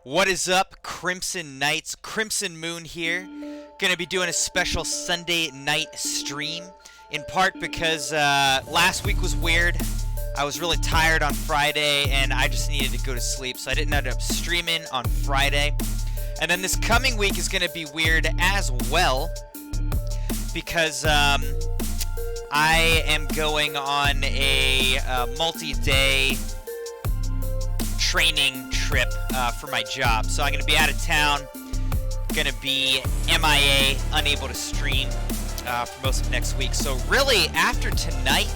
What is up, Crimson Knights? CrimsonMune here. Gonna be doing a special Sunday night stream, in part because last week was weird. I was really tired on Friday and I just needed to go to sleep, so I didn't end up streaming on Friday. And then this coming week is gonna be weird as well, because I am going on a multi-day training trip for my job. So I'm going to be out of town, going to be MIA, unable to stream for most of next week. So really, after tonight,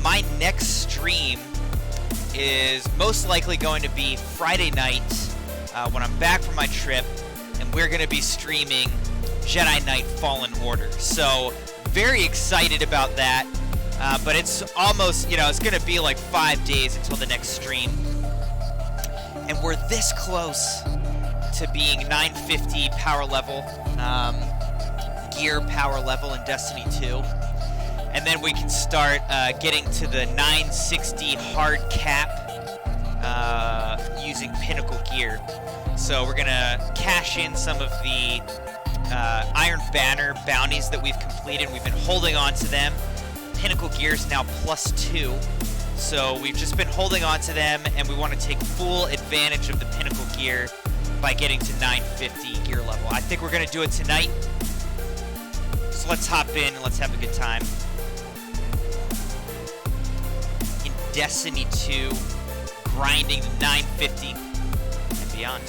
my next stream is most likely going to be Friday night when I'm back from my trip, and we're going to be streaming Jedi Knight Fallen Order. So very excited about that, but it's almost, it's going to be like 5 days until the next stream. And we're this close to being 950 power level, gear power level in Destiny 2. And then we can start getting to the 960 hard cap using pinnacle gear. So we're going to cash in some of the Iron Banner bounties that we've completed. We've been holding on to them. Pinnacle gear is now +2. So we've just been holding on to them, and we want to take full advantage of the pinnacle gear by getting to 950 gear level. I think we're going to do it tonight. So let's hop in and let's have a good time. In Destiny 2, grinding the 950 and beyond.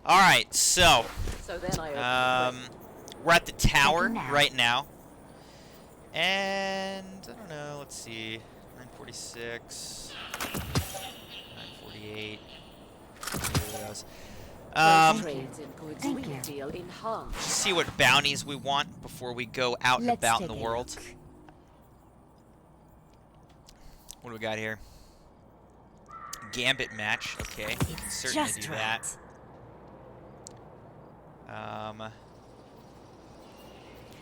Alright, so we're at the tower right now. And, I don't know, let's see, 946, 948, just see what bounties we want before we go out and about in the world. What do we got here? Gambit match, okay, we can certainly do that.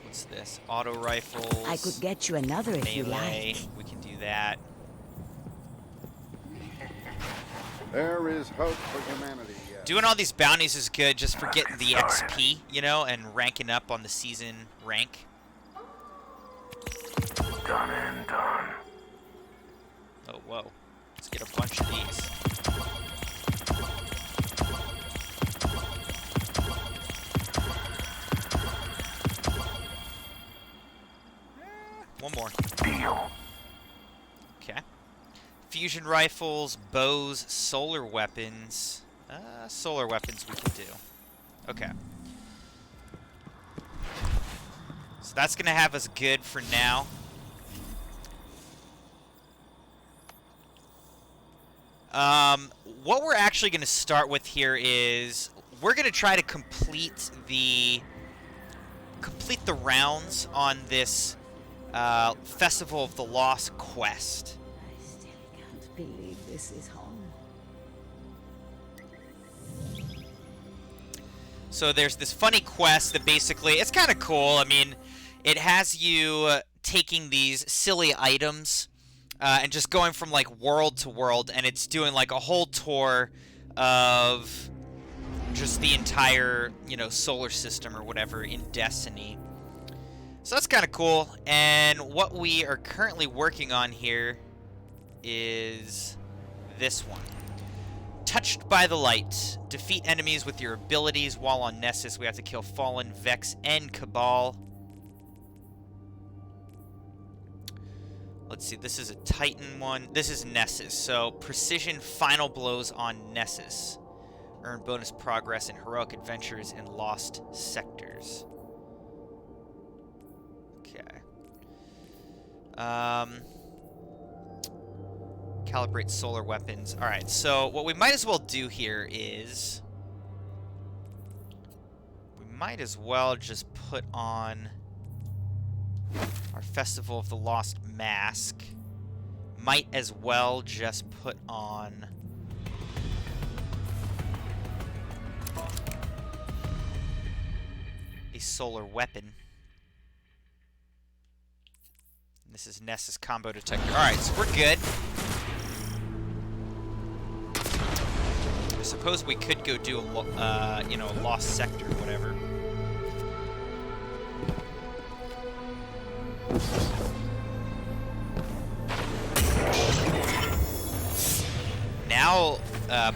What's this? Auto rifles. I could get you another if you like. We can do that. There is hope for humanity. Yes. Doing all these bounties is good just for getting the XP, and ranking up on the season rank. Done and done. Oh, whoa. Let's get a bunch of these. One more. Deal. Okay. Fusion rifles, bows, solar weapons. Solar weapons we can do. Okay. So that's going to have us good for now. What we're actually going to start with here is we're going to try to complete the rounds on this Festival of the Lost quest. I still can't believe this is home. So there's this funny quest that basically, it's kind of cool. I mean, it has you taking these silly items and just going from like world to world, and it's doing like a whole tour of just the entire, solar system or whatever in Destiny. So that's kind of cool, and what we are currently working on here is this one. Touched by the light. Defeat enemies with your abilities while on Nessus. We have to kill Fallen, Vex, and Cabal. Let's see, this is a Titan one. This is Nessus, so precision final blows on Nessus. Earn bonus progress in heroic adventures in lost sectors. Calibrate solar weapons. Alright, so what we might as well do here is we might as well just put on our Festival of the Lost mask. Might as well just put on a solar weapon. This is Ness's combo detector. Alright, so we're good. suppose we could go do a, you know, a lost sector or whatever. Now,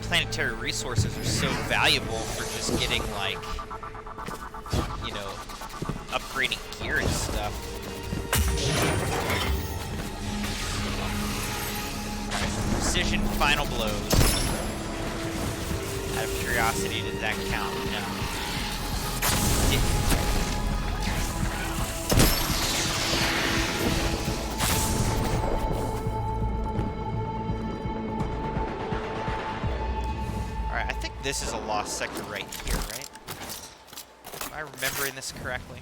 planetary resources are so valuable for just getting, like, you know, upgrading gear and stuff. Precision final blows. Out of curiosity, does that count? No. Alright, I think this is a lost sector right here, right? Am I remembering this correctly?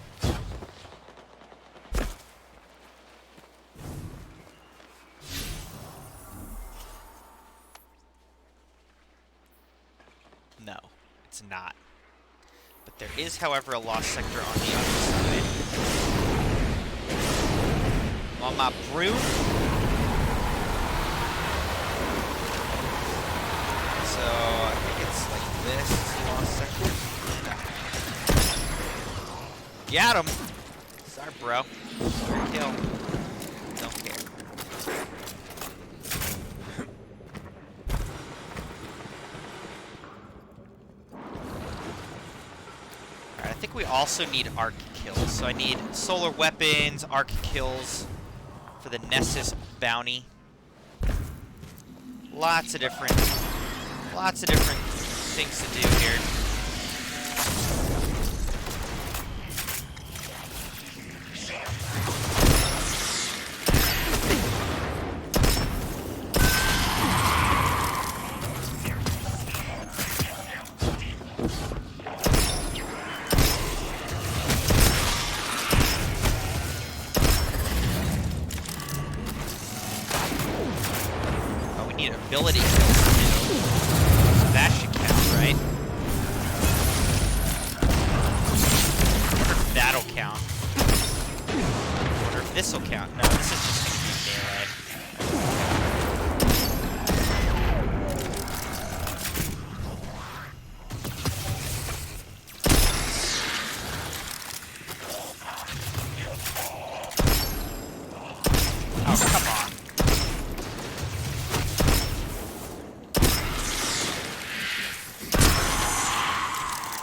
No, it's not. But there is, however, a lost sector on the other side. On my broom. So, I think it's like this. It's the lost sector. Got him! Sorry, bro. Sorry, kill. Don't care. I think we also need arc kills. So I need solar weapons, arc kills for the Nessus bounty. Lots of different things to do here. Ability kills too. So that should count, right? I wonder if that'll count. I wonder if this'll count. No, this is just gonna be melee. Oh, come on.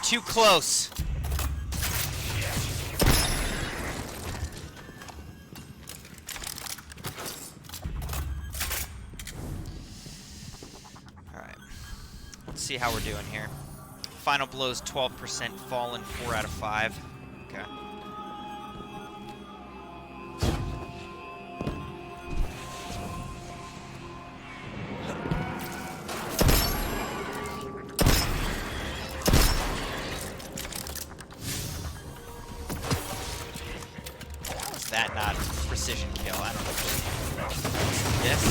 Too close. All right. Let's see how we're doing here. Final blows 12%, fallen 4 out of 5. Okay. That not precision kill? I don't know. This?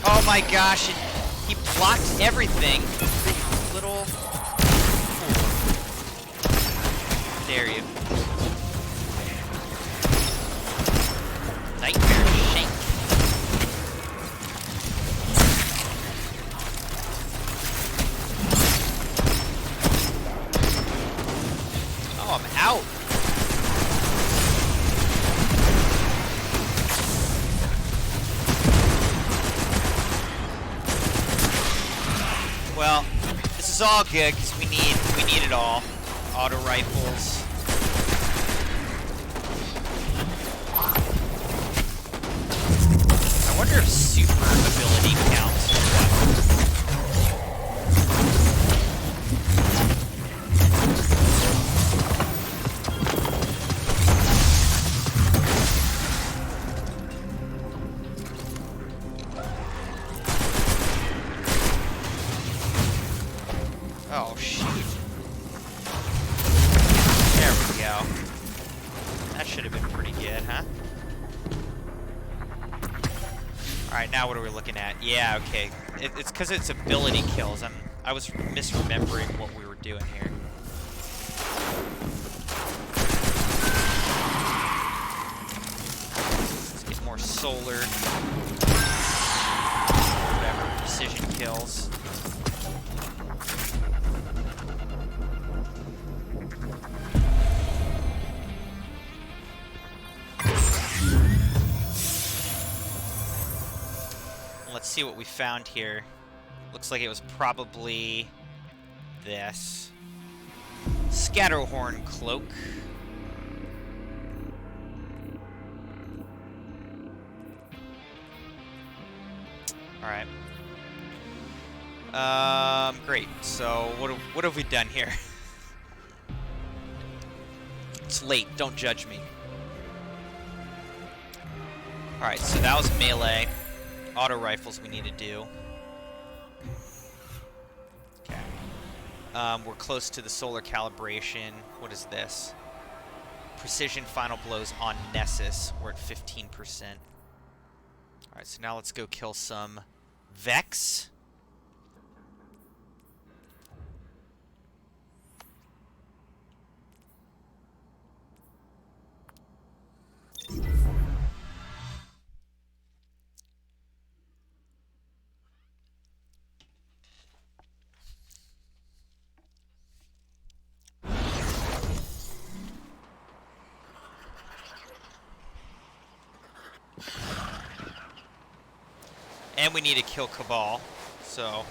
Oh my gosh! He blocked everything. Little fool. Dare you? Nightmare shank. Oh, I'm out. Well, this is all good because we need it all. Auto rifles. I wonder if super ability counts. Oh, shoot. There we go. That should have been pretty good, huh? Alright, now what are we looking at? Yeah, okay. It's because it's ability kills. I was misremembering what we were doing here. Let's get more solar. Whatever, precision kills. Let's see what we found here. Looks like it was probably this. Scatterhorn Cloak. Alright. Great. So, what have we done here? It's late. Don't judge me. Alright, so that was melee. Auto rifles we need to do. Okay. We're close to the solar calibration. What is this? Precision final blows on Nessus. We're at 15%. Alright, so now let's go kill some Vex. And we need to kill Cabal, so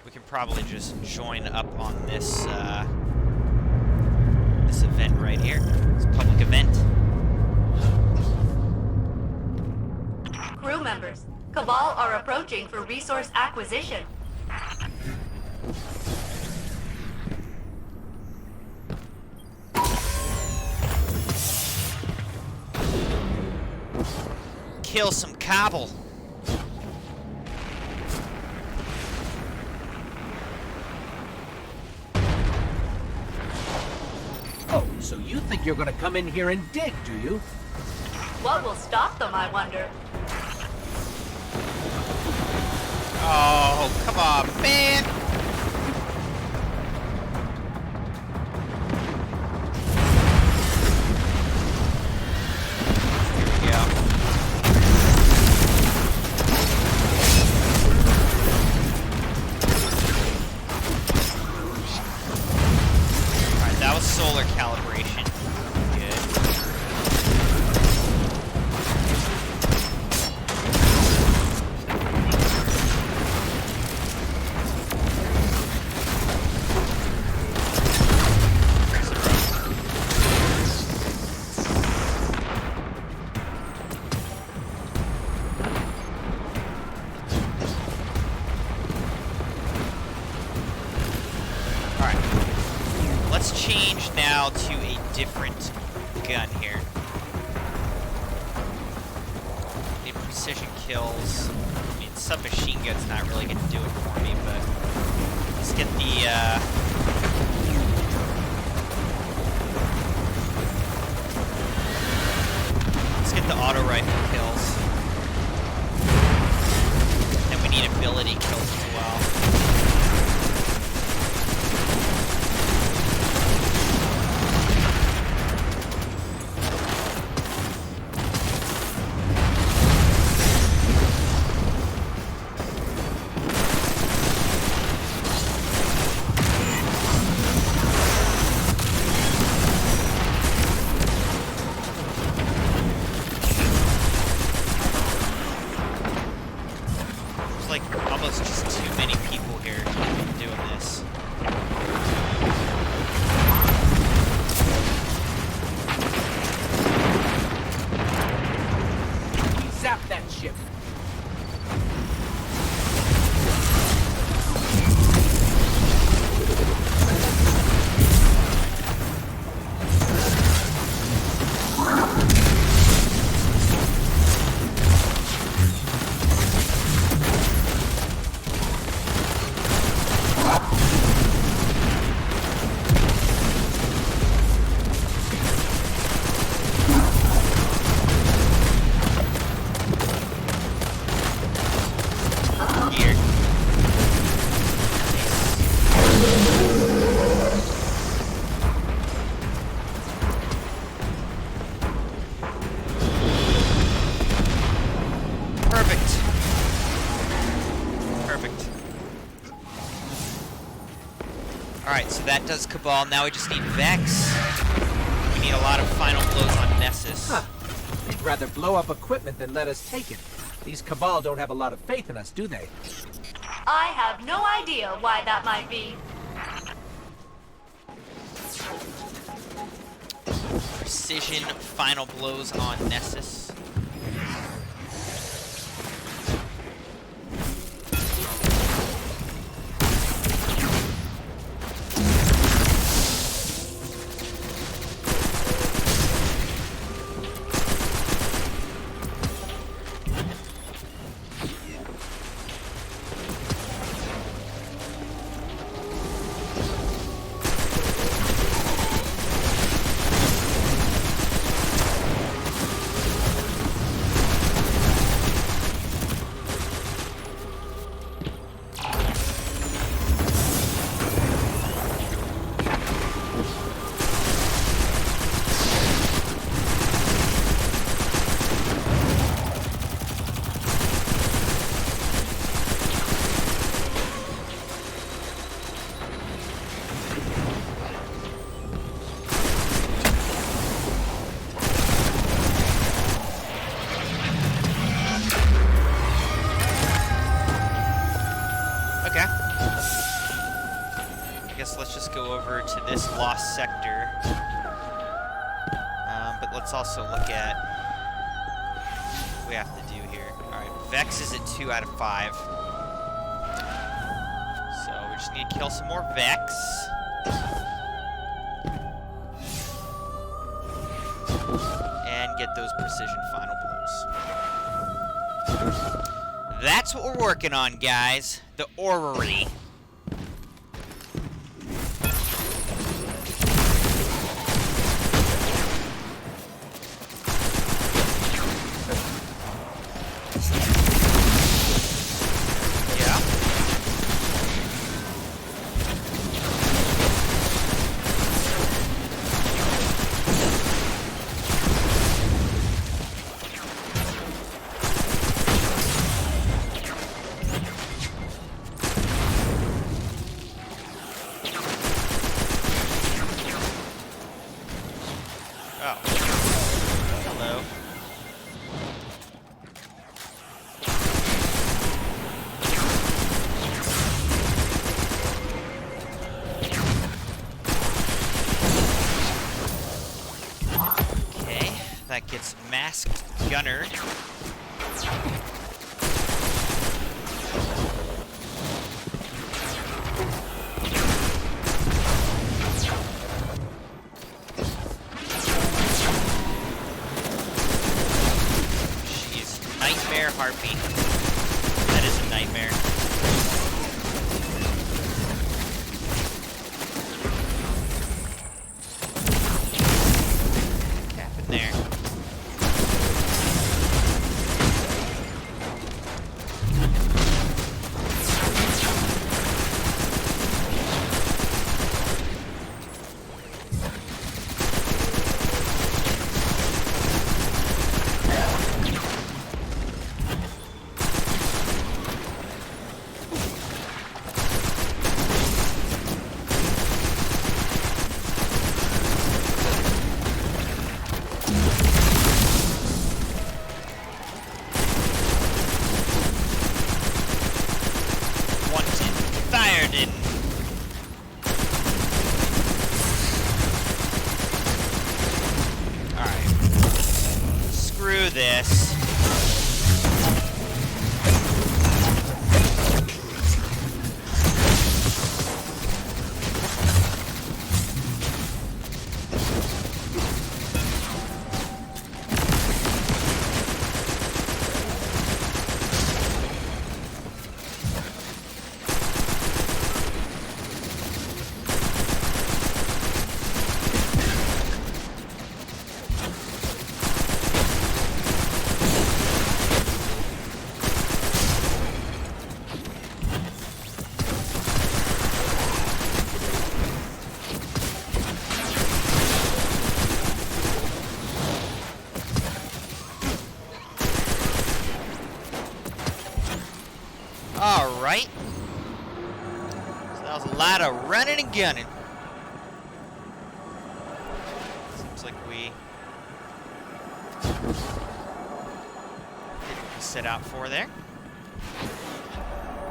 we can probably just join up on this this event right here. It's a public event. Crew members, Cabal are approaching for resource acquisition. Kill some Cabal. Oh, so you think you're gonna come in here and dig, do you? What will stop them, I wonder? Oh, come on, man. Here we go. Alright, that was solar calibration. Good. Let's change now to a different gun here. Need precision kills. I mean, submachine gun's not really going to do it for me, but let's get the, auto rifle kills. And we need ability kills as well. that does Cabal. Now we just need Vex. We need a lot of final blows on Nessus. Huh. They'd rather blow up equipment than let us take it. These Cabal don't have a lot of faith in us, do they? I have no idea why that might be. Precision final blows on Nessus. To this lost sector, but let's also look at what we have to do here. Alright, Vex is at 2 out of 5. So we just need to kill some more Vex. And get those precision final blows. That's what we're working on, guys. The orrery. That gets Masked Gunner. She's Nightmare Harpy. That is a nightmare. Cap in there. This. Alright. So that was a lot of running and gunning. seems like we set out for there.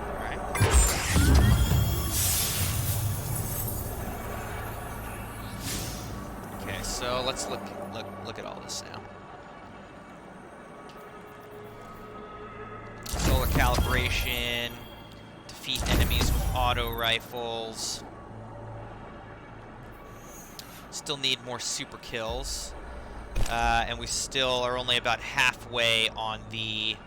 All right. Okay, so let's look at all this now. Solar calibration, defeat enemies with auto rifles. Still need more super kills. And we still are only about halfway on the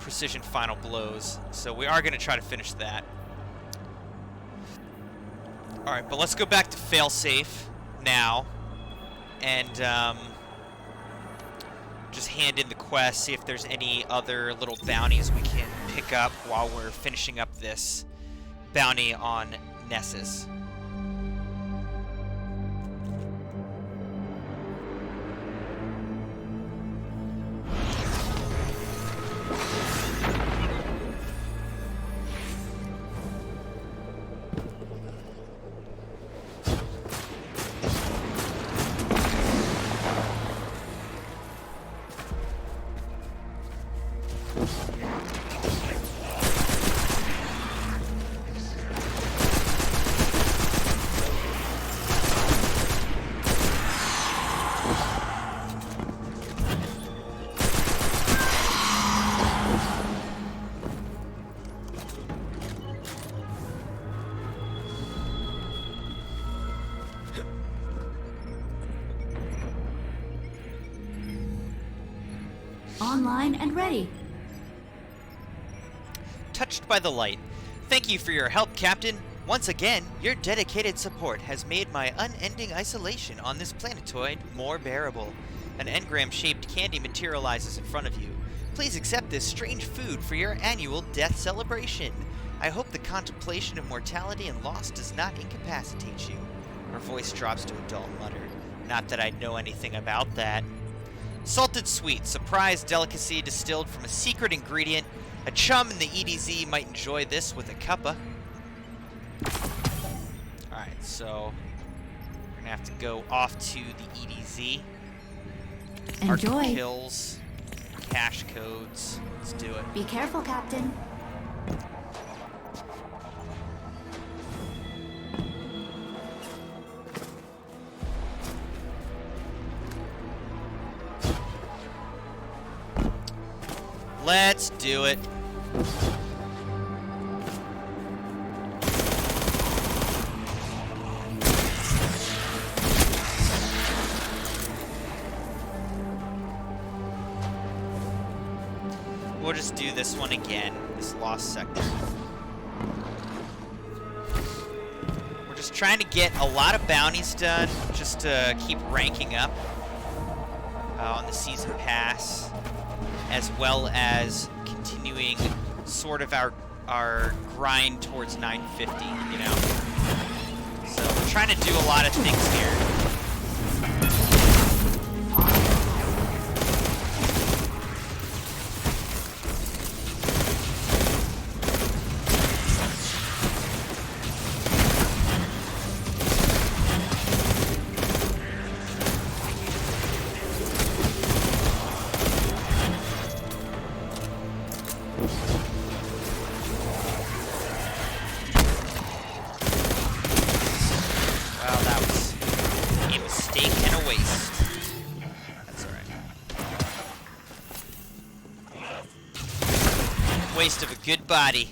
precision final blows. So we are going to try to finish that. Alright, but let's go back to failsafe now. And just hand in the quest, see if there's any other little bounties we can pick up while we're finishing up this bounty on Nessus. Online and ready. Touched by the light. Thank you for your help, Captain. Once again, your dedicated support has made my unending isolation on this planetoid more bearable. An engram-shaped candy materializes in front of you. Please accept this strange food for your annual death celebration. I hope the contemplation of mortality and loss does not incapacitate you. Her voice drops to a dull mutter. Not that I know anything about that. Salted sweet, surprise delicacy distilled from a secret ingredient. A chum in the EDZ might enjoy this with a cuppa. Alright, so we're gonna have to go off to the EDZ. Enjoy. Arc kills, cache codes. Let's do it. Be careful, Captain. Let's do it. We'll just do this one again, this lost sector. We're just trying to get a lot of bounties done, just to keep ranking up on the season pass, as well as continuing sort of our grind towards 950, you know? So we're trying to do a lot of things here. Waste of a good body.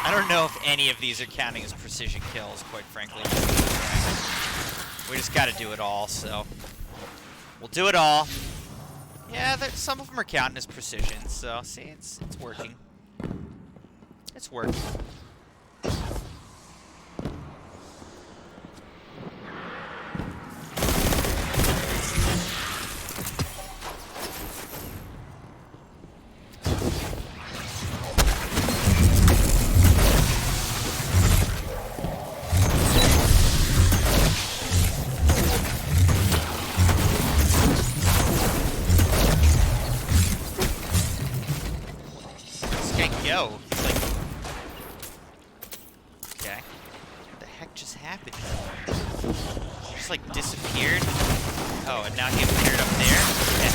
I don't know if any of these are counting as precision kills, quite frankly. We just gotta do it all, so we'll do it all. Yeah, some of them are counting as precision, so see, it's working. It's working. just happened? He just like disappeared. Oh, and now he appeared up there? Okay.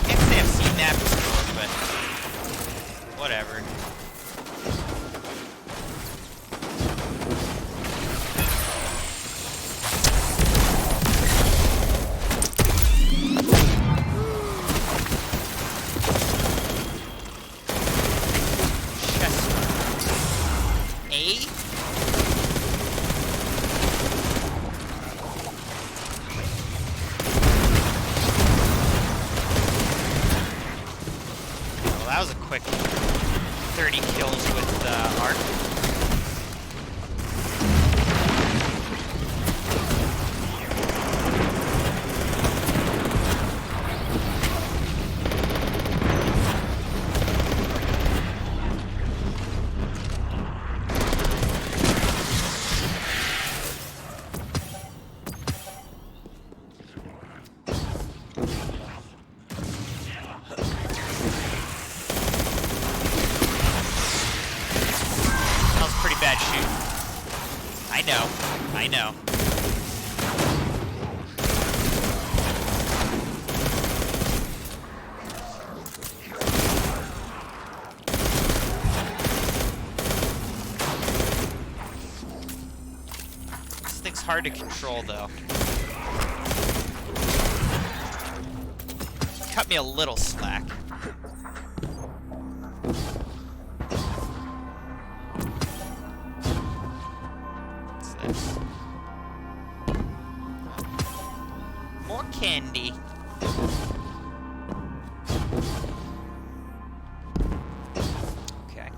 Can't say I've seen that before, but whatever. That was a quick 30 kills with Arc. Bad shoot. I know. I know. This thing's hard to control, though. Cut me a little slack. More candy. Okay.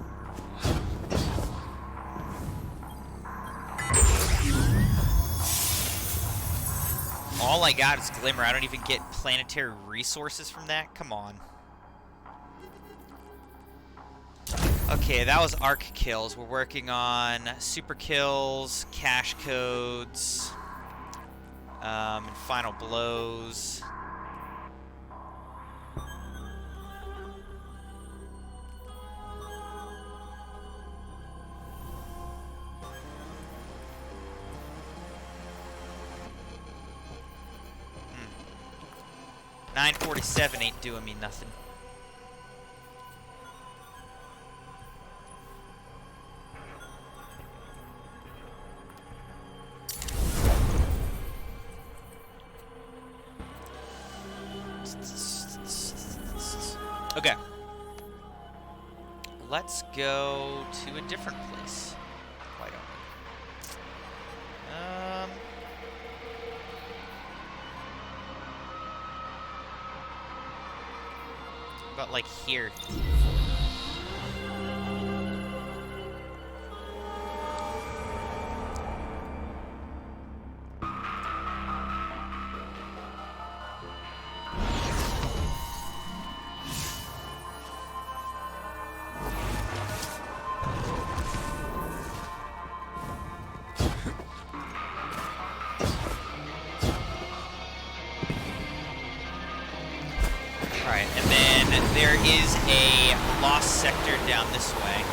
All I got is Glimmer. I don't even get planetary resources from that? Come on. Okay, that was arc kills. We're working on super kills, cash codes, and final blows. Hmm. 947 ain't doing me nothing. Okay. Let's go to a different place. Why don't we? About like here. Alright, and then there is a lost sector down this way.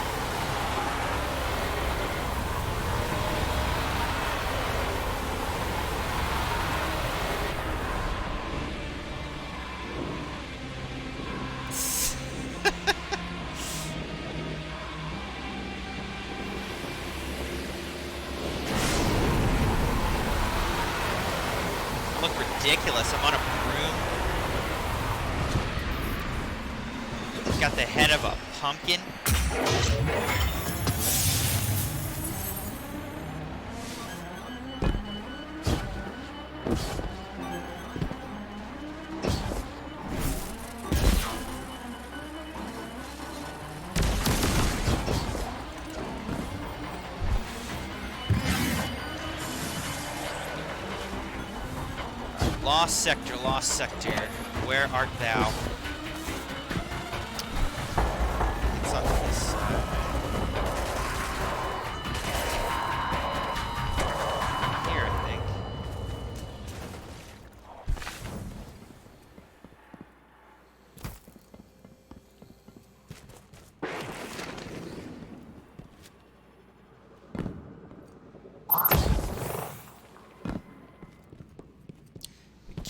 Look ridiculous. I'm on a broom. Got the head of a pumpkin. Lost sector, where art thou? It's on this side. Here, I think.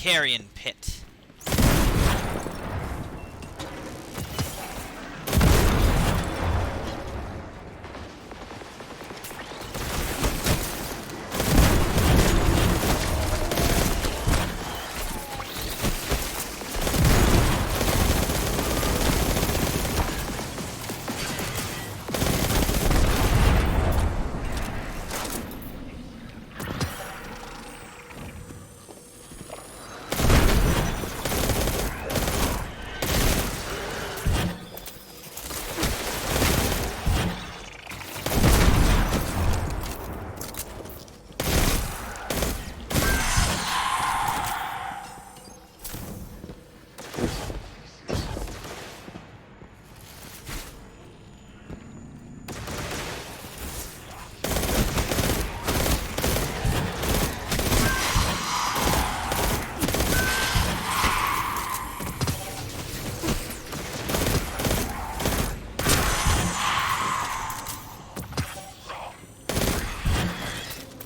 carrion pit.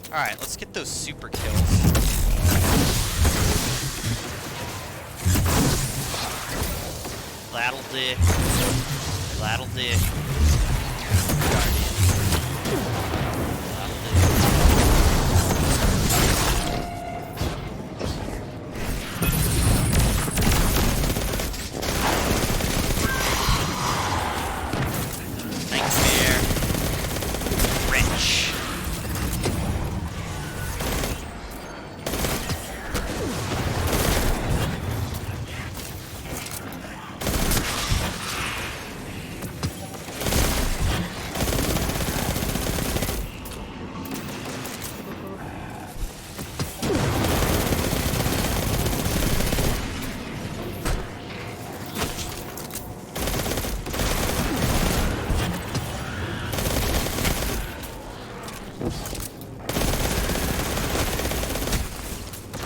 Alright, let's get those super kills. That'll do. That'll do. Nightmare. Wrench.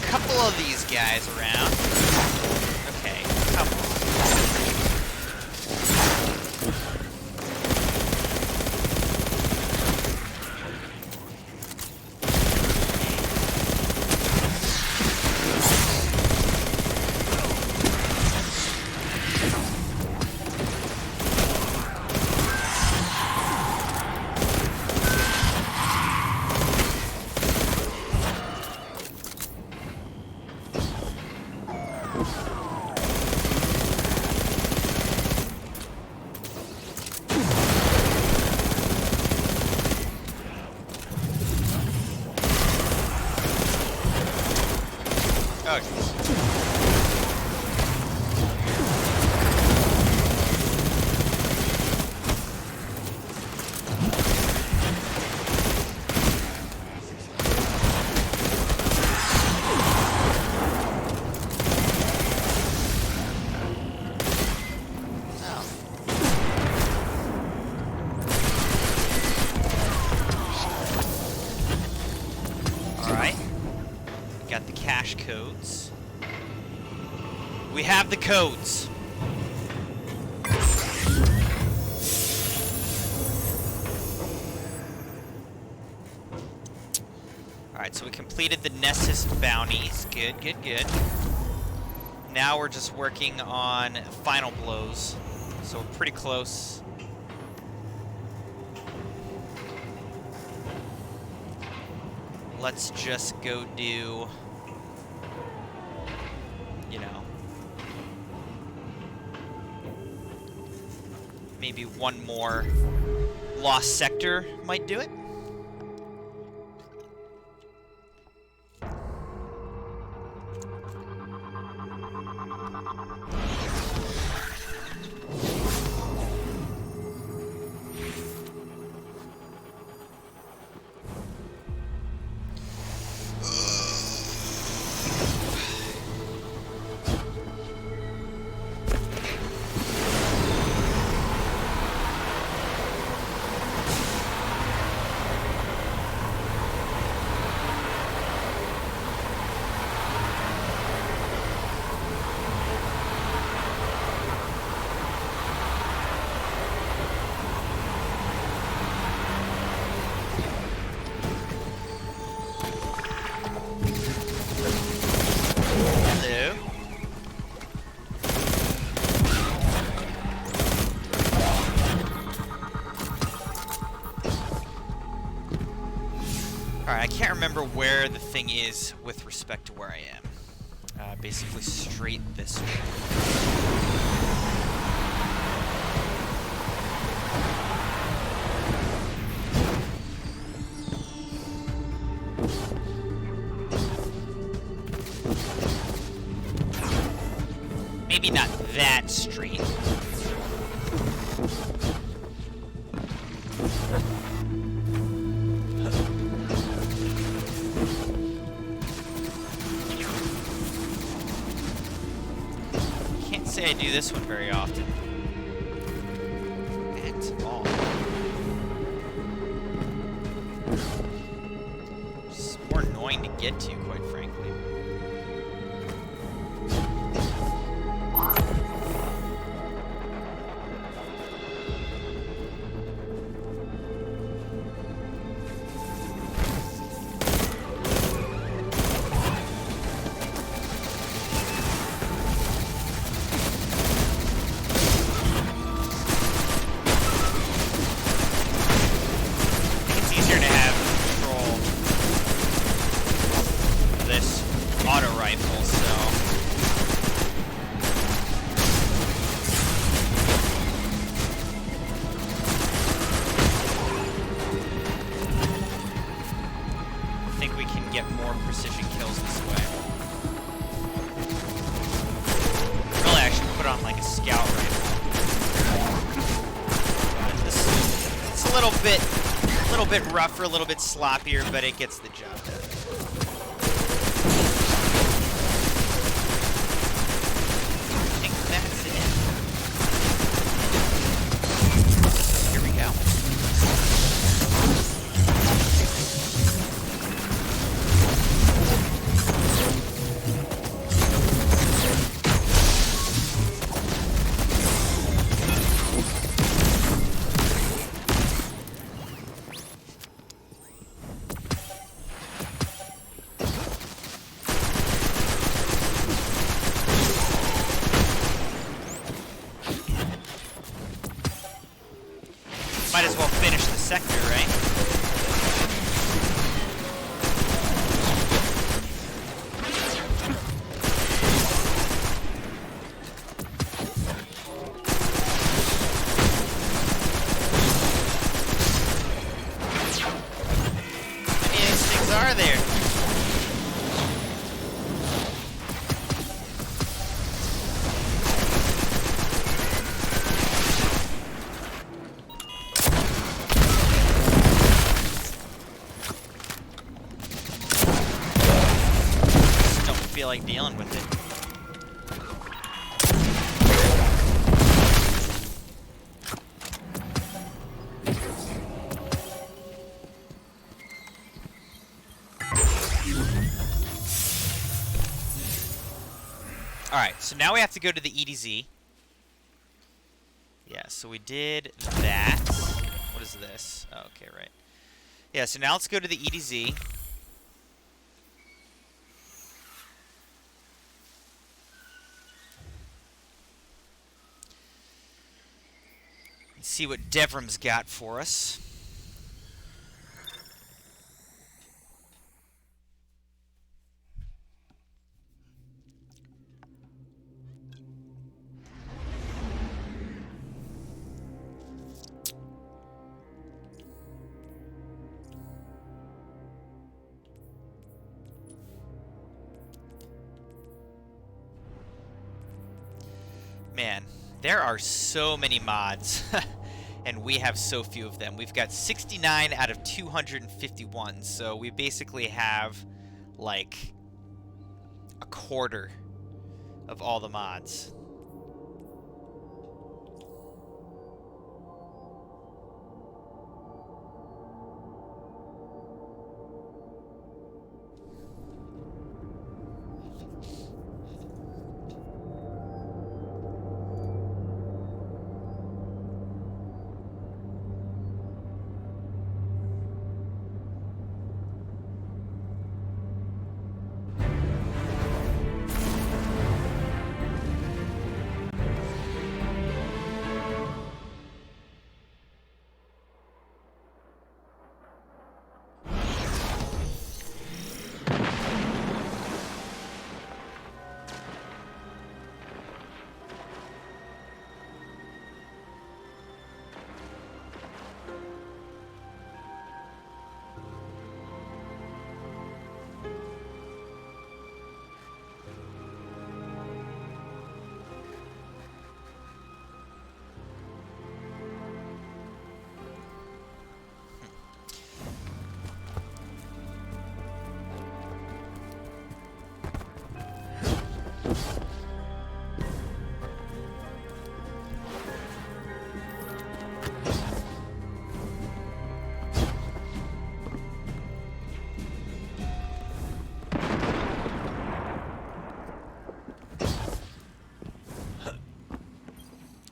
Couple of these guys around. Okay, couple. Oh, jeez. Alright. Got the cache codes. We have the codes. Alright, so we completed the Nessus bounties. Good, good, good. Now we're just working on final blows. So we're pretty close. Let's just go do, you know, maybe one more lost sector might do it. Alright, I can't remember where the thing is with respect to where I am. Basically straight this way. Maybe not that straight. Can't say I do this one very often. At all. It's more annoying to get to, quite frankly. A little bit rougher, a little bit sloppier, but it gets the job done. I think that's it. Here we go. Might as well finish the sector, right? How many of these things are there? Feel like dealing with it. Alright, so now we have to go to the EDZ. Yeah, so we did that. What is this? Oh, okay, right. Yeah, so now let's go to the EDZ. See what Devram's got for us. Man, there are so many mods. And we have so few of them. We've got 69 out of 251, so we basically have like a quarter of all the mods.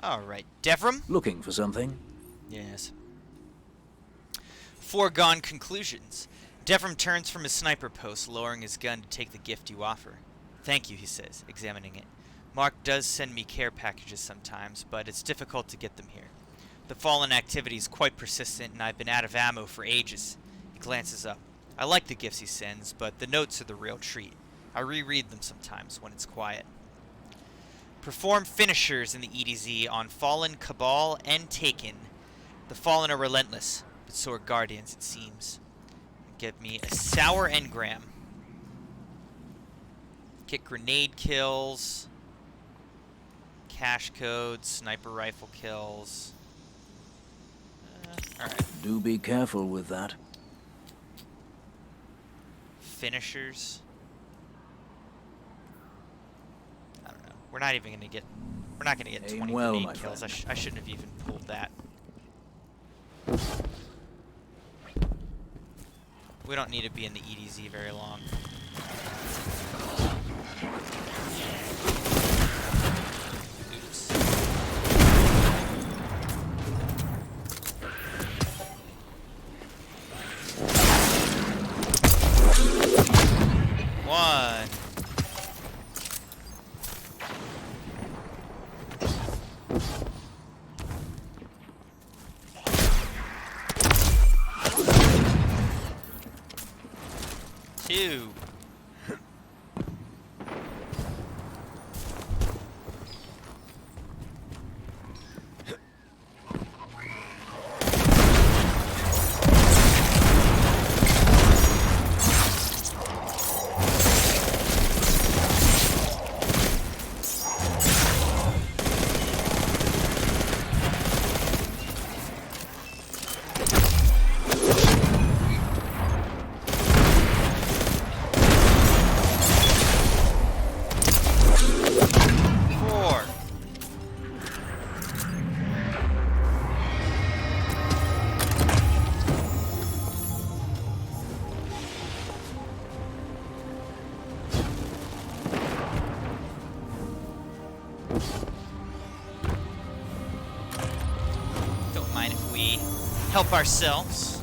Alright, Devram? Looking for something? Yes. Foregone conclusions. Devram turns from his sniper post, lowering his gun to take the gift you offer. Thank you, he says, examining it. Mark does send me care packages sometimes, but it's difficult to get them here. The fallen activity is quite persistent, and I've been out of ammo for ages. He glances up. I like the gifts he sends, but the notes are the real treat. I reread them sometimes when it's quiet. Perform finishers in the EDZ on Fallen, Cabal, and Taken. The Fallen are relentless, but so are Guardians, it seems. Get me a Sour Engram. Get grenade kills. Cash codes, sniper rifle kills. Alright. Do be careful with that. Finishers. I don't know. We're not even gonna get. We're not gonna get 20 grenade kills. I shouldn't have even pulled that. We don't need to be in the EDZ very long. Oops. One. Two. Don't mind if we help ourselves.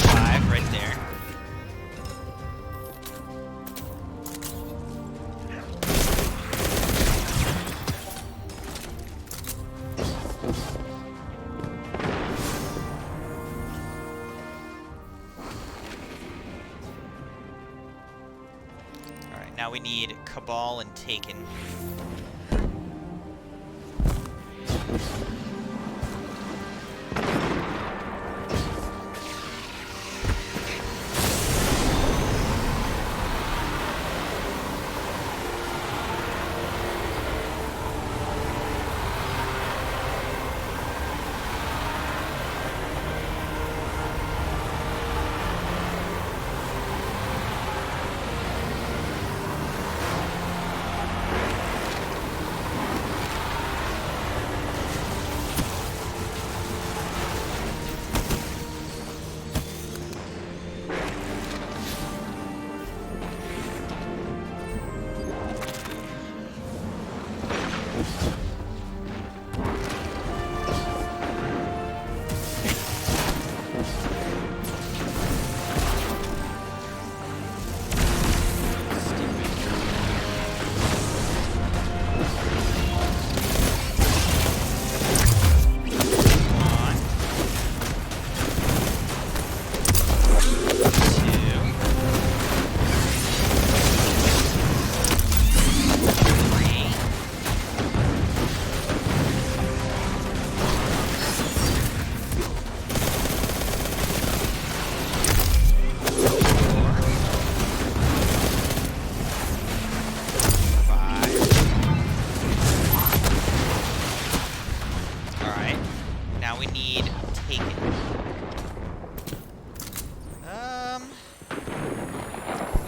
Five right there. Alright, now we need Cabal and Taken.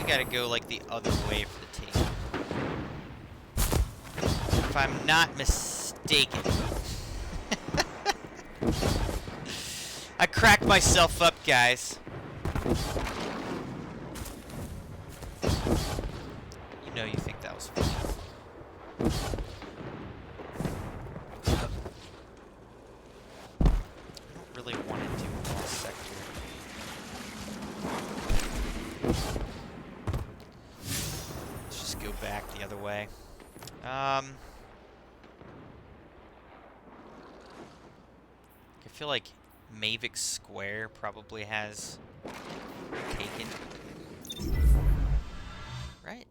Gotta go like the other way for the team. If I'm not mistaken. I cracked myself up, guys. don't really want to do lost sector. Let's just go back the other way. I feel like Mavic Square probably has taken. Right?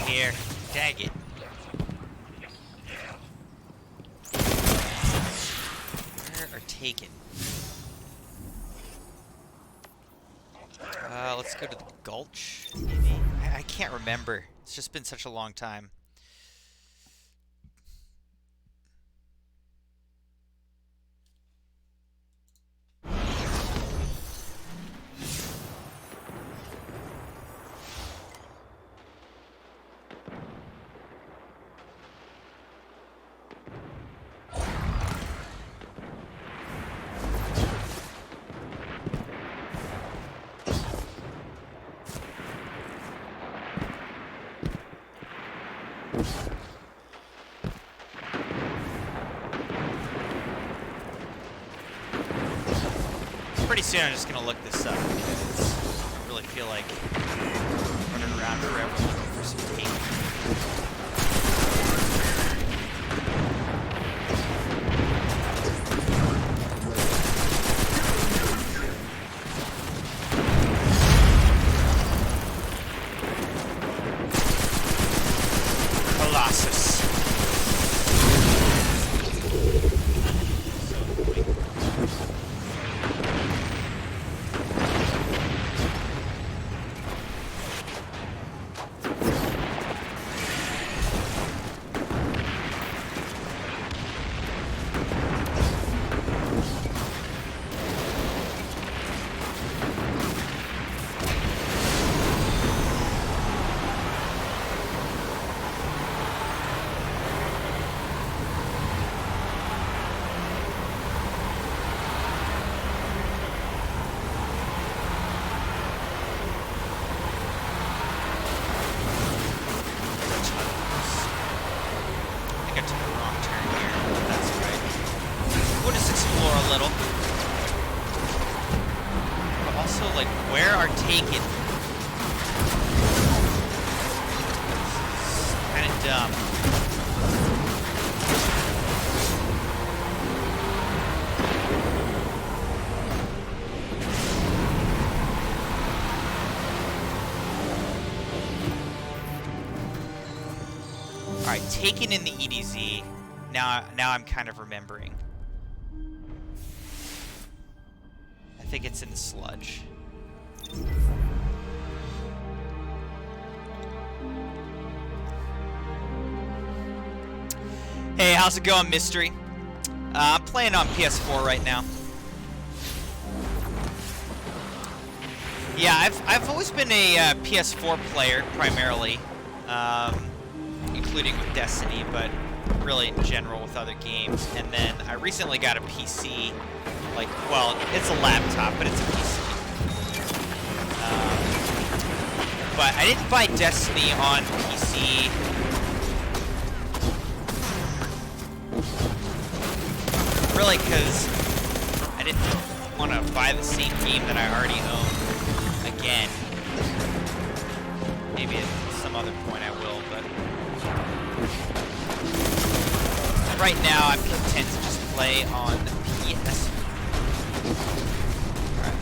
Here. Dang it. Where are taken? Let's go to the Gulch, maybe? I can't remember. It's just been such a long time. Pretty soon I'm just gonna look this up because I really feel like running around forever looking for some tape. Colossus. Where are taken? Kind of dumb. All right, taken in the EDZ. Now I'm kind of remembering. I think it's in the sludge. Hey, how's it going, Mystery? I'm playing on PS4 right now. Yeah, I've always been a PS4 player primarily, including with Destiny, but really in general with other games. And then I recently got a PC, like, well, it's a laptop, but it's a PC. But I didn't buy Destiny on PC. Really, because I didn't want to buy the same game that I already own again. Maybe at some other point I will, but right now I'm content to just play on the PS. Alright.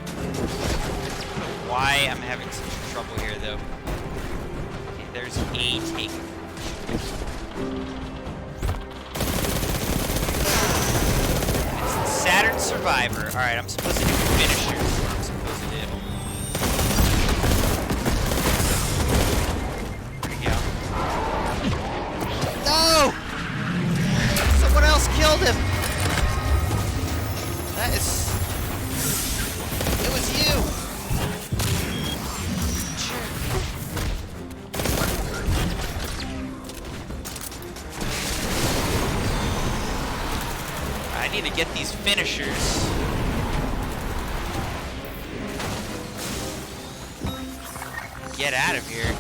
I don't know why I'm having such trouble here, though. Okay, there's a take. It's Saturn Survivor. Alright, I'm supposed to do finishers. Is what I'm supposed to do. There we go. No! Someone else killed him! That is... It was you! I need to get these finishers. Get out of here.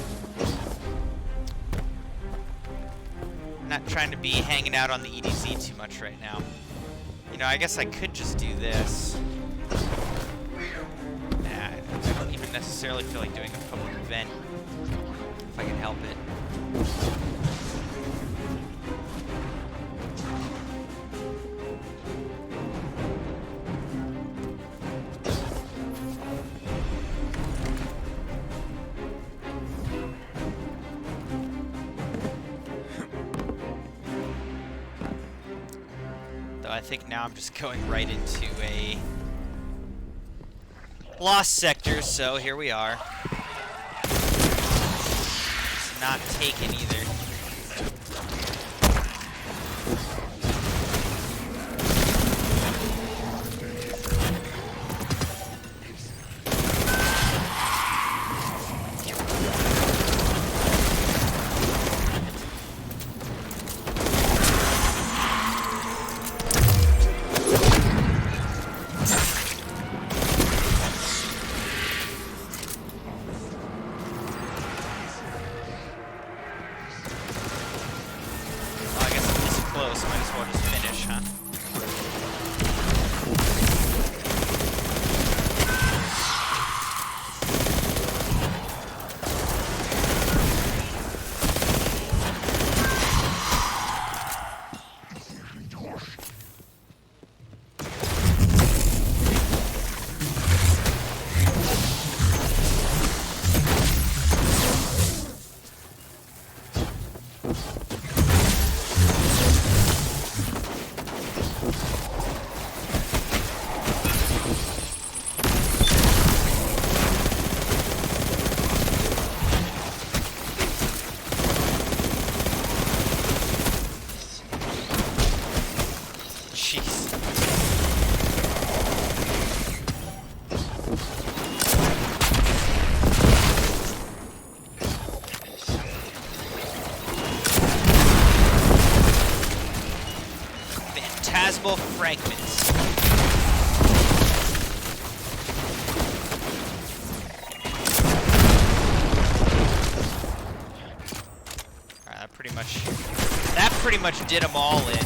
I'm not trying to be hanging out on the EDZ too much right now. You know, I guess I could just do this. Nah, I don't even necessarily feel like doing a public event if I can help it. I think now I'm just going right into a lost sector, so here we are. It's not taken either. Fragments. That pretty much did them all in.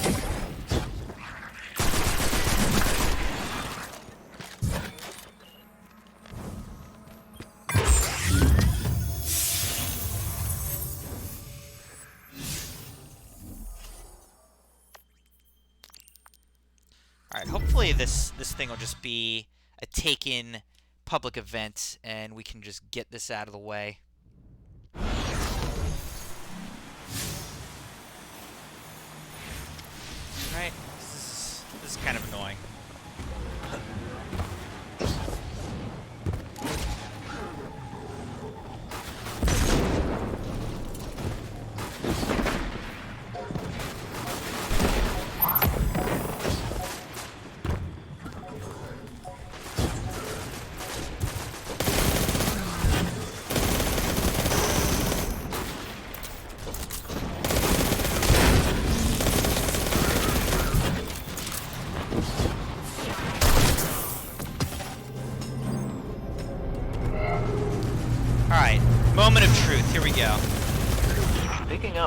Alright, hopefully this thing will just be a taken public event and we can just get this out of the way. Right, this is kind of annoying.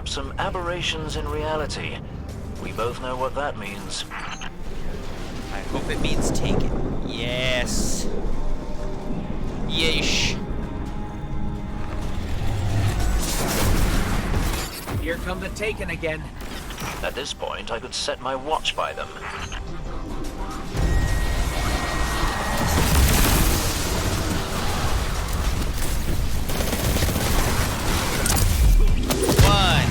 up some aberrations in reality. We both know what that means. I hope it means take it. Yes. Yeesh. Here come the Taken again. At this point, I could set my watch by them. One.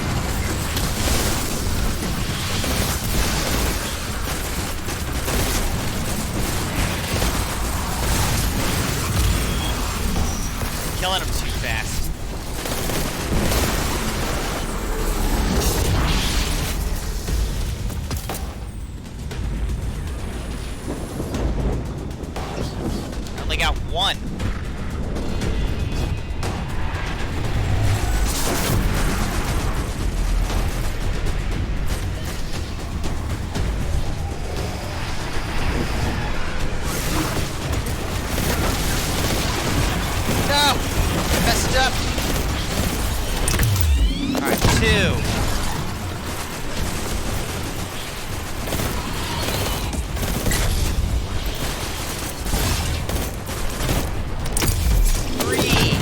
Killing him too fast. I only got one. No! Messed up. Alright, two. Three.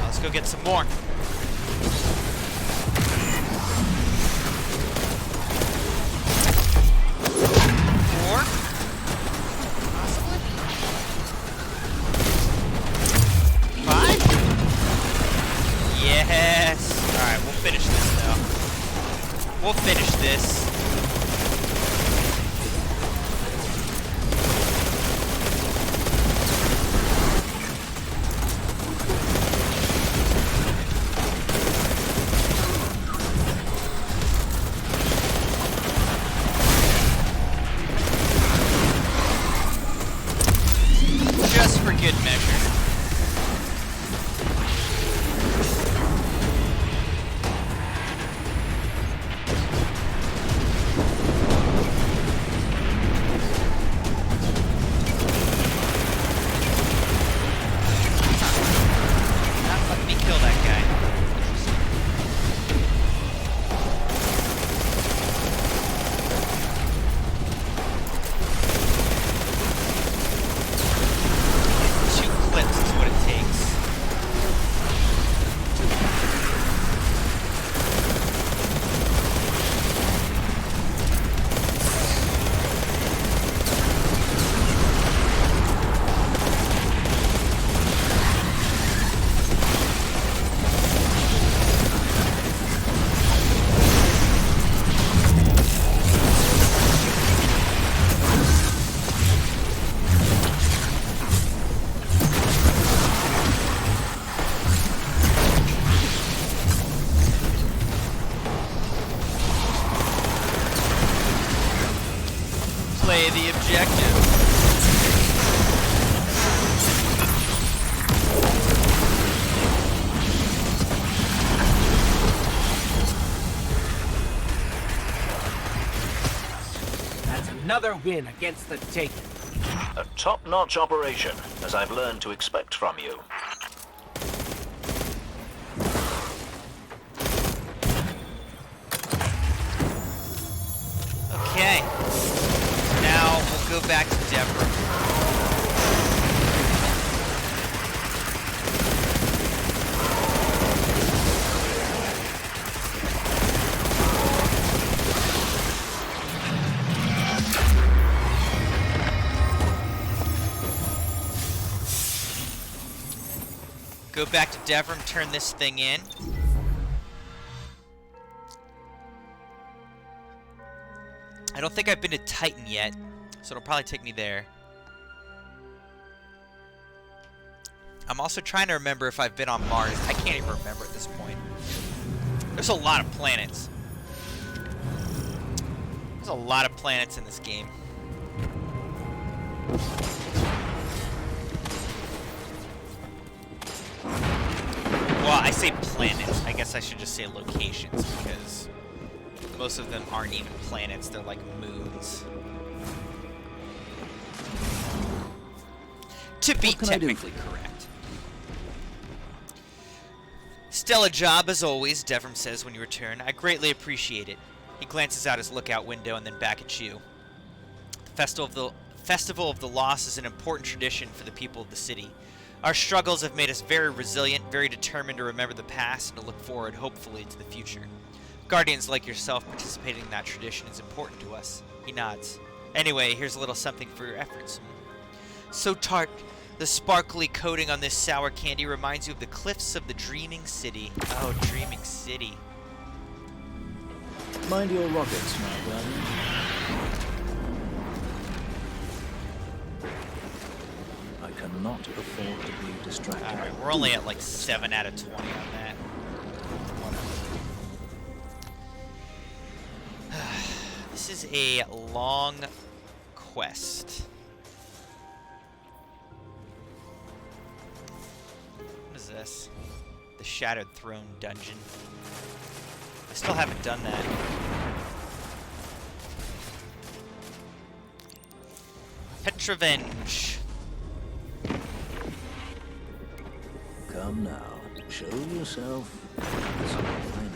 Let's go get some more. Four? Possibly? Five? Yes. Alright, we'll finish this though. We'll finish this. Just for good measure. Not let me kill that guy. Two clips is what it takes. Play the objective. That's another win against the Taken. A top-notch operation, as I've learned to expect from you. Okay. Now we'll go back to Deborah. Go back to Devrim, turn this thing in. I don't think I've been to Titan yet, so it'll probably take me there. I'm also trying to remember if I've been on Mars. I can't even remember at this point. There's a lot of planets. There's a lot of planets in this game. say planets, I guess I should just say locations, because most of them aren't even planets, they're like moons. To be technically correct. Stellar job as always, Devram says when you return. I greatly appreciate it. He glances out his lookout window and then back at you. The Festival of the Lost is an important tradition for the people of the city. Our struggles have made us very resilient, very determined to remember the past and to look forward, hopefully, to the future. Guardians like yourself participating in that tradition is important to us. He nods. Anyway, here's a little something for your efforts. So tart, the sparkly coating on this sour candy reminds you of the cliffs of the Dreaming City. Oh, Dreaming City. Mind your rockets, my Guardian. I cannot afford to be distracted. Alright, we're only at like 7 out of 20 on that. This is a long quest. What is this? The Shattered Throne Dungeon. I still haven't done that. Petrovenge. Come now, show yourself. That's all I need.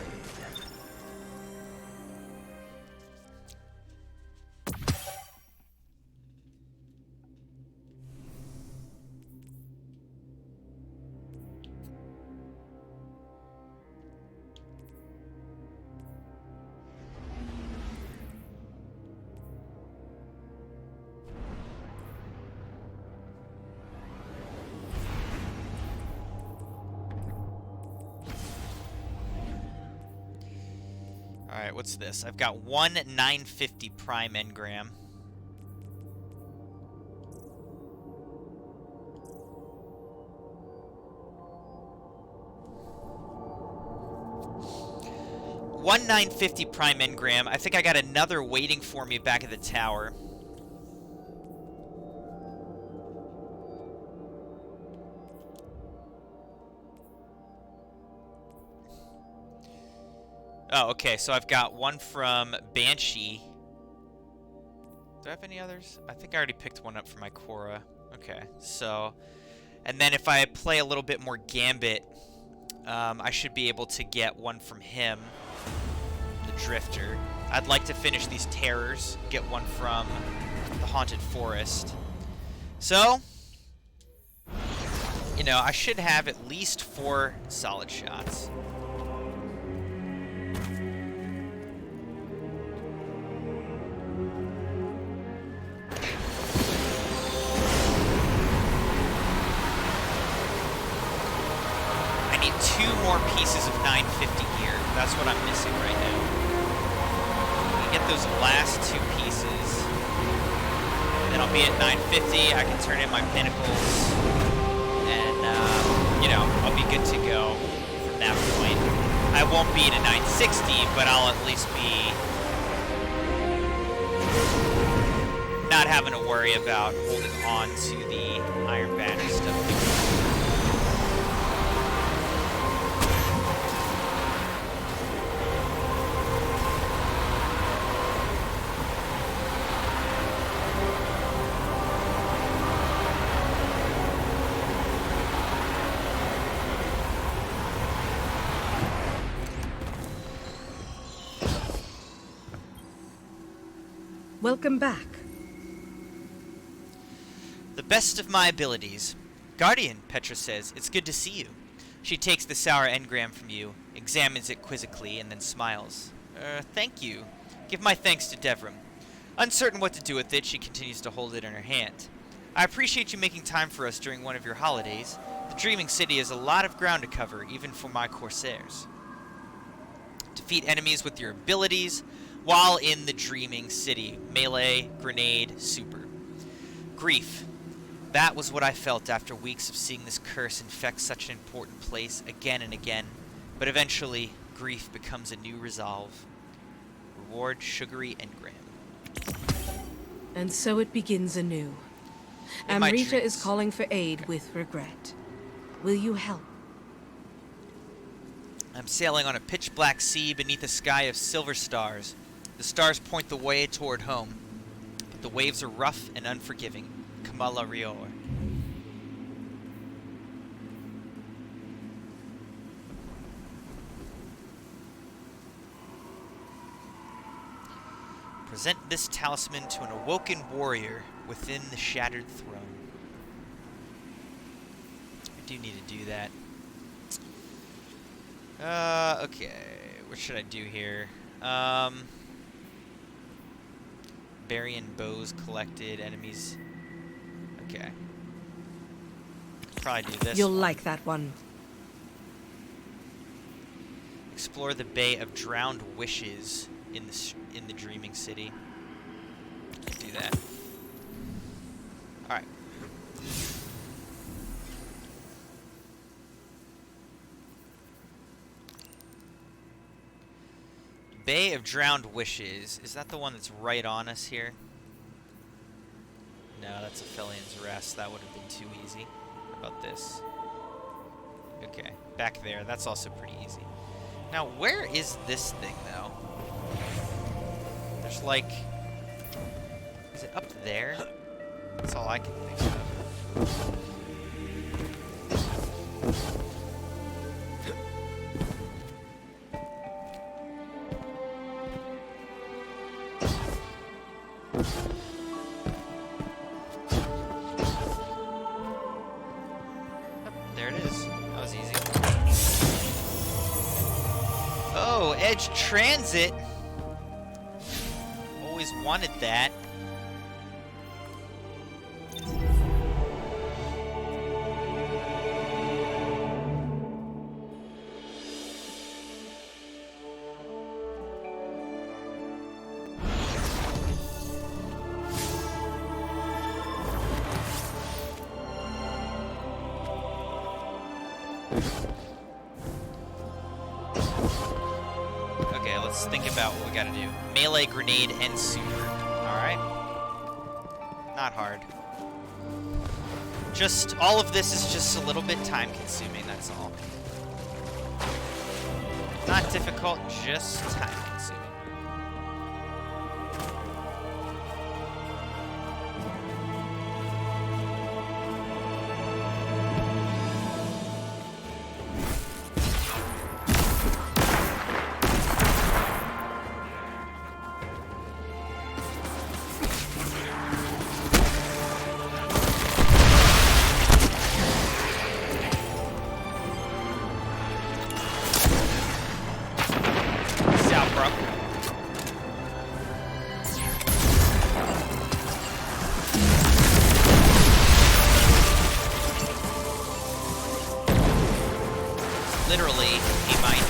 Alright, what's this? I've got one 950 prime engram. One 950 prime engram. I think I got another waiting for me back at the tower. Oh, okay, so I've got one from Banshee. Do I have any others? I think I already picked one up for my Korra. Okay, so... And then if I play a little bit more Gambit, I should be able to get one from him. The Drifter. I'd like to finish these Terrors. Get one from the Haunted Forest. So... You know, I should have at least 4 solid shots. More pieces of 950 gear. That's what I'm missing right now. I get those last 2 pieces, then I'll be at 950. I can turn in my pinnacles, and you know, I'll be good to go from that point. I won't be at 960, but I'll at least be not having to worry about holding on to the Iron Banner stuff. Welcome back. The best of my abilities. Guardian, Petra says, it's good to see you. She takes the sour engram from you, examines it quizzically, and then smiles. Thank you. Give my thanks to Devram. Uncertain what to do with it, she continues to hold it in her hand. I appreciate you making time for us during one of your holidays. The Dreaming City has a lot of ground to cover, even for my Corsairs. Defeat enemies with your abilities while in the Dreaming City. Melee, grenade, super. Grief. That was what I felt after weeks of seeing this curse infect such an important place again and again. But eventually, grief becomes a new resolve. Reward sugary engram. And so it begins anew. Amrita is calling for aid with regret. Will you help? I'm sailing on a pitch-black sea beneath a sky of silver stars. The stars point the way toward home, but the waves are rough and unforgiving. Kamala Rior. Present this talisman to an awoken warrior within the shattered throne. I do need to do that. Okay. What should I do here? Barian bows collected, enemies. Okay. Probably do this. You'll like that one. Explore the Bay of Drowned Wishes in the Dreaming City. Do that. All right. Bay of Drowned Wishes. Is that the one that's right on us here? No, that's a Fillion's Rest. That would have been too easy. How about this? Okay, back there. That's also pretty easy. Now, where is this thing, though? There's like... Is it up there? That's all I can think of. There it is. That was easy. Oh, Edge Transit. Always wanted that. Okay, let's think about what we gotta do. Melee, grenade, and super. Alright. Not hard. Just, all of this is just a little bit time consuming, that's all. Not difficult, just time consuming. Literally, he might.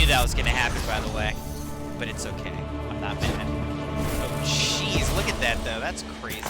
That was gonna happen, by the way, but it's okay. I'm not mad. Oh, jeez, look at that, though. That's crazy.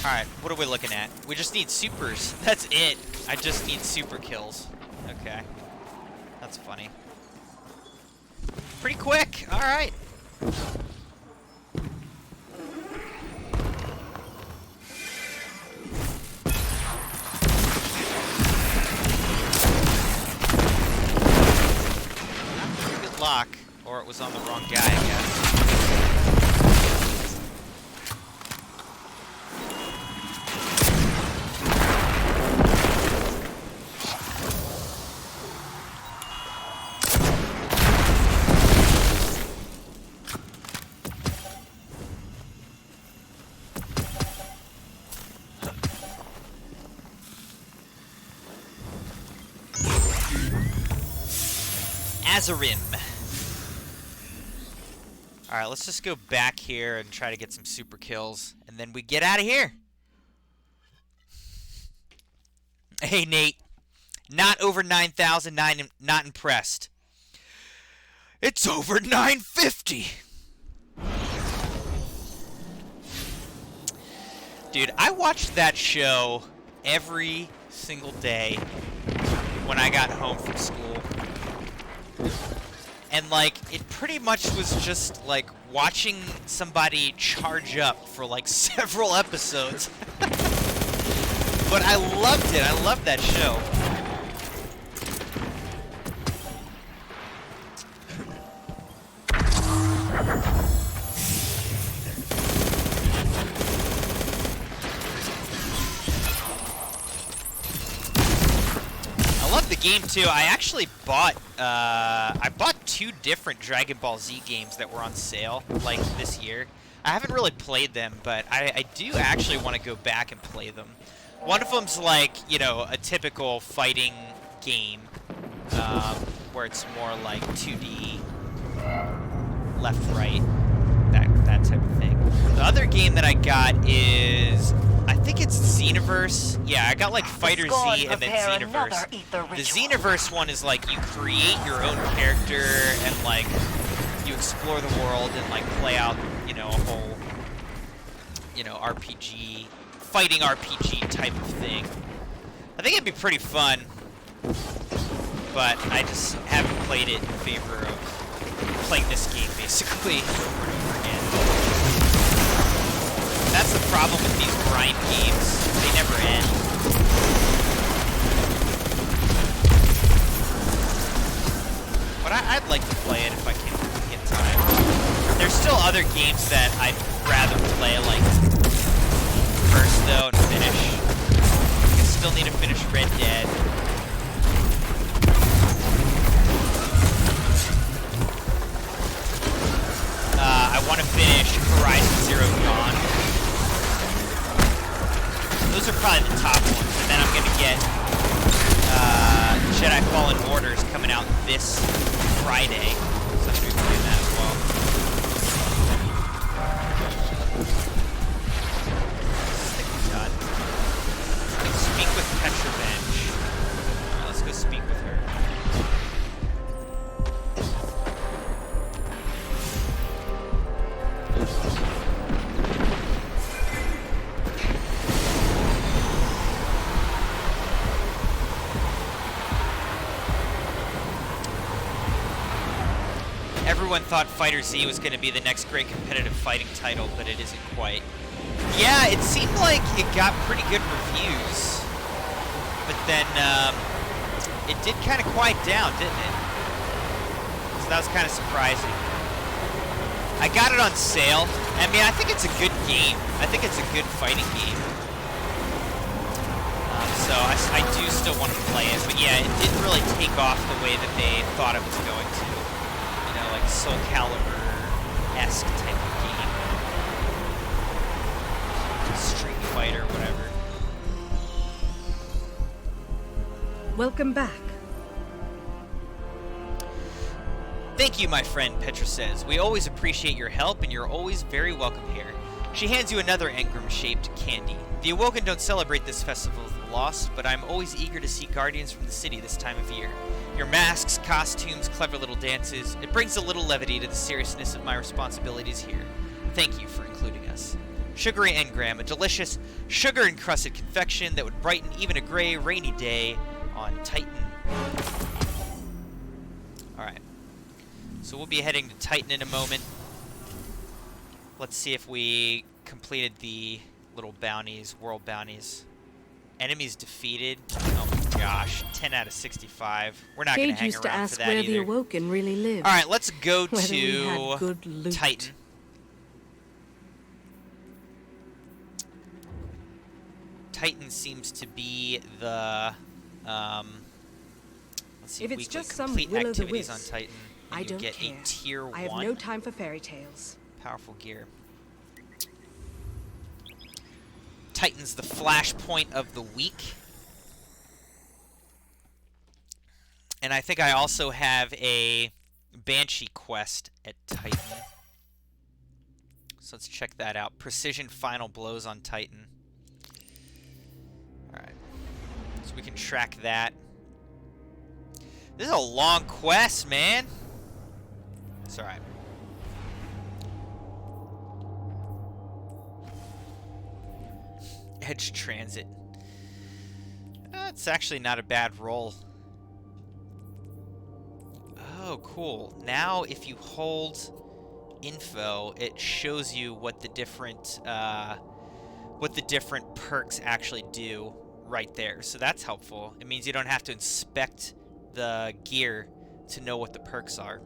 Alright, what are we looking at? We just need supers. That's it. I just need super kills. Okay. That's funny. Pretty quick. Alright. Pretty good lock. Or it was on the wrong guy, I guess. Azarim. Alright, let's just go back here and try to get some super kills, and then we get out of here. Hey, Nate. Not over 9,000, not impressed. It's over 950! Dude, I watched that show every single day when I got home from school. And, like, it pretty much was just, like, watching somebody charge up for, like, several episodes. But I loved it. I loved that show. I love the game too. I actually bought I bought 2 different Dragon Ball Z games that were on sale like this year. I haven't really played them, but I do actually want to go back and play them. One of them's like, you know, a typical fighting game where it's more like 2D, left, right, that type of thing. The other game that I got is, I think it's Xenoverse. Yeah, I got like Fighter Z and then Xenoverse. The Xenoverse one is like you create your own character and like you explore the world and like play out, you know, a whole, you know, RPG, fighting RPG type of thing. I think it'd be pretty fun, but I just haven't played it in favor of playing this game basically over and over again. That's the problem with these grind games. They never end. But I'd like to play it if I can get time. There's still other games that I'd rather play, like, first, though, and finish. I still need to finish Red Dead. I want to finish Horizon Zero Dawn. Those are probably the top ones, and then I'm going to get Jedi Fallen Orders coming out this Friday, so I'm going to be playing that as well. I think we got. Speak with Petrovenge. Alright, let's go speak with her. Everyone thought Fighter Z was going to be the next great competitive fighting title, but it isn't quite. Yeah, it seemed like it got pretty good reviews, but then it did kind of quiet down, didn't it? So that was kind of surprising. I got it on sale. I mean, I think it's a good game. I think it's a good fighting game. So I do still want to play it, but yeah, it didn't really take off the way that they thought it was going to. Like Soul Calibur-esque type of game. Street Fighter, whatever. Welcome back. Thank you, my friend, Petra says. We always appreciate your help, and you're always very welcome here. She hands you another engram-shaped candy. The Awoken don't celebrate this festival of the lost, but I'm always eager to see guardians from the city this time of year. Your masks, costumes, clever little dances, it brings a little levity to the seriousness of my responsibilities here. Thank you for including us. Sugary engram, a delicious sugar-encrusted confection that would brighten even a gray, rainy day on Titan. Alright. So we'll be heading to Titan in a moment. Let's see if we completed the little bounties, world bounties. Enemies defeated. Oh my gosh, 10 out of 65. We're not going to hang used to around ask for that where either. the Awoken really lived. All right, let's go Whether we to had good loot. Titan. Titan seems to be the let's see, If it's weekly just some complete will-o'-the-wisp, activities on Titan. And I you don't get care. a tier 1 I have no time for fairy tales. powerful gear. Titan's the flashpoint of the week. And I think I also have a Banshee quest at Titan. So let's check that out. Precision final blows on Titan. Alright. So we can track that. This is a long quest, man. It's alright. Edge Transit. It's actually not a bad roll. Oh, cool. Now if you hold info, it shows you what the different perks actually do right there. So that's helpful. It means you don't have to inspect the gear to know what the perks are.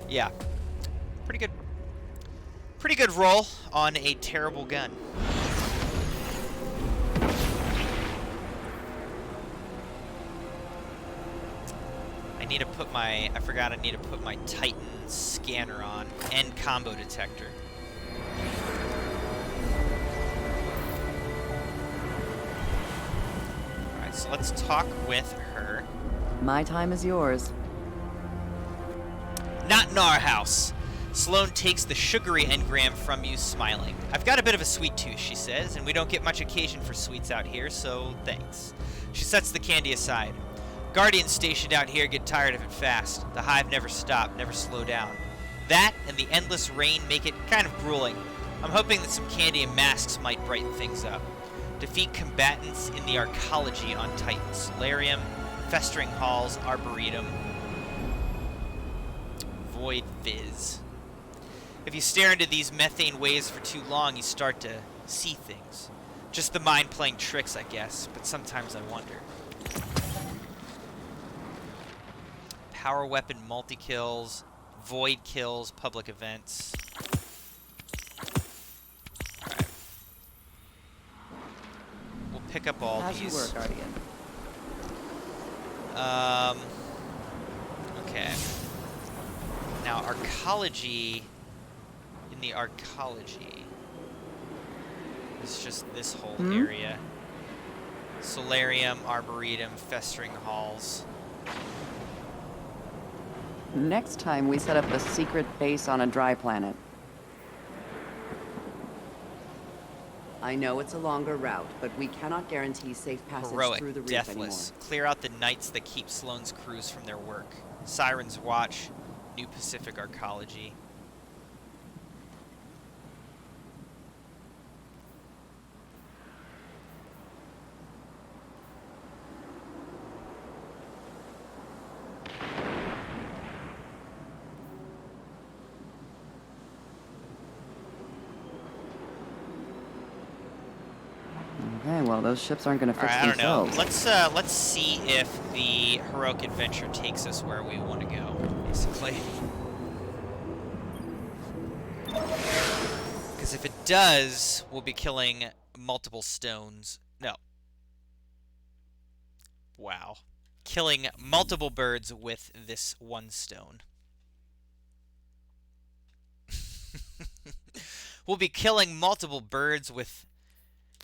Yeah. Pretty good roll on a terrible gun. I forgot I need to put my Titan scanner on and combo detector. Alright, so let's talk with her. My time is yours. Not in our house. Sloane takes the sugary engram from you, smiling. I've got a bit of a sweet tooth, she says, and we don't get much occasion for sweets out here, so thanks. She sets the candy aside. Guardians stationed out here get tired of it fast. The hive never stop, never slow down. That and the endless rain make it kind of grueling. I'm hoping that some candy and masks might brighten things up. Defeat combatants in the arcology on Titan. Solarium, festering halls, arboretum, void fizz. If you stare into these methane waves for too long, you start to see things. Just the mind playing tricks, I guess, but sometimes I wonder. Power weapon multi-kills, void kills, public events. Alright. We'll pick up all How's these. your work, Guardian? Okay. Now, arcology. In the arcology, it's just this whole area. Solarium, arboretum, festering halls. Next time we set up a secret base on a dry planet. I know it's a longer route, but we cannot guarantee safe passage Heroic, through the reef deathless. Clear out the nights that keep Sloane's crews from their work. Siren's Watch, New Pacific Arcology. Okay, well, those ships aren't going to fix Alright, I don't know. themselves. Let's see if the heroic adventure takes us where we want to go, basically. Because if it does, we'll be killing multiple stones. No. Wow. Killing multiple birds with this one stone. We'll be killing multiple birds with...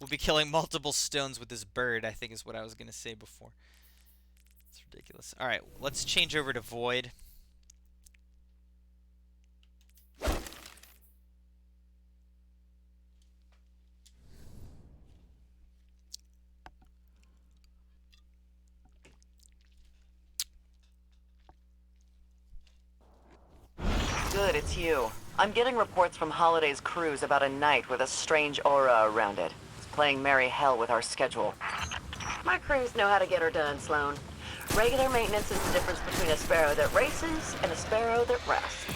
We'll be killing multiple stones with this bird, I think is what I was going to say before. It's ridiculous. Alright, let's change over to Void. Good, it's you. I'm getting reports from Holiday's crews about a night with a strange aura around it. It's playing merry hell with our schedule. My crews know how to get her done, Sloan. Regular maintenance is the difference between a sparrow that races and a sparrow that rests.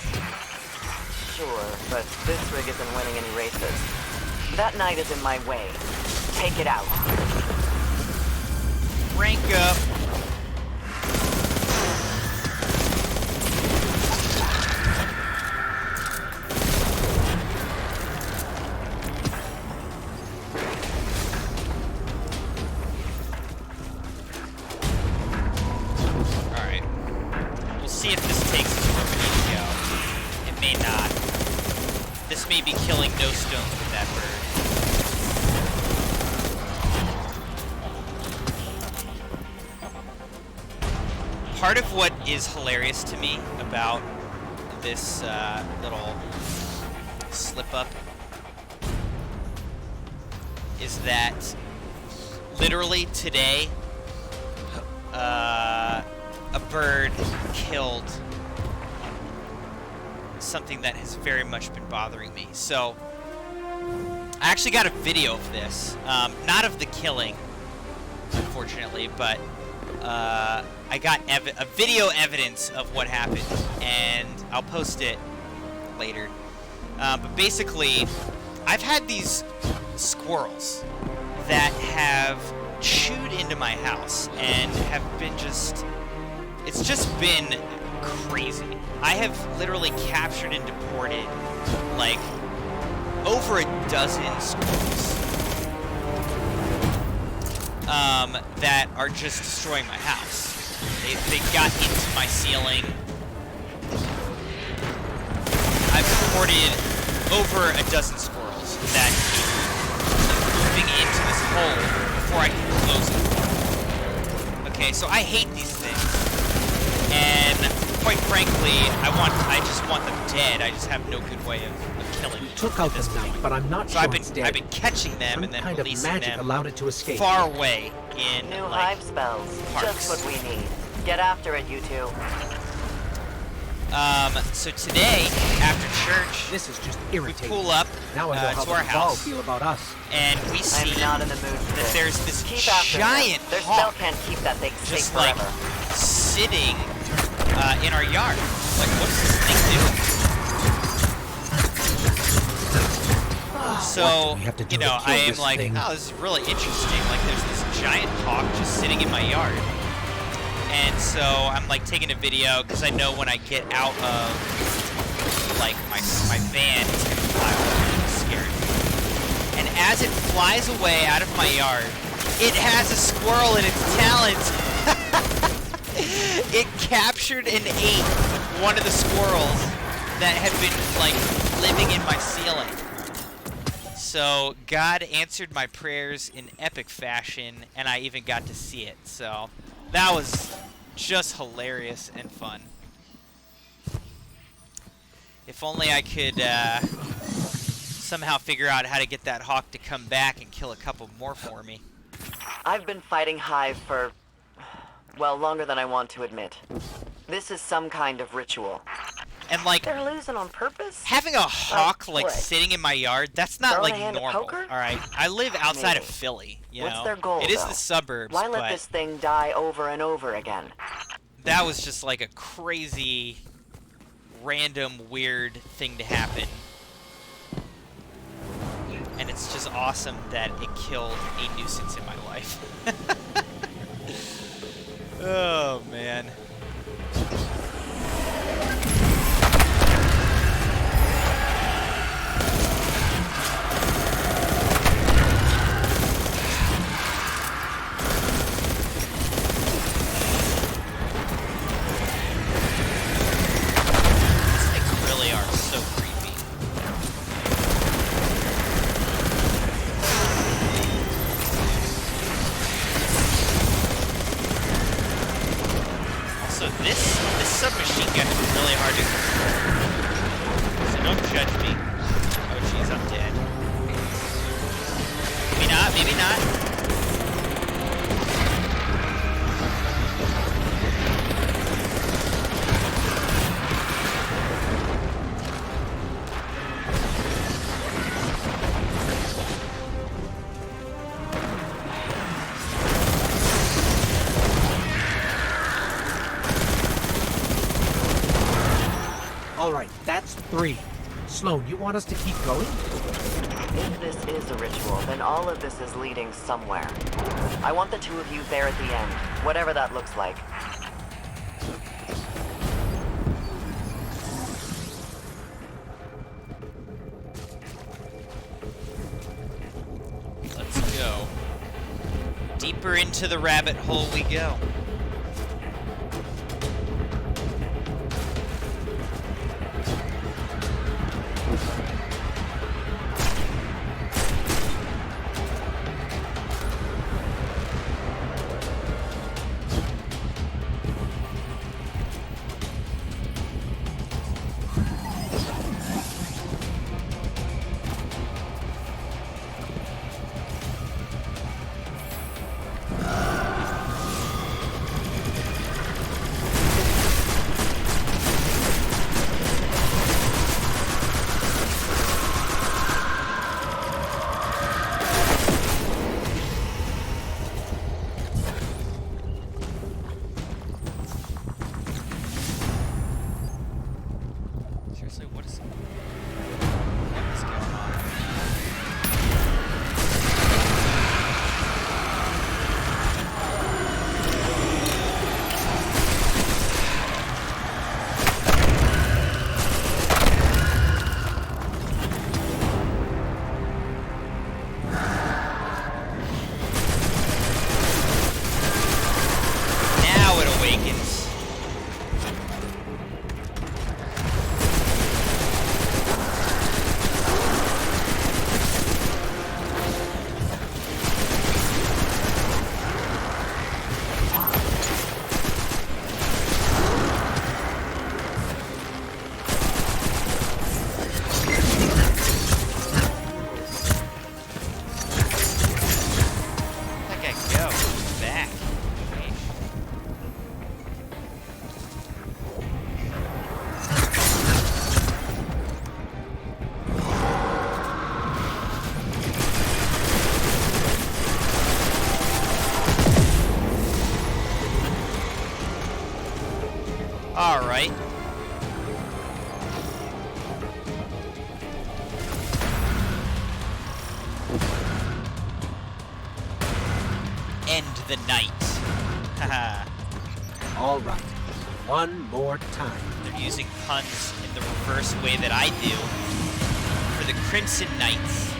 Sure, but this rig isn't winning any races. That night is in my way. Take it out. Rank up. Alright. We'll see if this takes us where we need to go. It may not. This may be killing no stones with that bird. Part of what is hilarious to me about this little slip-up is that literally today a bird killed something that has very much been bothering me. So I actually got a video of this, not of the killing, unfortunately, but I got a video evidence of what happened, and I'll post it later. But basically, I've had these squirrels that have chewed into my house and have been it's just been crazy. I have literally captured and deported like over a dozen squirrels that are just destroying my house. They got into my ceiling. I've deported over a dozen squirrels that keep moving into this hole before I can close it. Okay, so I hate these things. And quite frankly, I just want them dead. I just have no good way of killing them. Took out the knight, but I'm not so sure I've it's dead. been catching them Some and then kind of releasing magic them allowed it to escape. far away in New like hive spells. parks. Just what we need. Get after it, you two. So today, after church, This is just we irritating. pull up Now I know how to the our Cabal house, feel about us. and we see I'm not in the mood for that this. there's this Keep after giant them. Their spell hawk can't keep that thing safe just like forever. sitting in our yard. Like, what does this thing do? So, we have to do you know, to kill I am this like, thing? oh, this is really interesting. Like, there's this giant hawk just sitting in my yard. And so I'm like taking a video because I know when I get out of like my van, it's gonna fly away. I'm scared. And as it flies away out of my yard, it has a squirrel in its talons. It captured and ate one of the squirrels that had been like living in my ceiling. So God answered my prayers in epic fashion, and I even got to see it. So that was just hilarious and fun. If only I could somehow figure out how to get that hawk to come back and kill a couple more for me. I've been fighting Hive for, well, longer than I want to admit. This is some kind of ritual. And like, They're losing on purpose? having a hawk like what? sitting in my yard, that's not Throwing like a hand at normal. poker? Alright, I live outside of Maybe. Philly, you What's know. their goal, It is though? the suburbs, Why let but this thing die over and over again? that was just like a crazy, random, weird thing to happen. And it's just awesome that it killed a nuisance in my life. Oh, man. These things really are so creepy. Also, this submachine gun is really hard to control. So don't judge me. Oh jeez, I'm dead. Maybe not, maybe not. All right, that's 3. Sloan, you want us to keep going? If this is a ritual, then all of this is leading somewhere. I want the 2 of you there at the end, whatever that looks like. Let's go. Deeper into the rabbit hole we go. Seriously, what is going on? Now it awakens. Where'd that guy go? He's back. Sheesh. All right. End the night. Haha. All right. One more time. They're using puns in the reverse way that I do for the Crimson Knights.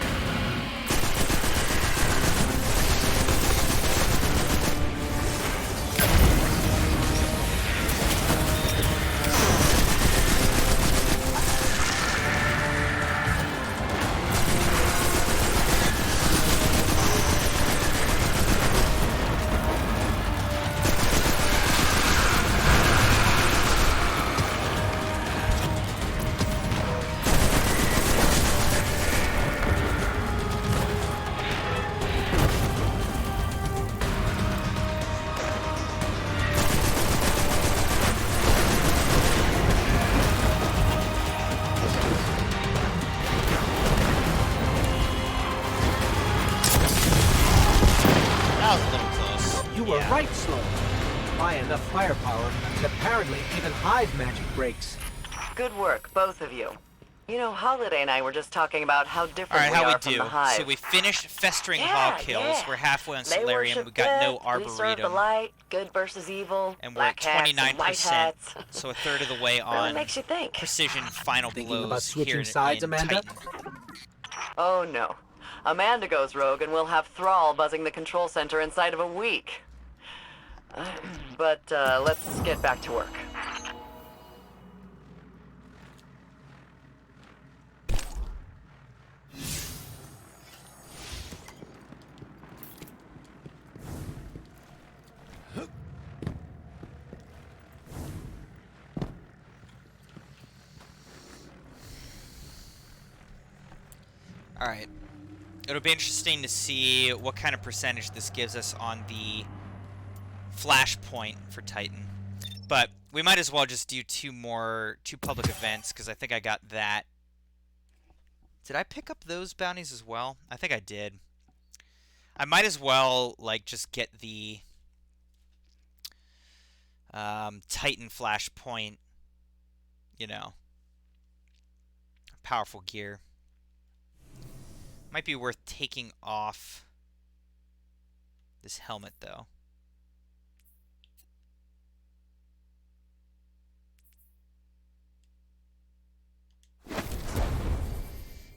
That was a little close. You were Yeah. right, Sloan. By enough firepower, and apparently even hive magic breaks. Good work, both of you. You know, Holiday and I were just talking about how All different right, we how are we from do? the Hive. So we finished Festering Yeah, Hog kills. yeah. We're halfway on They Solarium. worship We got no good, we serve the Arboretum. light, good versus evil, And we're at black hats and white 29%. hats. So a third of the way Really on makes you think. Precision Final Thinking Blows about switching here sides, in Amanda? Titan. Oh no. Amanda goes rogue and we'll have Thrall buzzing the control center inside of a week. But let's get back to work. All right. It'll be interesting to see what kind of percentage this gives us on the flashpoint for Titan. But we might as well just do two public events, because I think I got that. Did I pick up those bounties as well? I think I did. I might as well, like, just get the Titan flashpoint, you know, powerful gear. Might be worth taking off this helmet, though.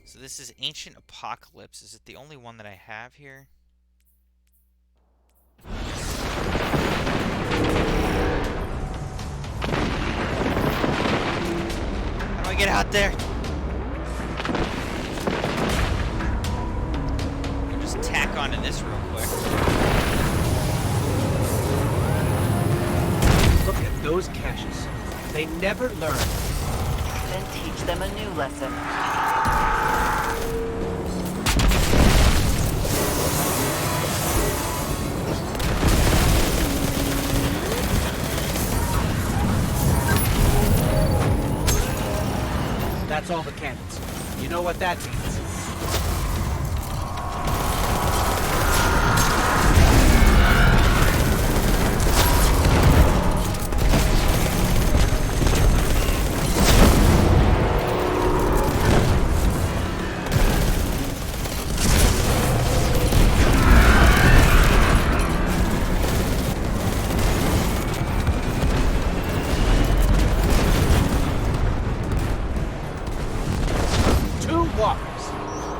So this is Ancient Apocalypse. Is it the only one that I have here? How do I get out there? I'll just tack onto this real quick. Look at those caches. They never learn. Then teach them a new lesson. That's all the cannons. You know what that means.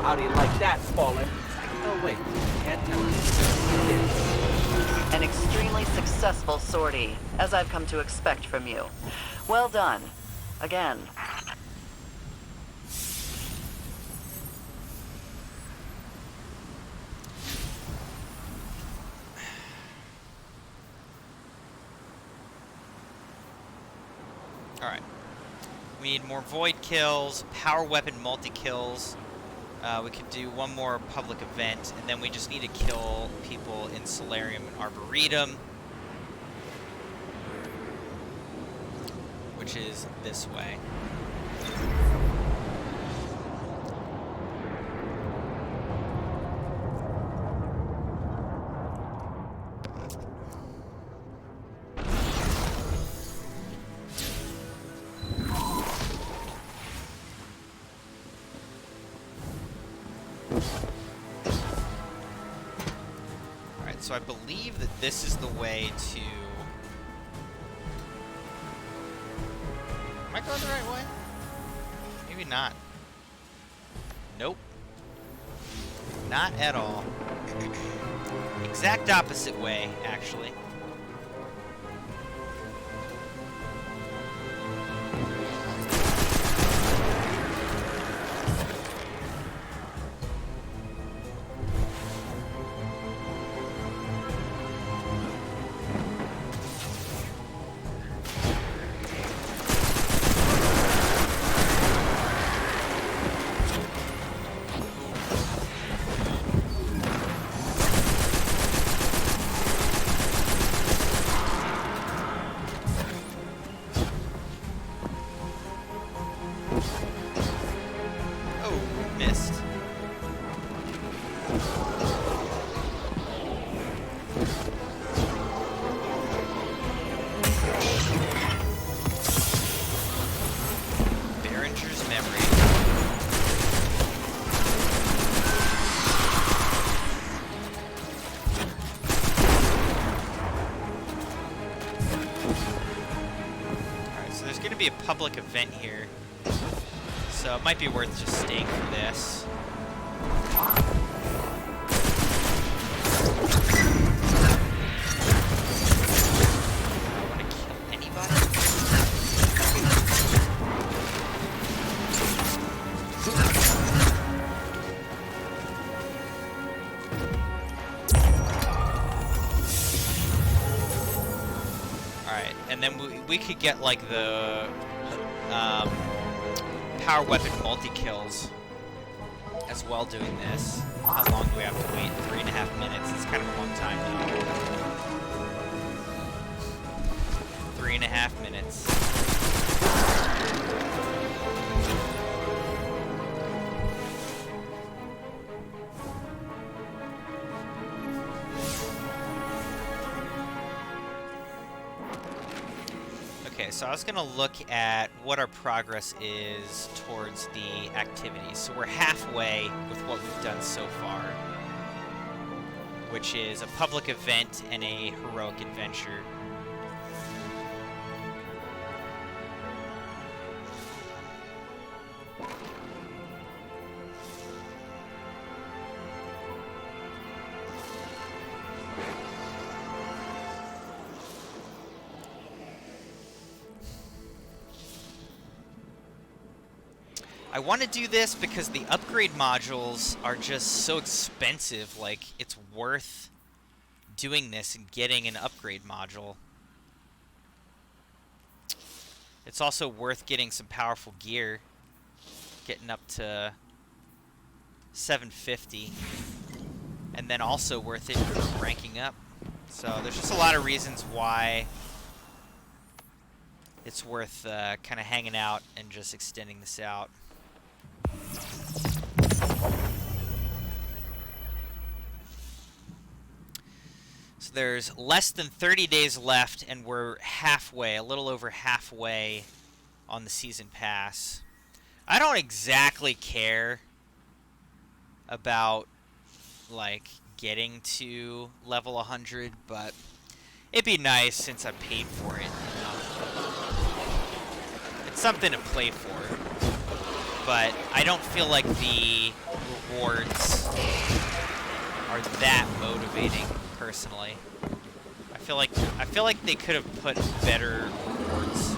How do you like that, Fallen? Oh, wait. Can't tell. An extremely successful sortie, as I've come to expect from you. Well done. Again. Alright. We need more void kills, power weapon multi-kills. We could do one more public event, and then we just need to kill people in Solarium and Arboretum, which is this way. So I believe that this is the way to... Am I going the right way? Maybe not. Nope. Not at all. Exact opposite way, actually. Be a public event here, so it might be worth just staying for this. I want to kill anybody. Alright, and then we could get like the power weapon multi-kills as well doing this. How long do we have to wait? 3.5 minutes. It's kind of a long time though. 3.5 minutes. Okay, so I was gonna look at what our progress is towards the activities. So we're halfway with what we've done so far, which is a public event and a heroic adventure. I want to do this because the upgrade modules are just so expensive. Like, it's worth doing this and getting an upgrade module. It's also worth getting some powerful gear, getting up to 750, and then also worth it ranking up. So there's just a lot of reasons why it's worth kind of hanging out and just extending this out. So there's less than 30 days left, and we're halfway, a little over halfway on the season pass. I don't exactly care about, like, getting to level 100, but it'd be nice since I paid for it, you know? It's something to play for. But I don't feel like the rewards are that motivating, personally. I feel like they could have put better rewards.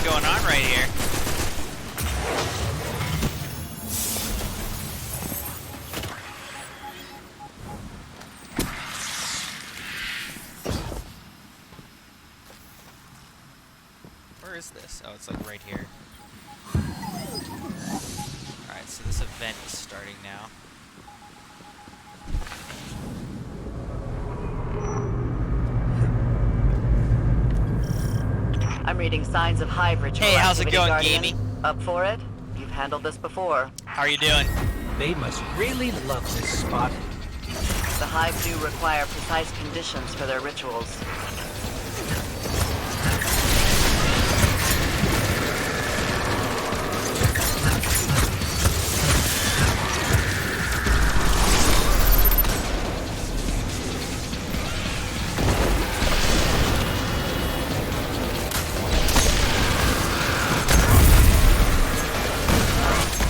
Going on right here. Where is this? Oh, it's like right here. Alright, so this event is starting now. I'm reading signs of hive ritual. Hey, how's it activity, going, Guardian? Gamey? Up for it? You've handled this before. How are you doing? They must really love this spot. The hive do require precise conditions for their rituals.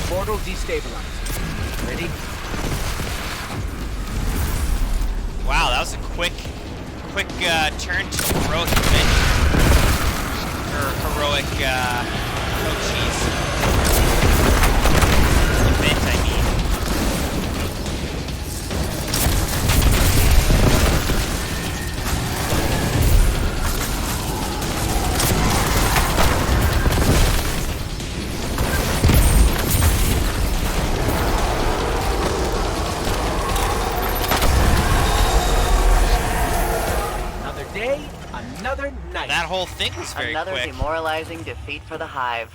Portal destabilized. Ready? Wow, that was a quick turn to heroic event. Or heroic, oh jeez. Event, I mean. Another night. That whole thing was very Another quick. demoralizing defeat for the hive.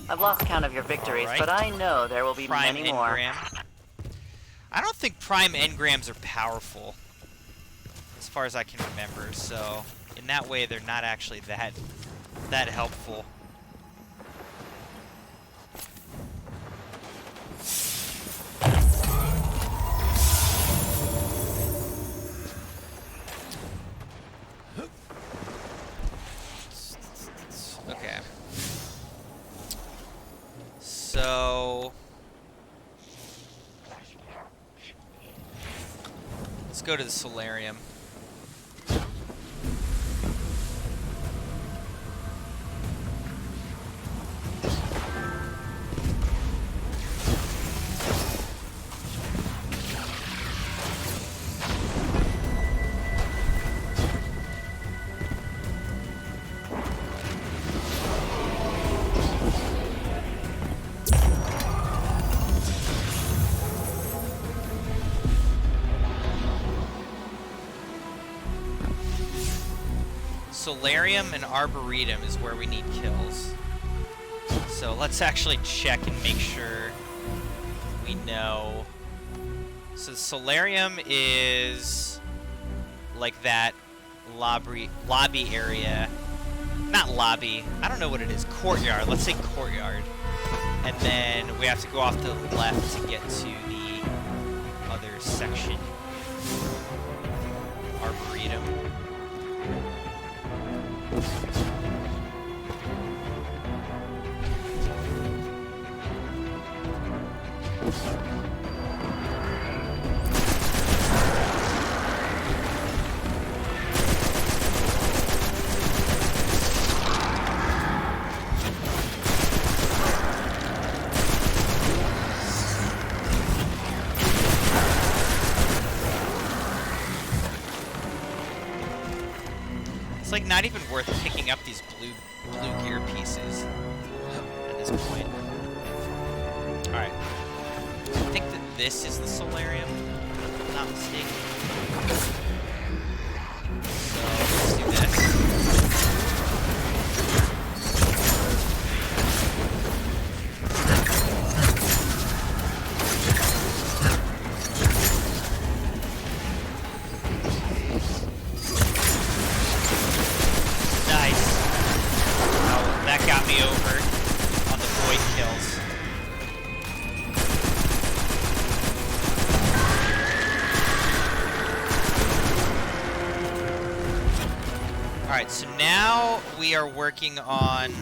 I've lost count of your victories, Right. but I know there will be Prime many more. engram. I don't think prime engrams are powerful, as far as I can remember. So in that way, they're not actually that helpful. So let's go to the solarium. Solarium and Arboretum is where we need kills. So let's actually check and make sure we know. So the Solarium is like that lobby area. Not lobby. I don't know what it is. Courtyard. Let's say courtyard. And then we have to go off to the left to get to the other section. Arboretum. It's like not even worth picking up these blue gear pieces at this point. Alright. I think that this is the solarium, if I'm not mistaken. So let's do this. Got me over on the void kills. Alright, so now we are working on...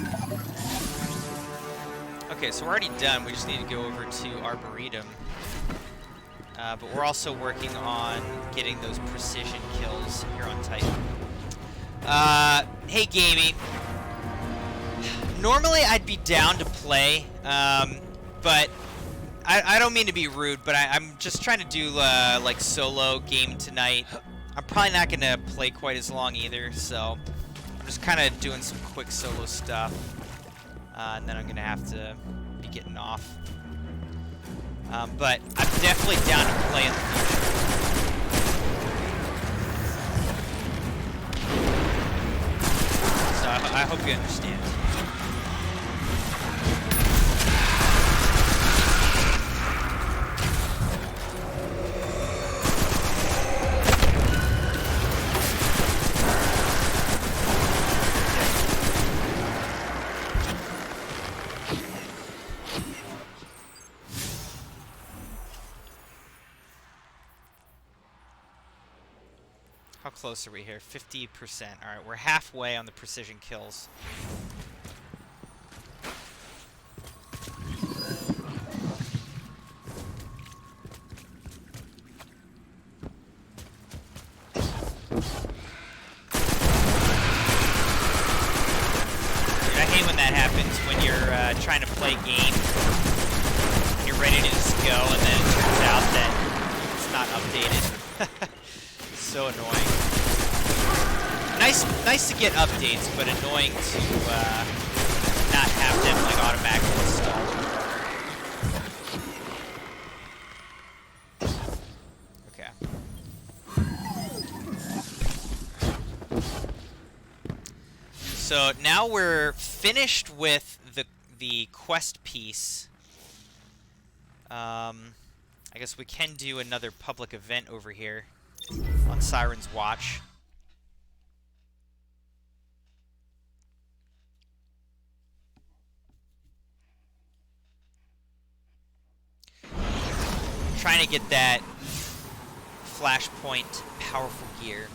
Okay, so we're already done. We just need to go over to Arboretum. But we're also working on getting those precision kills here on Titan. Hey, Gamey. Normally, I'd be down to play, but I don't mean to be rude, but I'm just trying to do, like, solo game tonight. I'm probably not going to play quite as long either, so I'm just kind of doing some quick solo stuff, and then I'm going to have to be getting off. But I'm definitely down to play in the future. So I hope you understand. How close are we here? 50%. Alright, we're halfway on the precision kills. Dude, I hate when that happens when you're trying to play a game and you're ready to just go and then it turns out that it's not updated. So annoying. Nice to get updates, but annoying to not have them like automatically installed. Okay. So now we're finished with the quest piece. I guess we can do another public event over here on Siren's Watch. Trying to get that flashpoint powerful gear.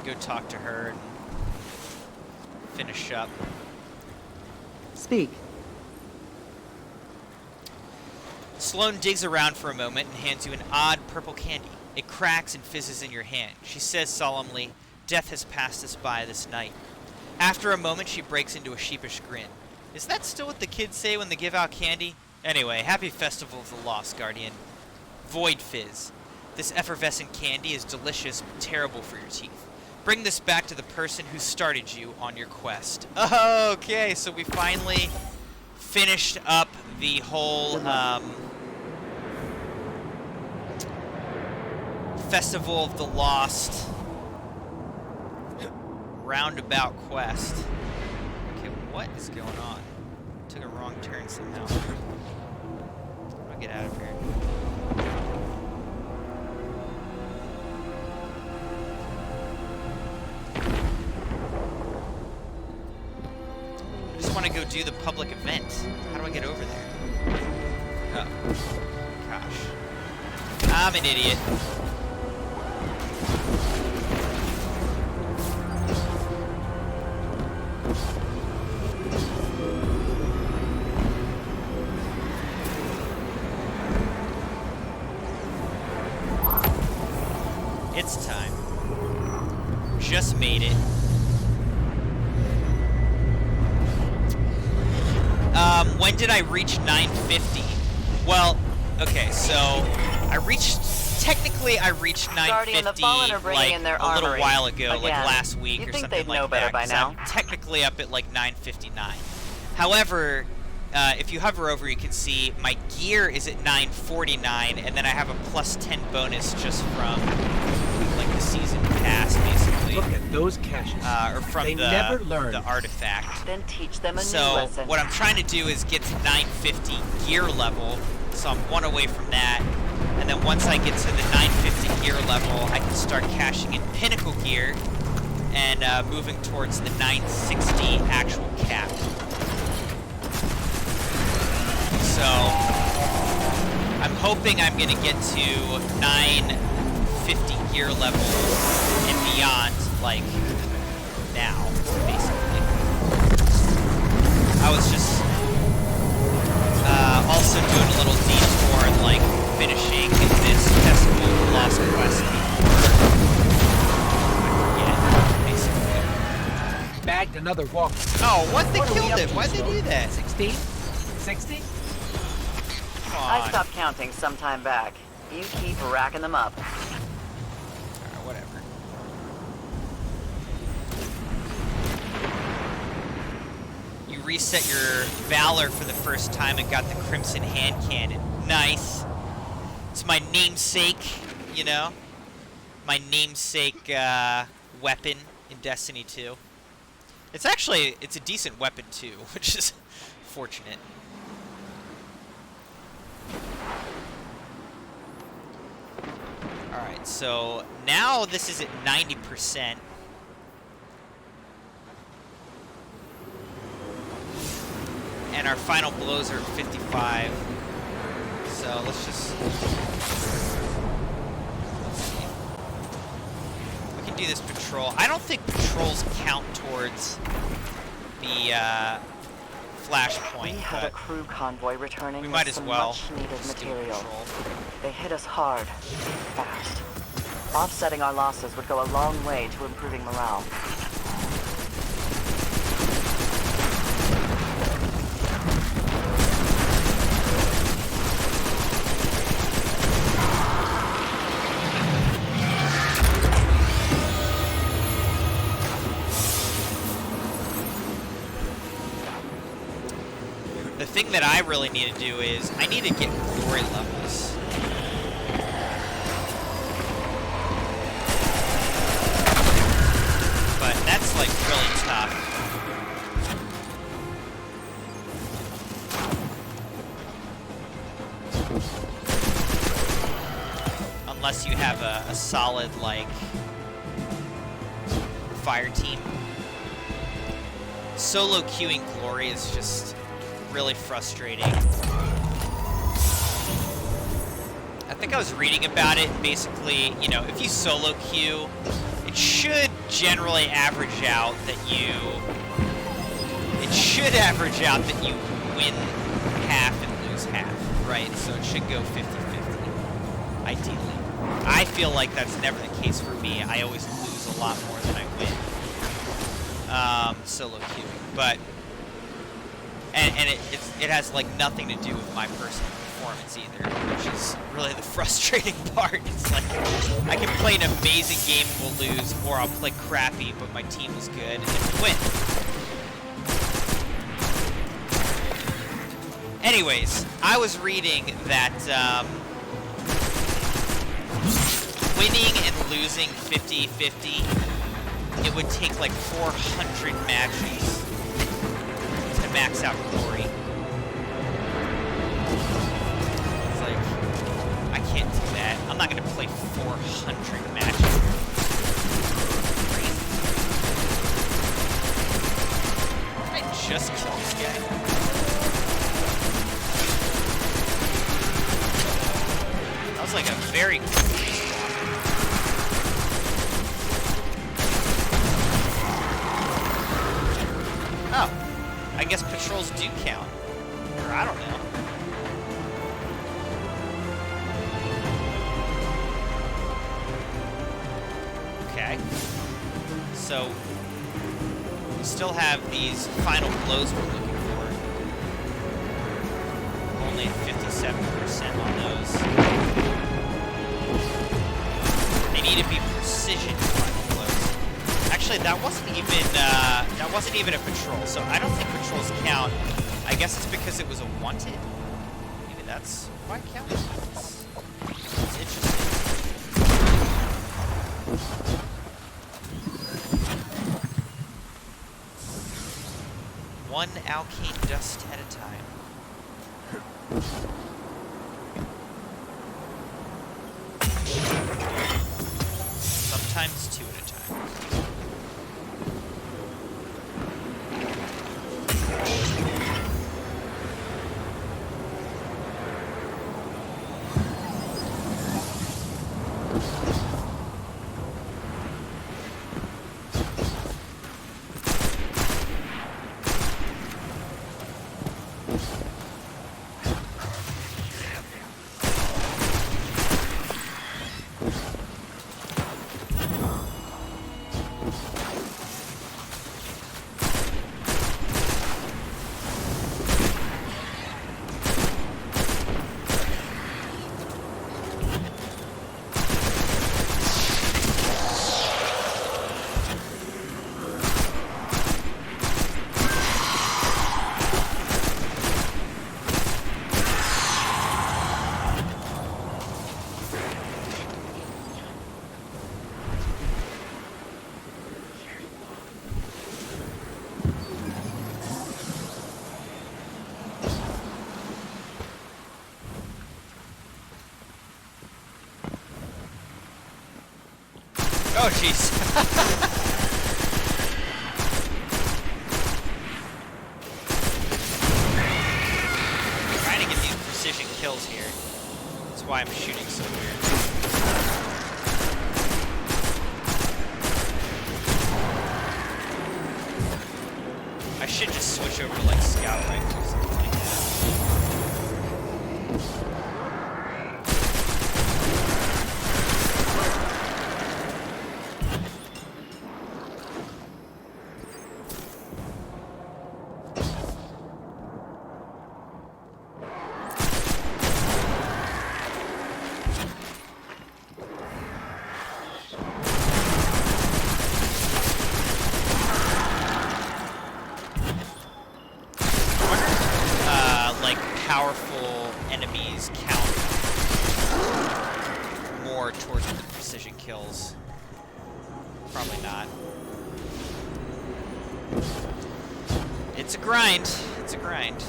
go talk to her and finish up. Speak. Sloane digs around for a moment and hands you an odd purple candy. It cracks and fizzes in your hand. She says solemnly, "Death has passed us by this night." After a moment, she breaks into a sheepish grin. Is that still what the kids say when they give out candy? Anyway, happy Festival of the Lost, Guardian. Void Fizz. This effervescent candy is delicious but terrible for your teeth. Bring this back to the person who started you on your quest. Okay, so we finally finished up the whole Festival of the Lost roundabout quest. Okay, what is going on? Took a wrong turn somehow. I'll get out of here. I just want to go do the public event. How do I get over there? Oh, gosh. I'm an idiot. It's time. Just made it. When did I reach 950? Well, okay, so I reached 950 like a little while ago, like last week or something like that. I'm technically up at like 959. However, if you hover over, you can see my gear is at 949, and then I have a plus 10 bonus just from like the season pass, basically. Look at those caches. Or from they the never learn. the artifact. Then teach them a new So lesson. what I'm trying to do is get to 950 gear level, so I'm one away from that. And then once I get to the 950 gear level, I can start cashing in pinnacle gear and moving towards the 960 actual cap. So I'm hoping I'm gonna get to 950 gear level and beyond, like now, basically. I was just also doing a little detour and like finishing this Festival of the Lost quest before basically. Bagged another walk. Oh, what? They killed it. Why'd they do that? 16? 60? I stopped counting some time back. You keep racking them up. Whatever. You reset your Valor for the first time and got the Crimson Hand Cannon. Nice. It's my namesake, you know? My namesake weapon in Destiny 2. It's actually, it's a decent weapon too, which is fortunate. Alright, so now this is at 90%. And our final blows are at 55. So let's just... let's see. We can do this patrol. I don't think patrols count towards the flashpoint. We have a crew convoy returning we with might as some well much-needed just do material. patrol. They hit us hard, fast. Offsetting our losses would go a long way to improving morale. The thing that I really need to do is I need to get glory levels. But that's like really tough. Unless you have a solid like fire team. Solo queuing glory is just really frustrating. I think I was reading about it, and basically, you know, if you solo queue, it should generally average out that you... It should average out that you win half and lose half, right? So it should go 50-50, ideally. I feel like that's never the case for me. I always lose a lot more than I win. Solo queuing, but... And it has, like, nothing to do with my personal performance either, which is really the frustrating part. It's like, I can play an amazing game and we'll lose, or I'll play crappy, but my team is good, and then we win. Anyways, I was reading that, winning and losing 50-50, it would take, like, 400 matches to max out glory. It's like, I can't do that. I'm not gonna play 400 matches. Did I just kill this guy? That was like a very quick respawn. Oh. I guess patrols do count. Or I don't know. Okay. So, we still have these final blows we're looking for. We're only at 57% on those. They need to be precision final blows. Actually, that wasn't even a patrol, so I don't think patrols count. I guess it's because it was a wanted. Maybe that's why it counts. It's interesting. One alkane dust at a time. Sometimes two at a time. Oh, jeez. Trying to get these precision kills here. That's why I'm shooting so weird. I should just switch over to, like, scout rifles or something like that. Powerful enemies count more towards the precision kills. Probably not. It's a grind. It's a grind.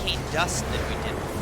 arcane dust than we did before.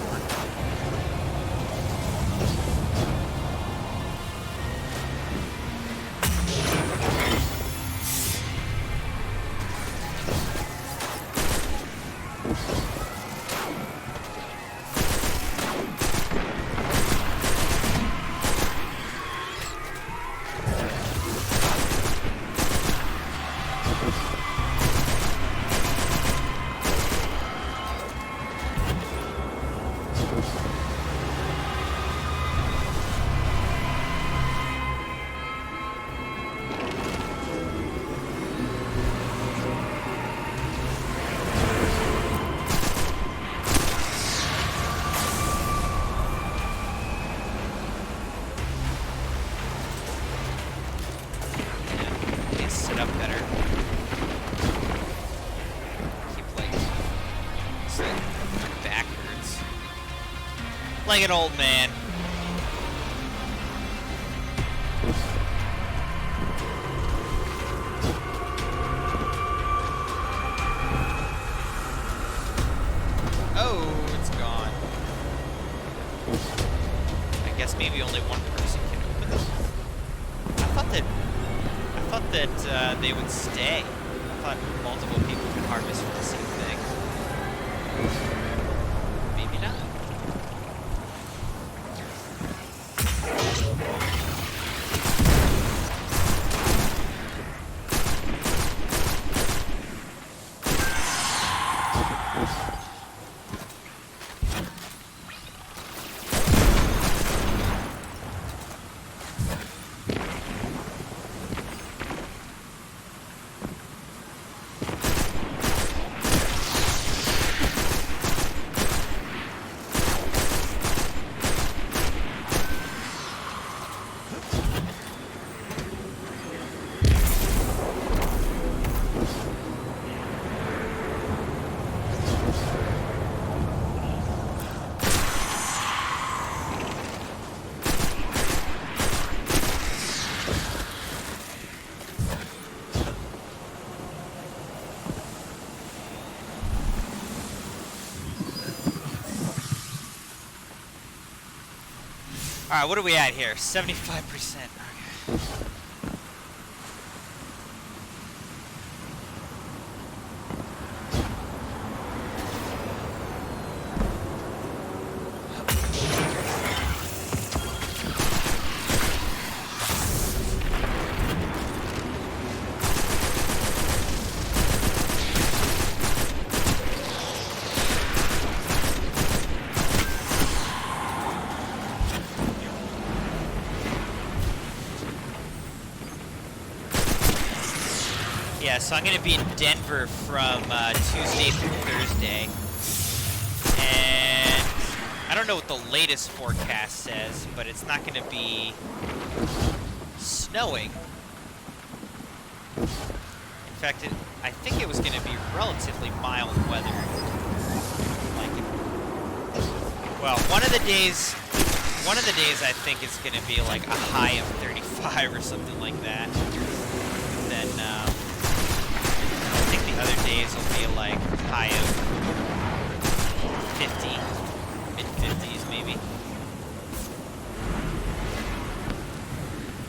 Like an old man. Oh, it's gone. I guess maybe only one person can open it. I thought that they would stay. I thought multiple people could harvest for the same thing. Maybe not. Alright, what are we at here? 75%. Okay. Yeah, so I'm going to be in Denver from Tuesday through Thursday. And I don't know what the latest forecast says, but it's not going to be snowing. In fact, I think it was going to be relatively mild weather. Well, one of the days I think it's going to be like a high of 35 or something like that. Then, I think the other days will be like high of 50, mid-50s maybe.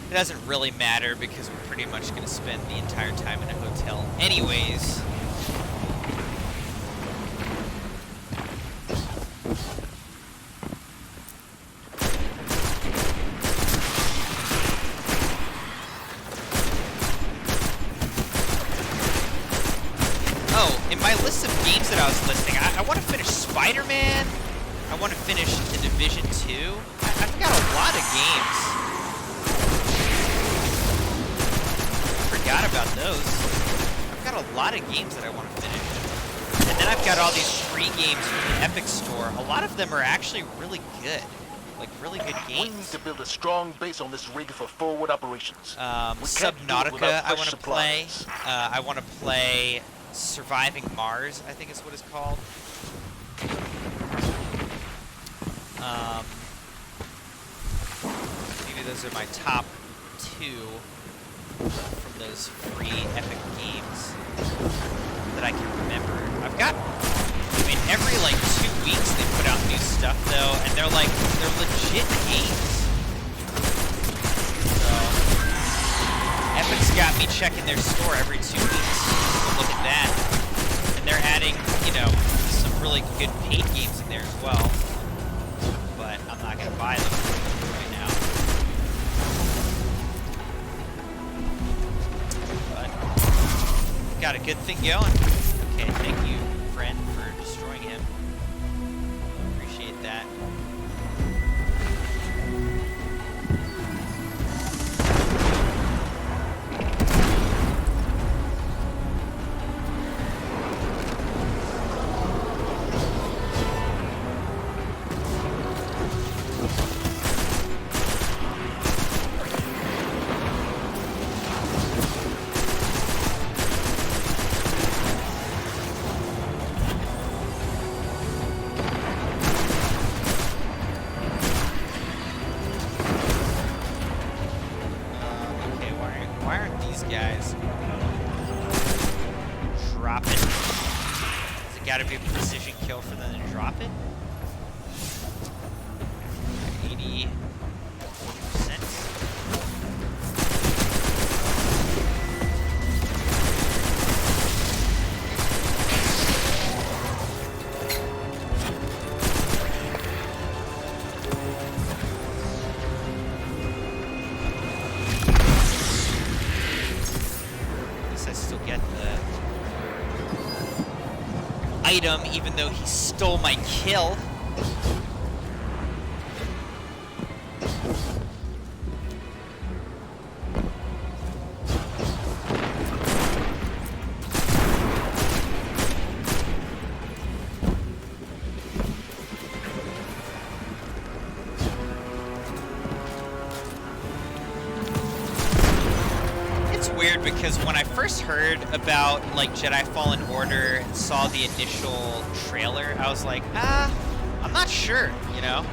It doesn't really matter because we're pretty much going to spend the entire time in a hotel anyways. My list of games that I was listing, I want to finish Spider-Man. I want to finish The Division 2. I've got a lot of games. I forgot about those. I've got a lot of games that I want to finish. And then I've got all these free games from the Epic Store. A lot of them are actually really good. Like, really good games. We need to build a strong base on this rig for forward operations. Subnautica I want to play. I want to play Surviving Mars, I think is what it's called. Maybe those are my top 2 from those free Epic games that I can remember. I've got I mean, every like 2 weeks they put out new stuff though, and they're legit games. So Epic's got me checking their store every 2 weeks to look at that, and they're adding, you know, some really good paid games in there as well. But I'm not gonna buy them right now. But got a good thing going. Okay, thank you, friend, for destroying him. Appreciate that. Why aren't these guys dropping? Has it got to be a precision kill for them to drop it? 80, 40%. Item, even though he stole my kill. It's weird because when I first heard about like Jedi Fallen Order and saw the initial trailer, I was like, I'm not sure, you know?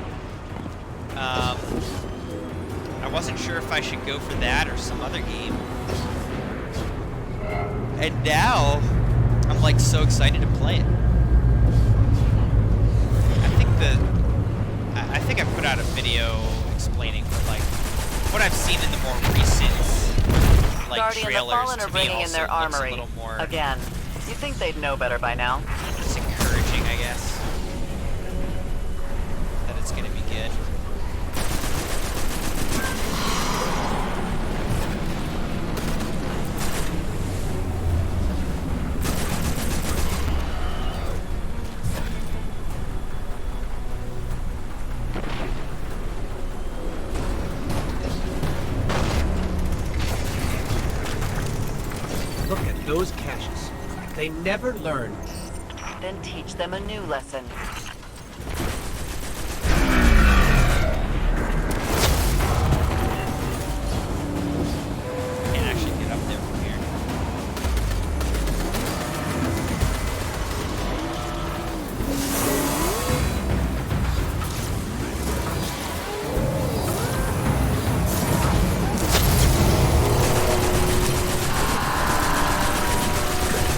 I wasn't sure if I should go for that or some other game. And now, I'm like so excited to play it. I think I put out a video explaining like what I've seen in the more recent like Guardian, the trailers. Fallen To are me bringing in also their looks a armory. little more Again. You'd think they'd know better by now. It's encouraging, I guess, that it's gonna be good. Look at those caches. They never learn. Then teach them a new lesson. Can't actually get up there from here.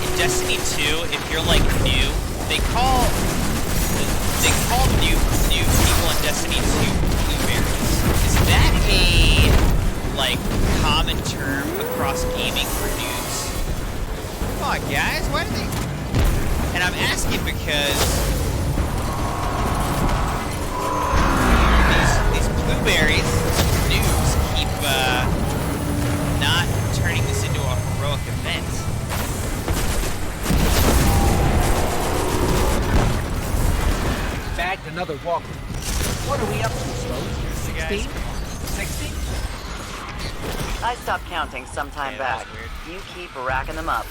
In Destiny 2, if you're like new, they call new people in Destiny 2 blueberries. Is that a like common term across gaming for noobs? Come on, guys, why do they? And I'm asking because these blueberries noobs keep not turning this into a heroic event. Bagged another walker. What are we up to, Sloan? 16? 60? I stopped counting some time back. You keep racking them up.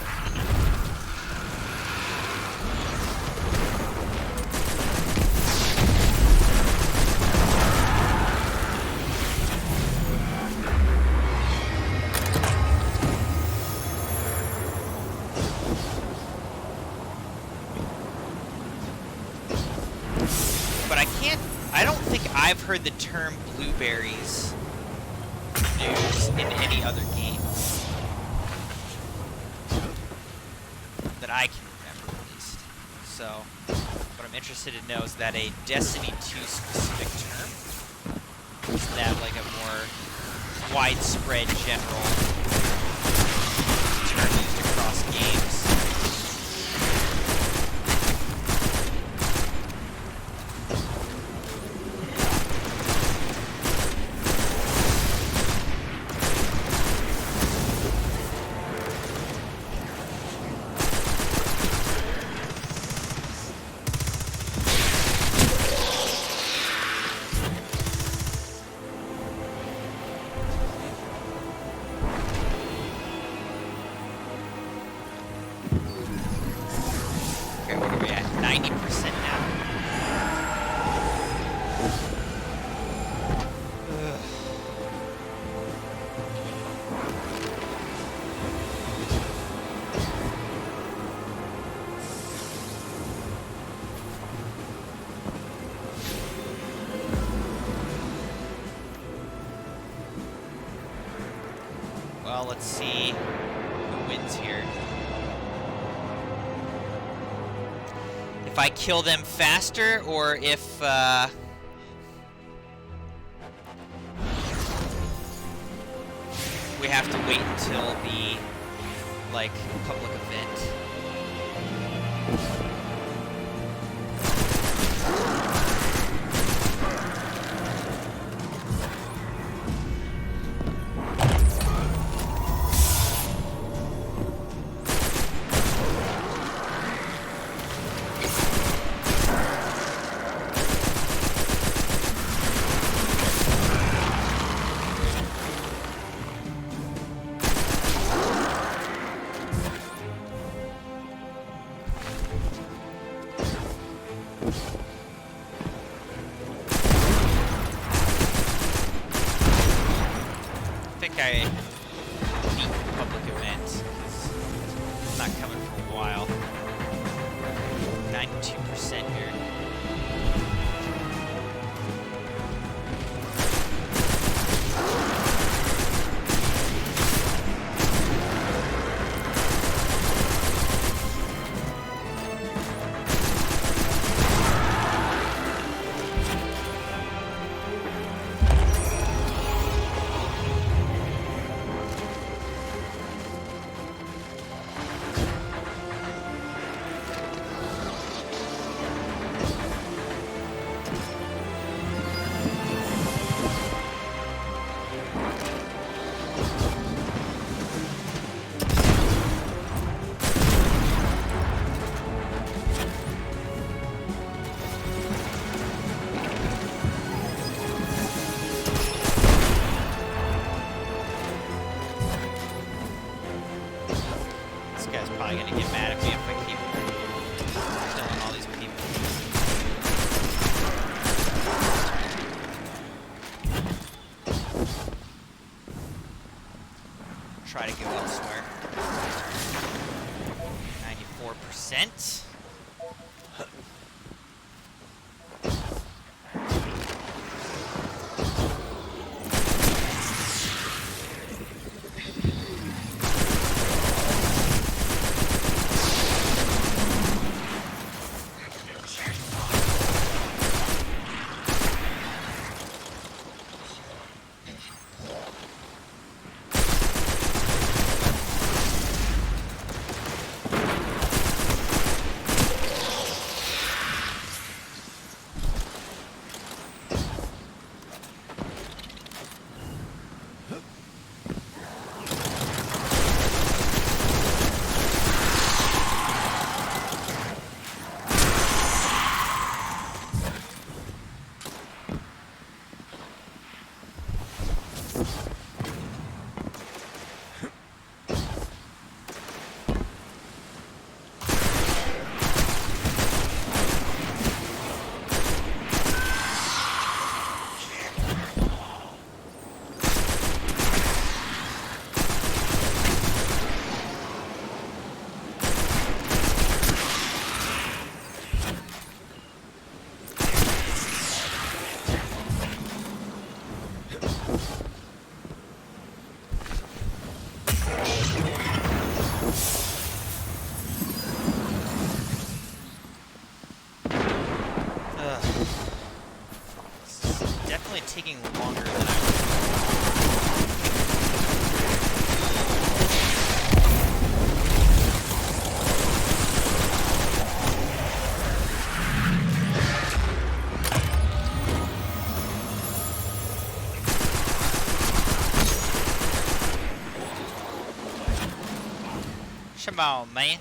But I don't think I've heard the term blueberries used in any other game that I can remember, at least. So, what I'm interested to know is that a Destiny 2 specific term? Is that like a more widespread general term used across games? Okay, what are we at? 90% now. Ugh. Well, let's see who wins here. If I kill them faster, or if we have to wait until the like public event. I think I beat the public event. It's not coming for a while. 92% here. This guy's probably gonna get mad at me if I keep killing all these people. Try to go elsewhere. 94%. definitely taking longer than I Come on, man.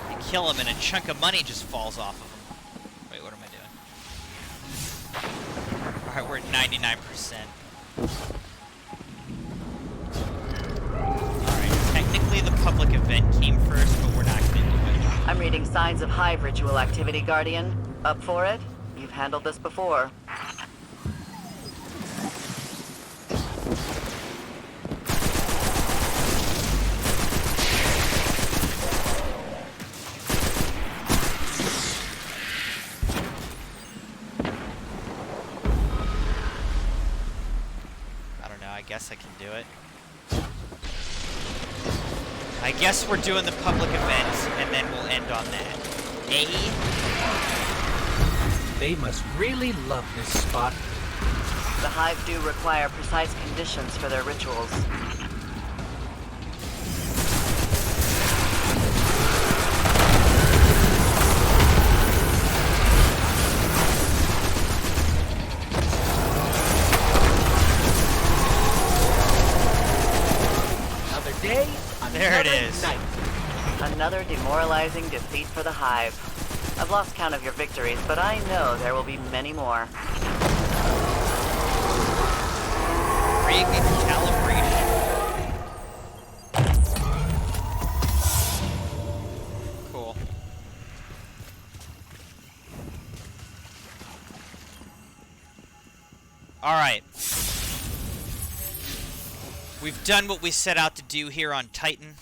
You kill him and a chunk of money just falls off of him. Wait, what am I doing? Alright, we're at 99%. The public event came first, but we're not going to do it. I'm reading signs of hive ritual activity, Guardian. Up for it? You've handled this before. I don't know, I guess I can do it. I guess we're doing the public event, and then we'll end on that. They must really love this spot. The hive do require precise conditions for their rituals. Another day. There it is. Night. Another demoralizing defeat for the hive. I've lost count of your victories, but I know there will be many more. Rig calibration. Cool. Alright. We've done what we set out to do here on Titan.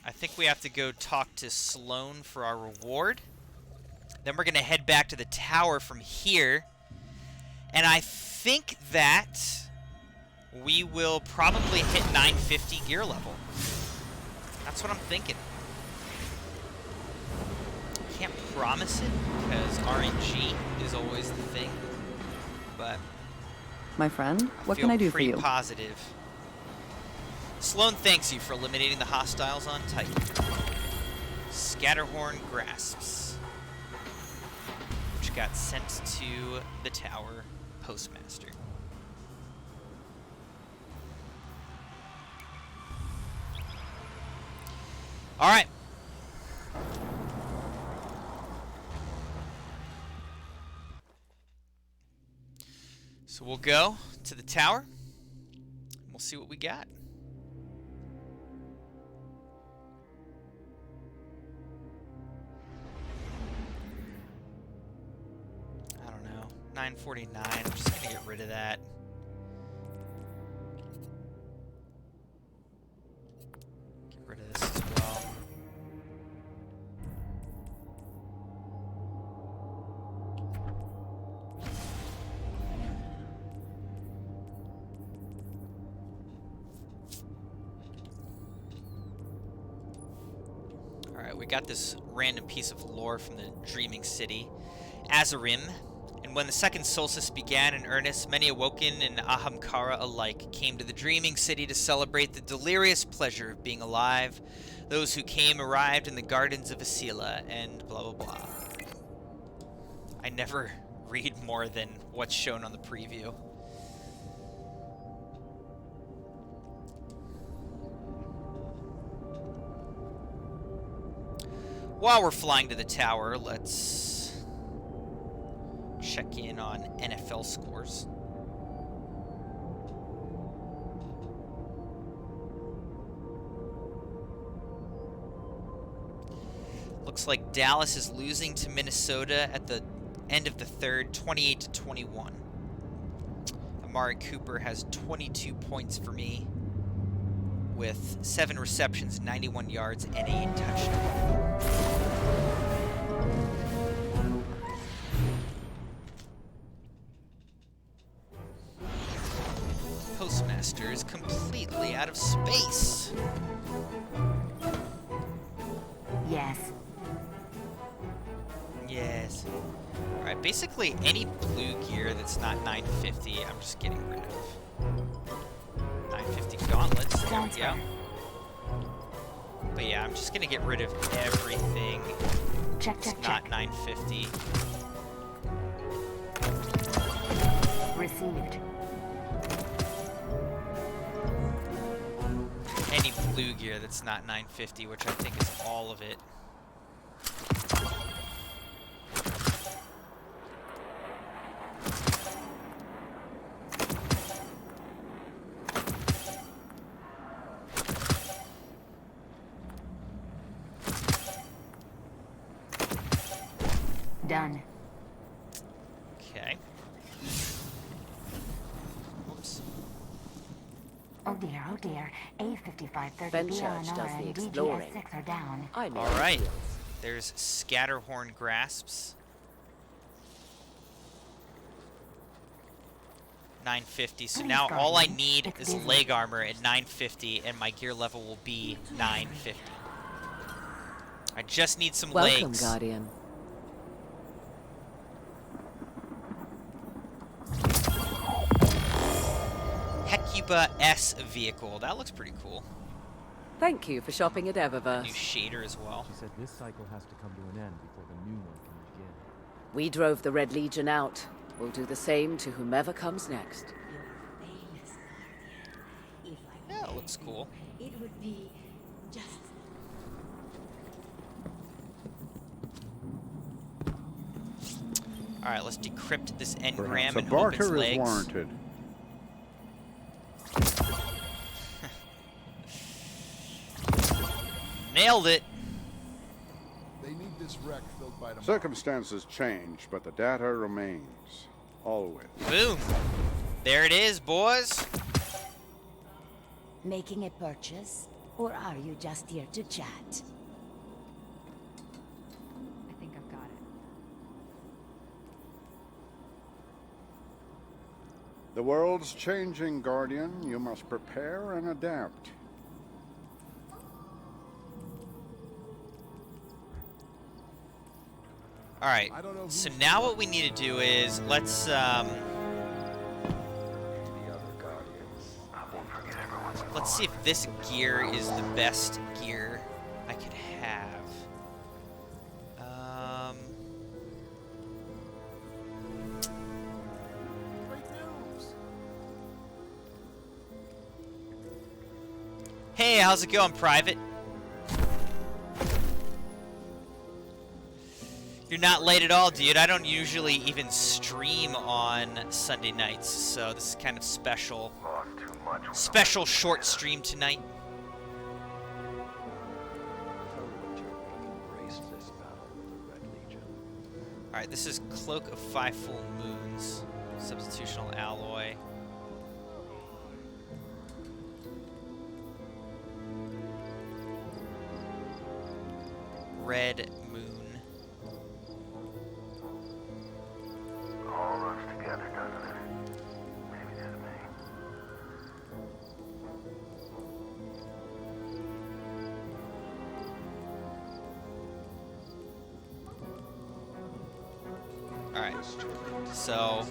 I think we have to go talk to Sloan for our reward. Then we're going to head back to the tower from here. And I think that we will probably hit 950 gear level. That's what I'm thinking. Can't promise it because RNG is always the thing. But My friend, what can I do for you? pretty positive. Sloan thanks you for eliminating the hostiles on Titan. Scatterhorn grasps, which got sent to the tower postmaster. All right. So we'll go to the tower, and we'll see what we got. I don't know. 949. I'm just gonna get rid of that. Get rid of this as well. Alright, we got this random piece of lore from the Dreaming City, Azarim. And when the second solstice began in earnest, many awoken and Ahamkara alike came to the Dreaming City to celebrate the delirious pleasure of being alive. Those who came arrived in the gardens of Asila, and blah blah blah. I never read more than what's shown on the preview. While we're flying to the tower, let's check in on NFL scores. Looks like Dallas is losing to Minnesota at the end of the third, 28-21. Amari Cooper has 22 points for me, with 7 receptions, 91 yards, and a touchdown. masters completely out of space. Yes. Yes. Alright, basically any blue gear that's not 950, I'm just getting rid of. 950 gauntlets, there we go. But yeah, I'm just gonna get rid of everything that's not 950. Received. Any blue gear that's not 950, which I think is all of it. Done. Okay. Whoops. Oh dear. A5530 Fenchurch does the exploring. DGS6 are down. Alright. There's Scatterhorn Grasps. 950. So now all I need is leg armor at 950, and my gear level will be 950. I just need some Welcome, legs. Guardian. Hecuba S vehicle. That looks pretty cool. Thank you for shopping at New Eververse. shader as well. She said this cycle has to come to an end before the new one can begin. We drove the Red Legion out. We'll do the same to whomever comes next. Yeah, it looks cool. It would be just... Alright, let's decrypt this engram Perhaps a and hope its barter is legs. warranted. Nailed it! They need this wreck filled by tomorrow. Circumstances change, but the data remains. Always. Boom! There it is, boys! Making a purchase? Or are you just here to chat? I think I've got it. The world's changing, Guardian. You must prepare and adapt. Alright, so now what we need to do is, let's, let's see if this gear is the best gear I could have. Hey, how's it going, Private? You're not late at all, dude. I don't usually even stream on Sunday nights, so this is kind of special. Special short stream tonight. Alright, this is Cloak of 5 Full Moons. Substitutional alloy. Red Moon. All runs together, doesn't it? Maybe it's me. Alright, so...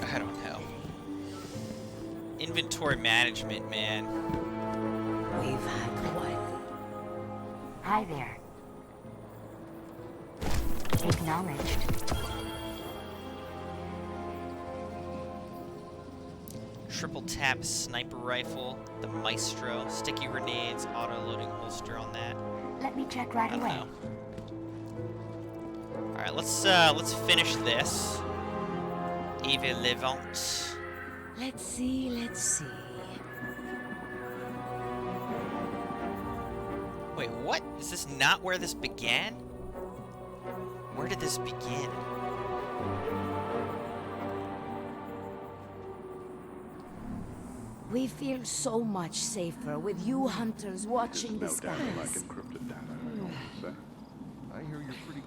I don't know. Inventory management, man. We've had quite... Hi there. Acknowledged. Triple tap sniper rifle, the Maestro, sticky grenades, auto-loading holster on that. Let me check right I don't away. know. Alright, let's finish this. Eva Levant. Let's see. Wait, what? Is this not where this began? Where did this begin? We feel so much safer with you hunters watching the No data like skies. encrypted data. I don't say.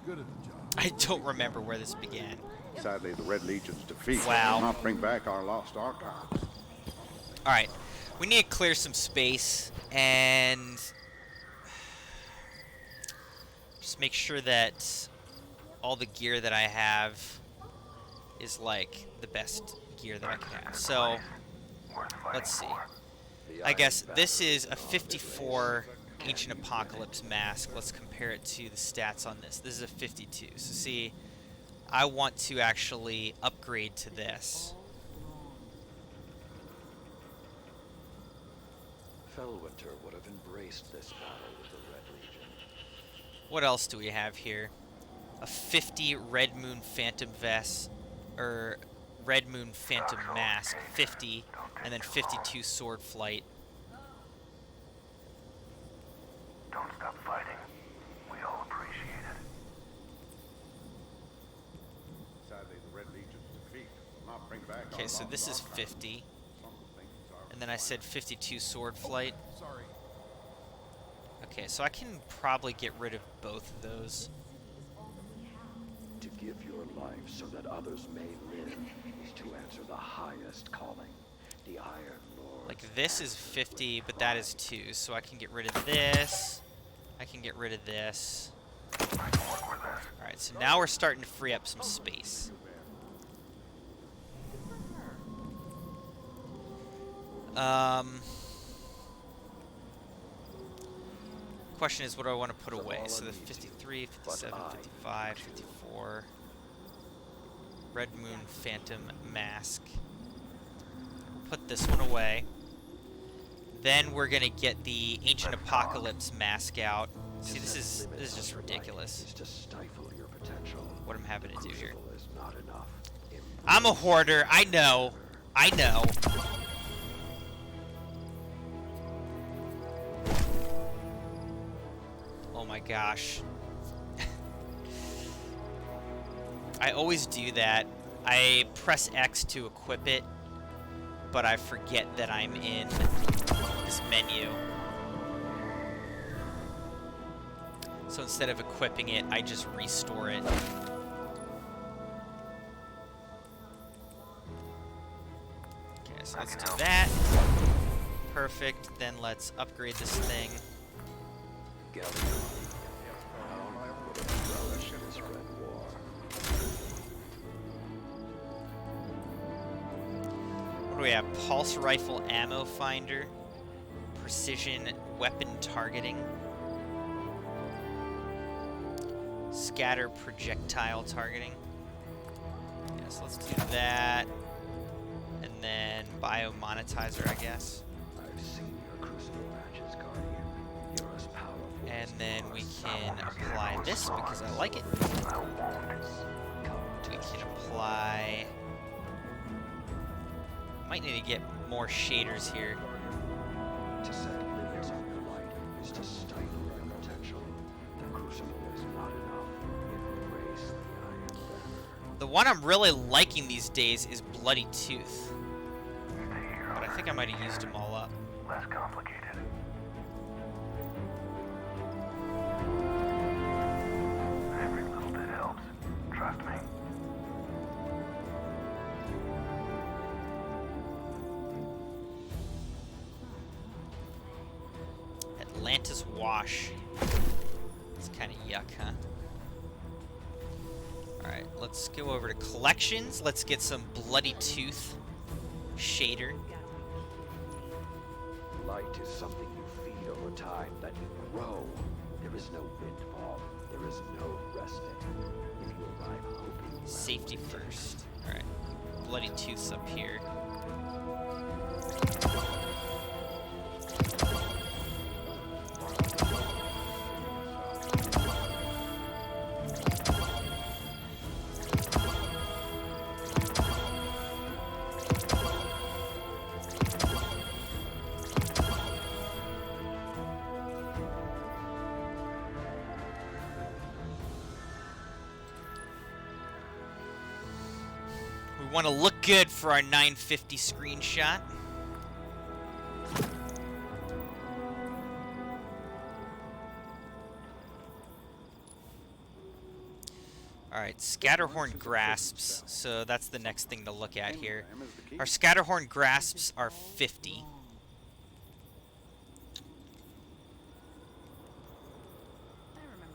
good at the job. I don't remember where this began. Sadly, the Red Legion's defeat Wow. will not bring back our lost archives. Alright, we need to clear some space and just make sure that all the gear that I have is like the best gear that I can have. So, let's see. I guess this is a 54 Ancient Apocalypse mask. Let's compare it to the stats on this. This is a 52. So see, I want to actually upgrade to this. Felwinter would have embraced this battle with the Red Legion. What else do we have here? A 50 Red Moon Phantom vest, or Red Moon Phantom mask, 50, and then 52 sword flight. Don't stop fighting. We all appreciate it. Sadly, the Red Legion's defeat will not bring back Okay, our so lost this is archives. 50, Some think it's our and then I said 52 sword flight. Sorry. Okay, so I can probably get rid of both of those. To give your life so that others may live is to answer the highest calling. The Iron Lord. Like this is 50, but that is 2, so I can get rid of this. I can get rid of this. Alright, so now we're starting to free up some space. Question is, what do I want to put away? So the 53, 57, 55, 54. Red Moon Phantom Mask. Put this one away. Then we're gonna get the Ancient Apocalypse mask out. See, this is just ridiculous. Is to stifle your potential. What I'm having to do here. Crucible is not enough. I'm a hoarder. I know. I know. Oh my gosh. I always do that. I press X to equip it, but I forget that I'm in this menu. So instead of equipping it, I just restore it. Okay, so let's do that. Perfect. Then let's upgrade this thing. What do we have? Pulse rifle ammo finder, precision weapon targeting, scatter projectile targeting. Yes, let's do that. And then biomonetizer, I guess. I've seen your crucible matches, Guardian. You're as powerful. And then we can apply this because I like it. We can apply. Might need to get more shaders here. To set limits on your light is to stifle your potential. The crucible is not enough. Embrace the Iron Banner. The one I'm really liking these days is Bloody Tooth. But I think I might have used them all up. Less complicated. Every little bit helps. Trust me. Atlantis Wash. It's kind of yuck, huh? Alright, let's go over to collections. Let's get some Bloody Tooth shader. Light is something you feed over time, that you grow. There is no windfall. There is no respite. If you arrive hoping you Safety first. Alright. Bloody Tooth's up here. We want to look good for our 950 screenshot. Alright, Scatterhorn grasps, so that's the next thing to look at here. Our Scatterhorn grasps are 50.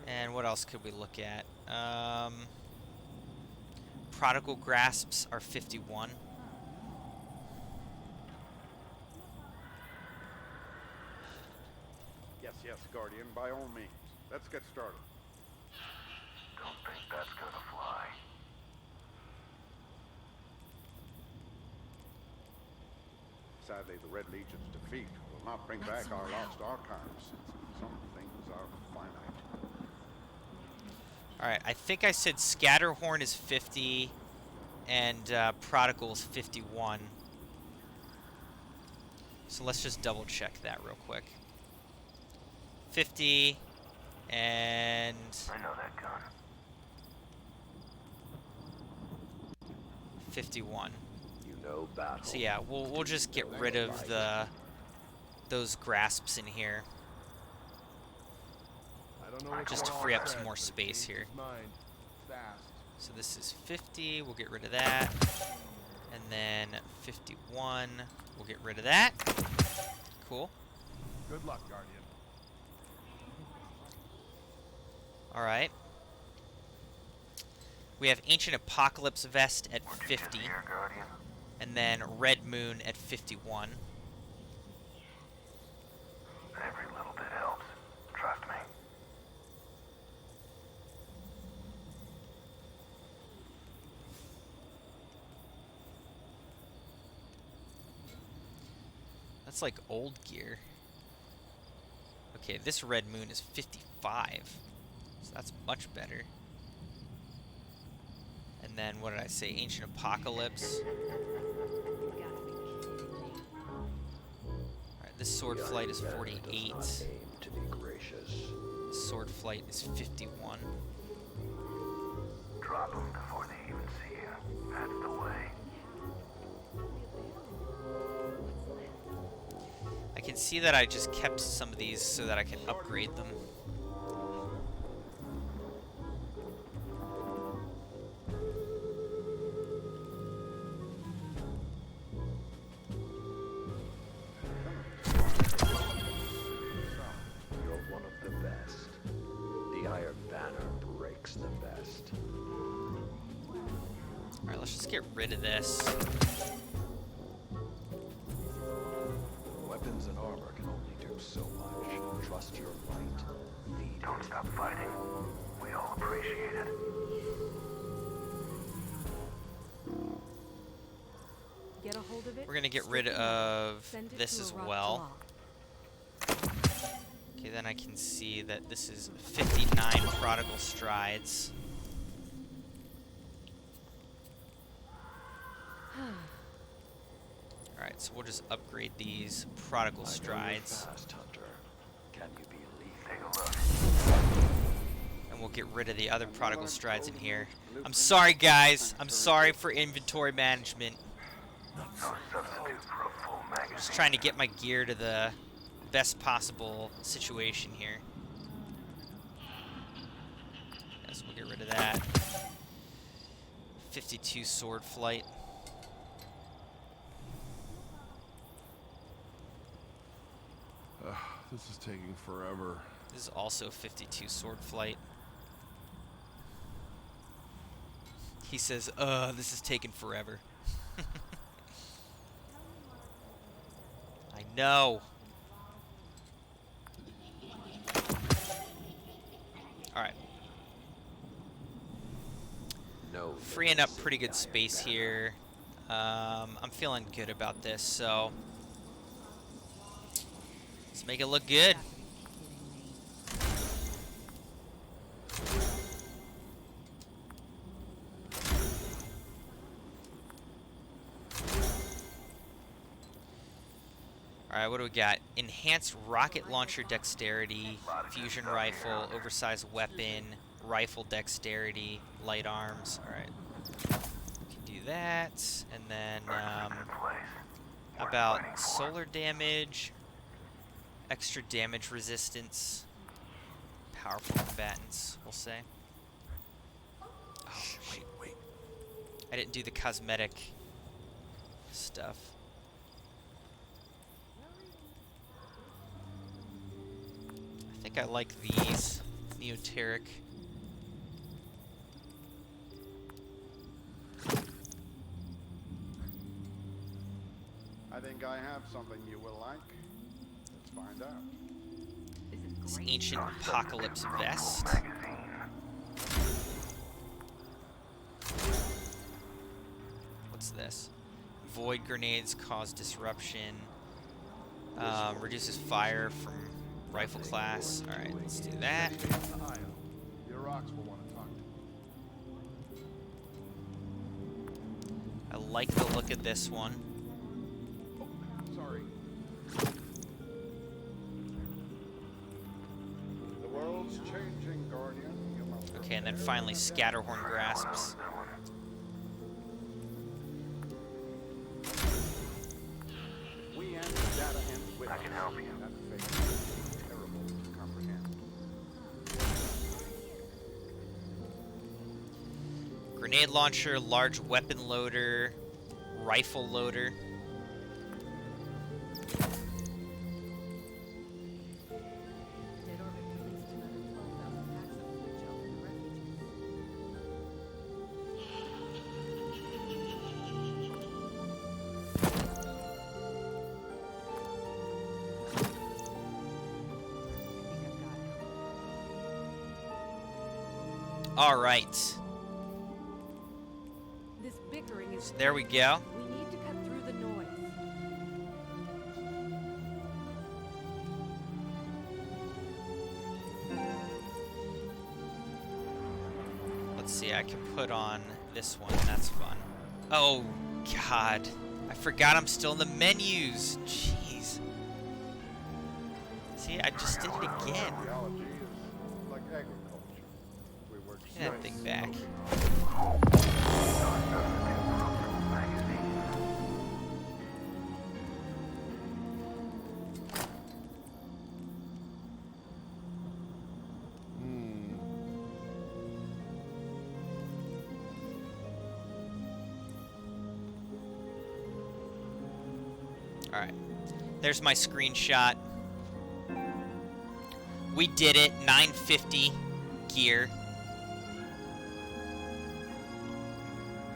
And what else could we look at? Prodigal grasps are 51. Yes, Guardian, by all means. Let's get started. Don't think that's gonna fly. Sadly, the Red Legion's defeat will not bring back our lost archives. Some things are finite. Alright, I think I said Scatterhorn is 50 and Prodigal is 51. So let's just double check that real quick. 50 and... I know that gun. 51. You know battle. So yeah, we'll just get rid of those grasps in here. Just to free up some more space here. So this is 50, we'll get rid of that. And then 51, we'll get rid of that. Cool. Good luck, Guardian. Alright. We have Ancient Apocalypse Vest at 50. And then Red Moon at 51. Every little bit helps. Trust me. That's like old gear. Okay, this Red Moon is 55. So that's much better. And then, what did I say? Ancient Apocalypse. Alright, this Sword Flight is 48. This Sword Flight is 51. Drop them before they even see you. That's the way. I can see that I just kept some of these so that I can upgrade them. You're one of the best. The Iron Banner breaks the best. Alright, let's just get rid of this. Weapons and armor can only do so much. Trust your light. Lead. Don't stop fighting. We all appreciate it. Get a hold of it. We're gonna get rid of this as well. Okay, then I can see that this is 59 Prodigal Strides. Alright, so we'll just upgrade these Prodigal Strides. Fast, Hunter. Can you be lethal? Take a look. And we'll get rid of the other Prodigal Strides in here. I'm sorry, guys. I'm sorry for inventory management. No substitute for a full magazine. Just trying to get my gear to the best possible situation here. Yes, we'll get rid of that. 52 Sword Flight. This is taking forever. This is also 52 Sword Flight. He says, this is taking forever. I know. Alright. No. Freeing up pretty good space here. I'm feeling good about this, so let's make it look good. Alright, what do we got? Enhanced rocket launcher dexterity, fusion rifle, oversized weapon, rifle dexterity, light arms. Alright. We can do that. And then, how about solar damage, extra damage resistance, powerful combatants, we'll say. Oh, wait. I didn't do the cosmetic stuff. I think I like these. Neoteric. I think I have something you will like. Let's find out. This ancient apocalypse vest. What's this? Void grenades cause disruption. Reduces fire from rifle class. Alright, let's do that. Your rocks will want to talk to I like the look of this one. you. Sorry. The world's changing, Guardian. You must Okay, and then finally Scatterhorn grasps. We and the data and with I can help you. That fate is terrible to comprehend. Grenade launcher, large weapon loader, rifle loader. Dead orbit released another 12,000 packs of food shelf for the refugees. All right. This bickering is. So there we go. We need to cut through the noise. Let's see, I can put on this one. That's fun. Oh, God. I forgot I'm still in the menus. Jeez. See, I just did it again. Geology is like agriculture. We work Get that thing back. Alright. There's my screenshot. We did it. 950 gear.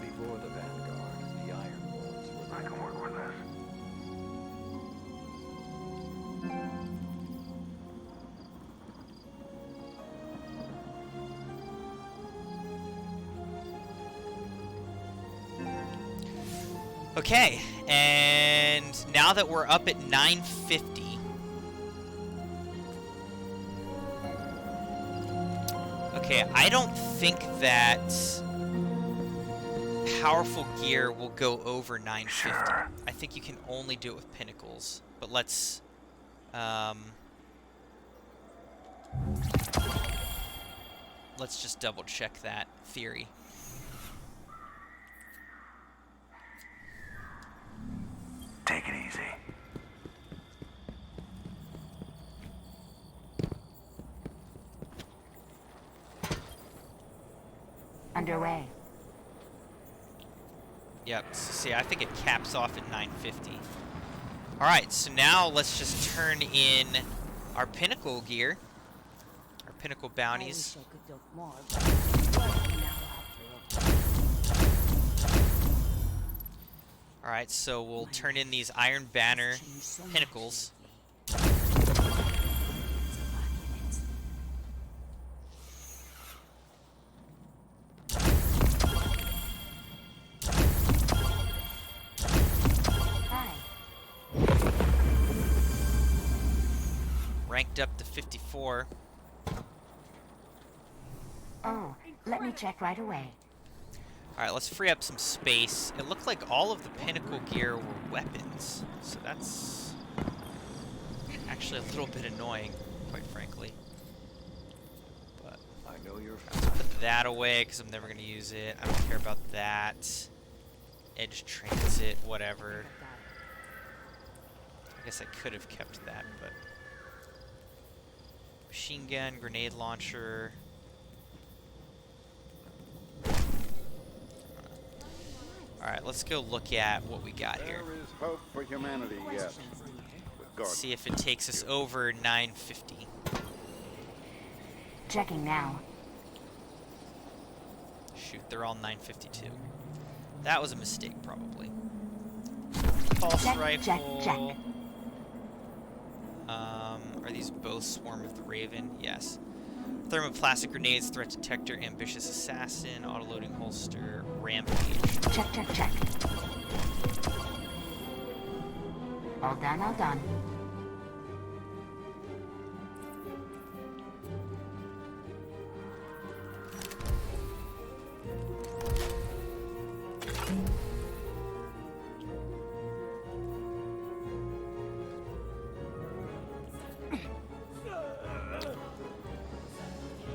Before the Vanguard, the Iron Ones were I can work with this. Okay, and now that we're up at 950, okay, I don't think that powerful gear will go over 950. Sure. I think you can only do it with pinnacles, but let's just double check that theory. Take it easy. Underway. Yep, so see, I think it caps off at 950. Alright, so now let's just turn in our pinnacle gear. Our pinnacle bounties. I wish I could talk more, but I'm working now after all. Alright, so we'll turn in these Iron Banner pinnacles. Ranked up to 54. Oh, let me check right away. Alright, let's free up some space. It looked like all of the pinnacle gear were weapons, so that's actually a little bit annoying, quite frankly. But I know you're let's put that away because I'm never going to use it. I don't care about that. Edge transit, whatever. I guess I could have kept that, but machine gun, grenade launcher. Alright, let's go look at what we got here. There is hope for humanity yet. With Guardians. See if it takes us over 950. Checking now. Shoot, they're all 952. That was a mistake, probably. Pulse rifle. Check. Are these both Swarm of the Raven? Yes. Thermoplastic grenades, threat detector, ambitious assassin, auto-loading holster, rampage. Check. All done.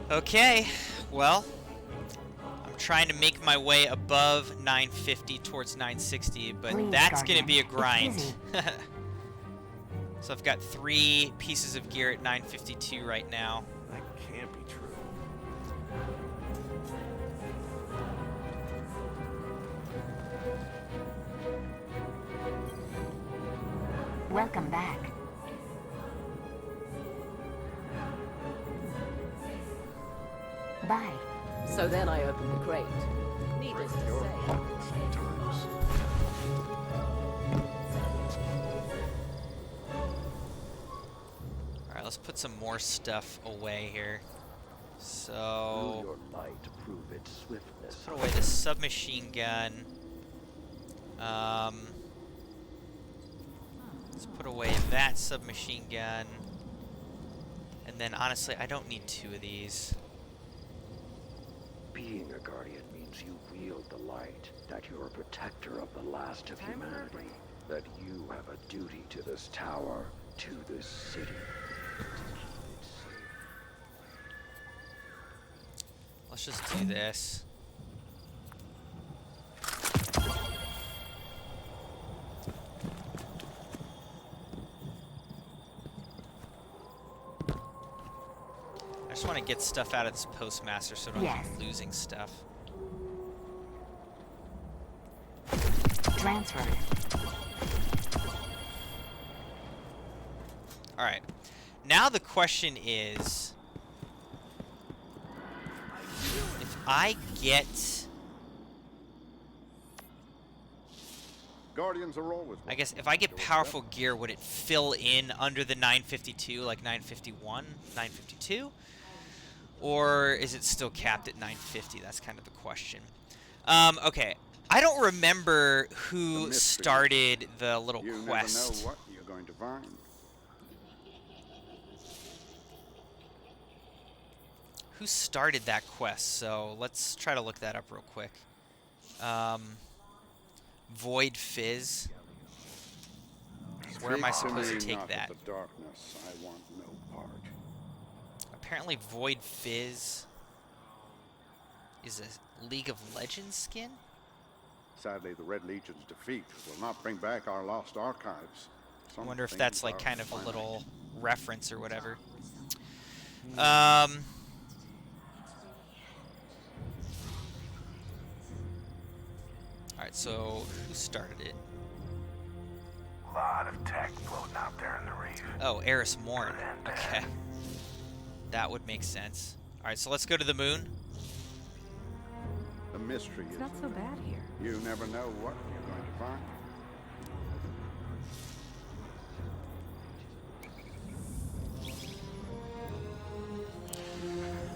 Okay, well, I'm trying to make my way above 950 towards 960, but Please, that's Guardian. going to be a It's grind. busy. So I've got 3 pieces of gear at 952 right now. That can't be true. Welcome back. Bye. So then I opened the crate. Needless to say. Sometimes. Alright, let's put some more stuff away here. Through So, your light to prove its swiftness. put away the submachine gun. Let's put away that submachine gun. And then, honestly, I don't need 2 of these. Being a guardian means you wield the light, that you're a protector of the last of humanity, that you have a duty to this tower, to this city. Let's just do this. I just want to get stuff out of this postmaster so I don't Yes. keep losing stuff. Transferred. Alright. Now the question is, if I get... Guardians are always. I guess if I get powerful gear, would it fill in under the 952, like 951, 952? Or is it still capped at 950? That's kind of the question. Okay. I don't remember who started the little You quest. never know what you're going to find. Who started that quest? So let's try to look that up real quick. Void Fizz. Where am I Speak supposed to me take not of that? the darkness, I want no part. Apparently Void Fizz is a League of Legends skin? Sadly, the Red Legion's defeat will not bring back our lost archives. I wonder if Some that's things like are kind of a finite. little reference or whatever. Alright, so who started it? Lot of tech floating out there in the reef. Oh, Eris Morn. Good and bad. Okay. That would make sense. Alright, so let's go to the moon. The mystery It's is not so bad here. you never know what you're going to find.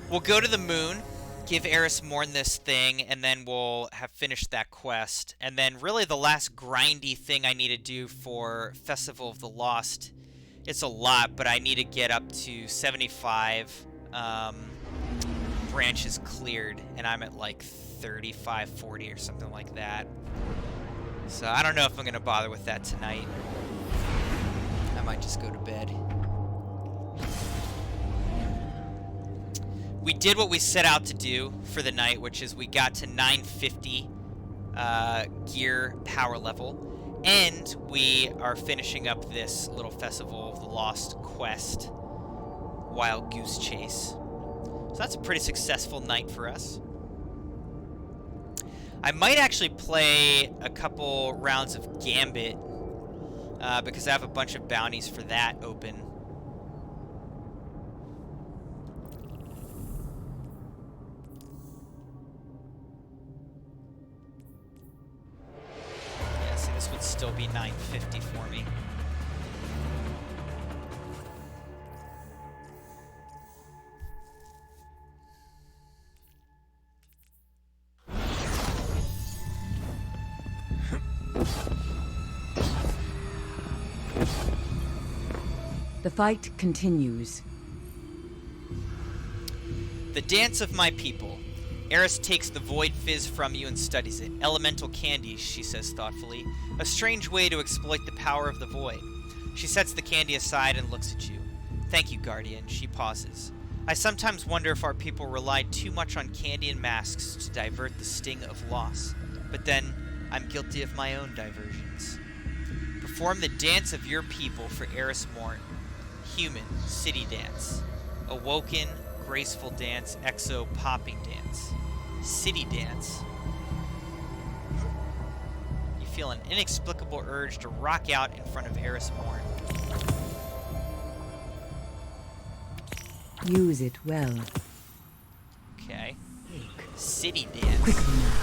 We'll go to the moon, give Eris Morn this thing, and then we'll have finished that quest. And then really the last grindy thing I need to do for Festival of the Lost, it's a lot, but I need to get up to 75 branches cleared, and I'm at like 35, 40 or something like that. So I don't know if I'm going to bother with that tonight. I might just go to bed. We did what we set out to do for the night, which is we got to 950 gear power level, and we are finishing up this little Festival of the Lost quest, Wild Goose Chase. So that's a pretty successful night for us. I might actually play a couple rounds of Gambit, because I have a bunch of bounties for that open. Yeah, see, this would still be 950 for me. The fight continues. The dance of my people. Eris takes the void fizz from you and studies it. Elemental candy, she says thoughtfully. A strange way to exploit the power of the void. She sets the candy aside and looks at you. Thank you, Guardian. She pauses. I sometimes wonder if our people relied too much on candy and masks to divert the sting of loss. But then, I'm guilty of my own diversions. Perform the dance of your people for Eris Morn. Human, city dance. Awoken, graceful dance, exo, popping dance. City dance. You feel an inexplicable urge to rock out in front of Eris Morn. Use it well. Okay. City dance. Quickly now.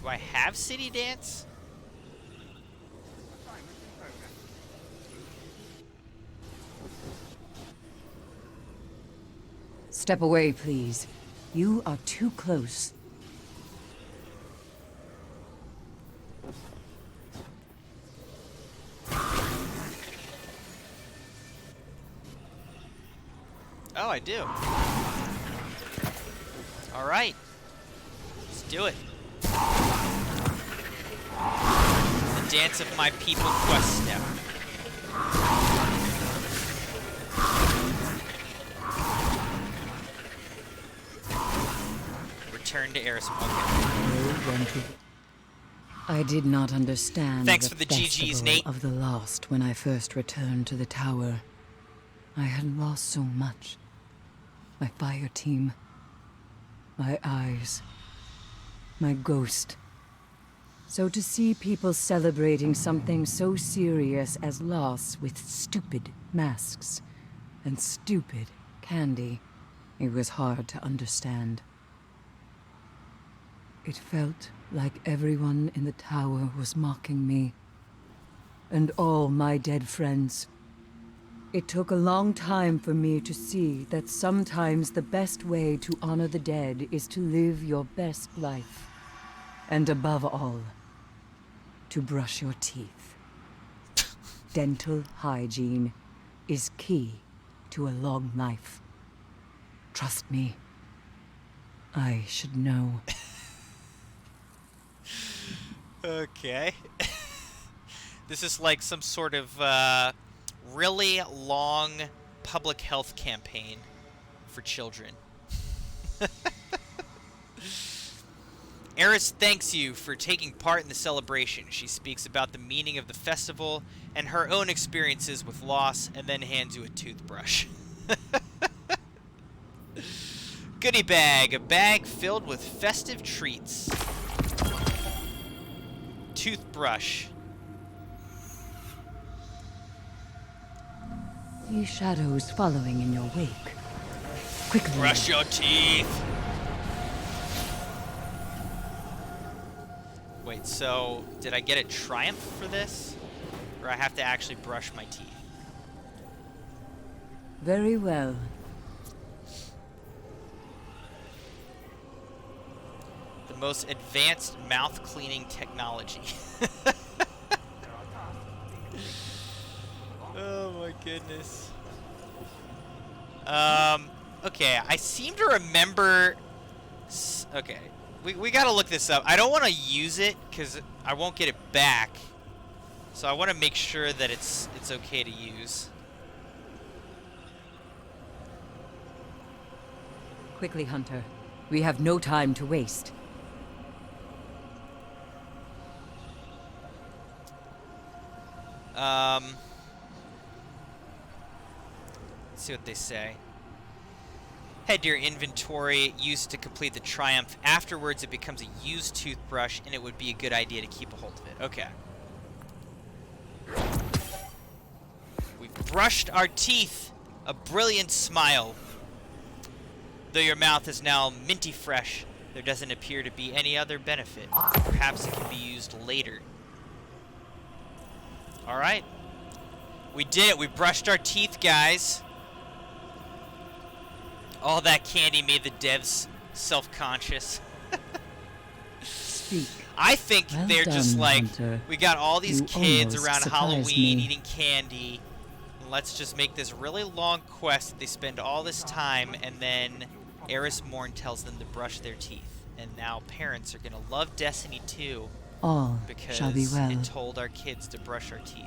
Do I have city dance? Step away, please. You are too close. Oh, I do. All right. Let's do it. The dance of my people quest step. Return to Eris. Okay. I did not understand Thanks for the GGs, festival Nate. of the lost when I first returned to the tower. I had lost so much. My fire team. My eyes. My ghost. So to see people celebrating something so serious as loss with stupid masks and stupid candy, it was hard to understand. It felt like everyone in the tower was mocking me. And all my dead friends. It took a long time for me to see that sometimes the best way to honor the dead is to live your best life. And above all, to brush your teeth. Dental hygiene is key to a long life. Trust me. I should know. Okay. This is like some sort of really long public health campaign for children. Eris thanks you for taking part in the celebration. She speaks about the meaning of the festival and her own experiences with loss, and then hands you a toothbrush. Goodie bag, a bag filled with festive treats. Toothbrush. See shadows following in your wake. Quickly. Brush your teeth. Wait, so did I get a triumph for this? Or I have to actually brush my teeth? Very well. The most advanced mouth cleaning technology. Oh my goodness. Okay, I seem to remember... Okay, we gotta look this up. I don't want to use it, because I won't get it back. So I want to make sure that it's okay to use. Quickly, Hunter. We have no time to waste. Let's see what they say. Head to your inventory, use it to complete the triumph. Afterwards, it becomes a used toothbrush, and it would be a good idea to keep a hold of it. Okay. We've brushed our teeth. A brilliant smile. Though your mouth is now minty fresh, there doesn't appear to be any other benefit. Perhaps it can be used later. Alright. We did it. We brushed our teeth, guys. All that candy made the devs self-conscious. Speak. I think Well they're just done, like, Hunter. we got all these You kids almost around surprised Halloween me. eating candy. Let's just make this really long quest that they spend all this time, and then Eris Morn tells them to brush their teeth. And now parents are going to love Destiny 2 All because shall be well. it told our kids to brush our teeth.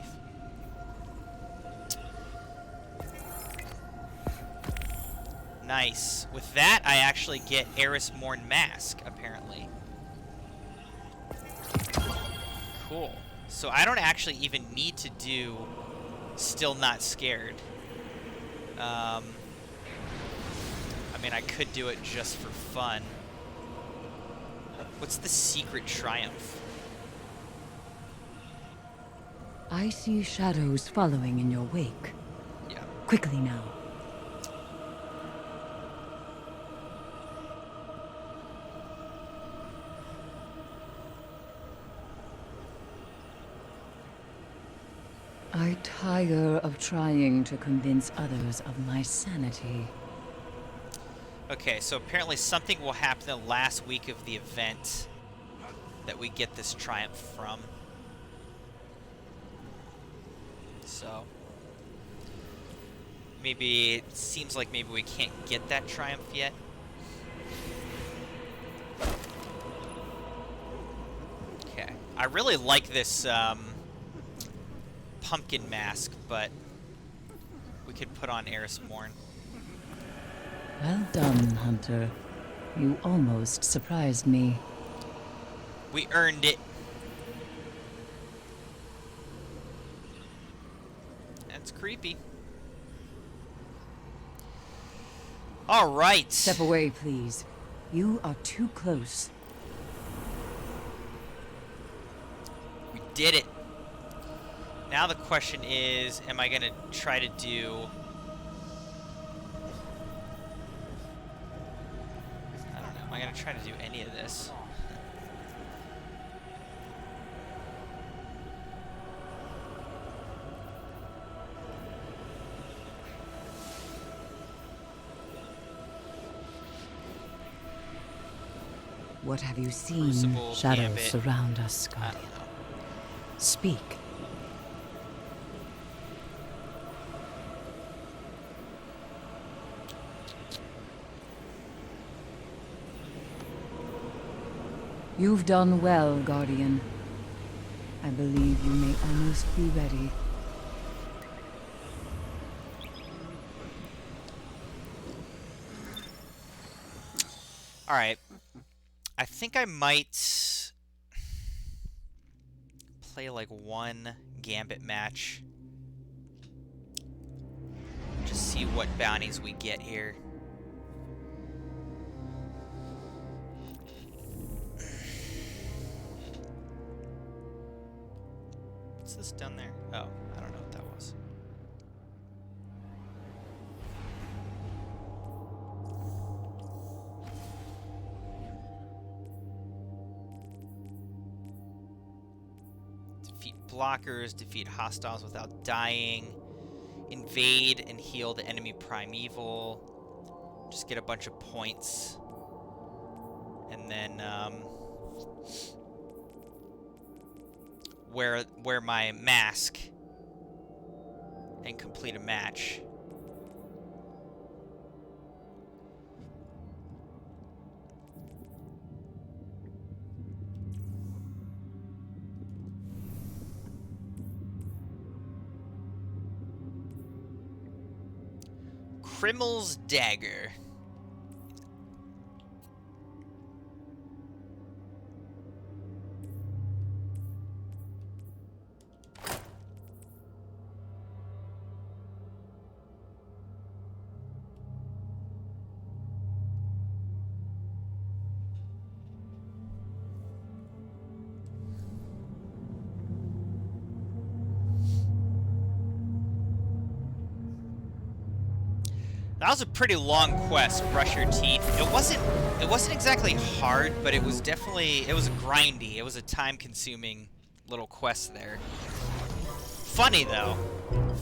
Nice. With that, I actually get Eris Morn Mask, apparently. Cool. So I don't actually even need to do Still Not Scared. I mean, I could do it just for fun. What's the secret triumph? I see shadows following in your wake. Yeah. Quickly now. I tire of trying to convince others of my sanity. Okay, so apparently something will happen the last week of the event that we get this triumph from. So maybe it seems like maybe we can't get that triumph yet. Okay, I really like this pumpkin mask, but we could put on Eris Morn. Well done, Hunter. You almost surprised me. We earned it. That's creepy. All right. Step away, please. You are too close. We did it. Now the question is, am I gonna try to do... I don't know. Am I gonna try to do any of this? What have you seen? Crucible, Shadows Gambit. surround us, I Guardian. don't know. Speak. You've done well, Guardian. I believe you may almost be ready. Alright. I think I might play like one Gambit match. Just see what bounties we get here. What's this down there? Oh, I don't know what that was. Defeat blockers, defeat hostiles without dying, invade and heal the enemy primeval, just get a bunch of points, and then wear my mask and complete a match. Crimmel's Dagger. That was a pretty long quest, brush your teeth. It wasn't exactly hard, but it was grindy. It was a time-consuming little quest there. Funny though.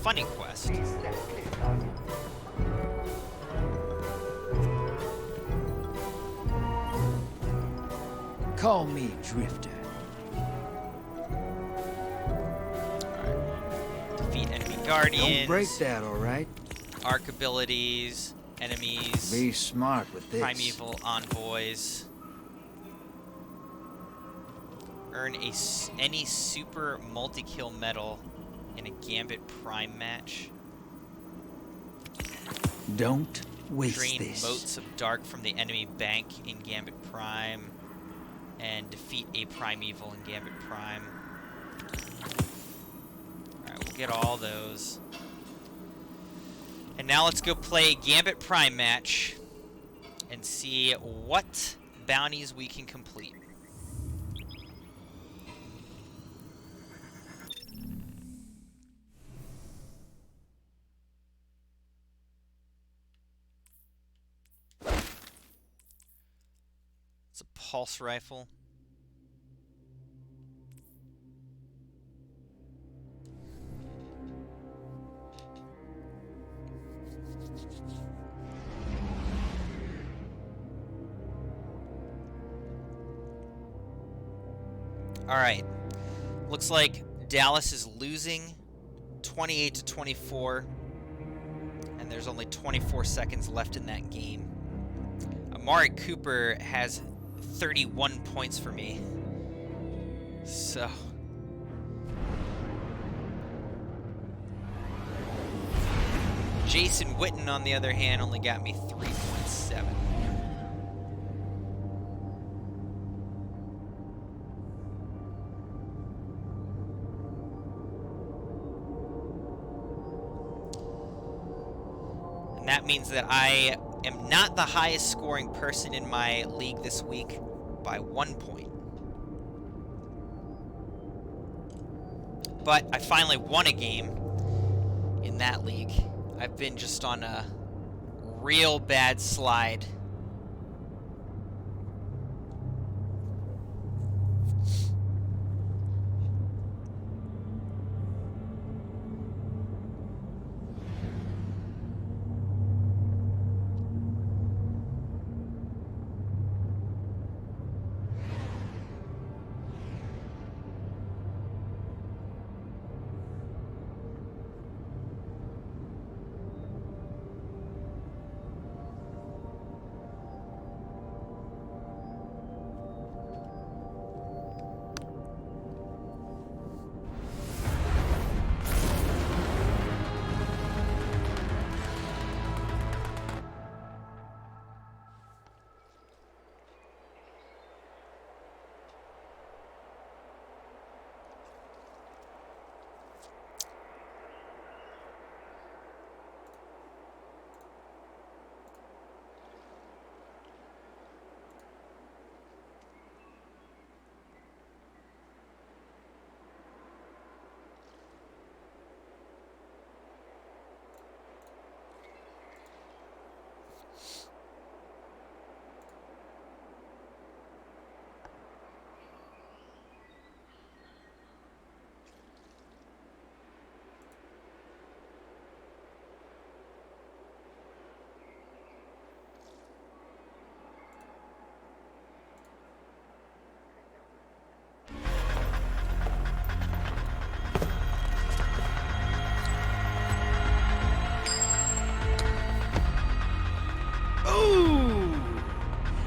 Funny quest. Call me Drifter. Alright. Defeat enemy guardians. Don't break that, alright? Arc abilities, enemies. Be smart with this. Primeval envoys. Earn any super multi-kill medal in a Gambit Prime match. Don't waste Drain this. motes of dark from the enemy bank in Gambit Prime. And defeat a Primeval in Gambit Prime. Alright, we'll get all those. And now let's go play a Gambit Prime match and see what bounties we can complete. It's a pulse rifle. Alright, looks like Dallas is losing 28-24, and there's only 24 seconds left in that game. Amari Cooper has 31 points for me, so... Jason Witten, on the other hand, only got me 3.7. That means that I am not the highest scoring person in my league this week by 1 point. But I finally won a game in that league. I've been just on a real bad slide.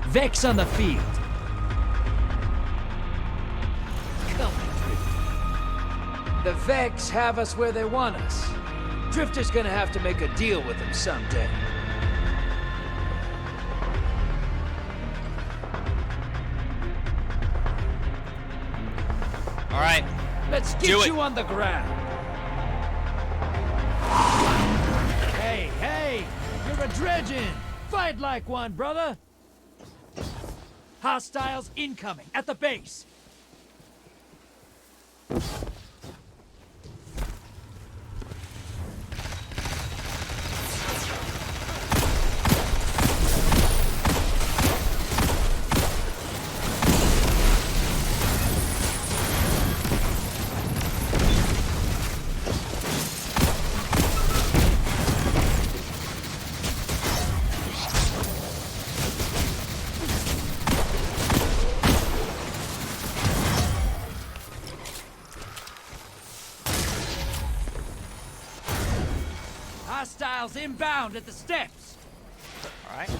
Vex on the field. Come on, Drifter. The Vex have us where they want us. Drifter's gonna have to make a deal with them someday. All right. Let's get you on the ground. Hey, hey! You're a dredgin'! Fight like one, brother! Hostiles incoming at the base. Hostiles inbound at the steps. All right.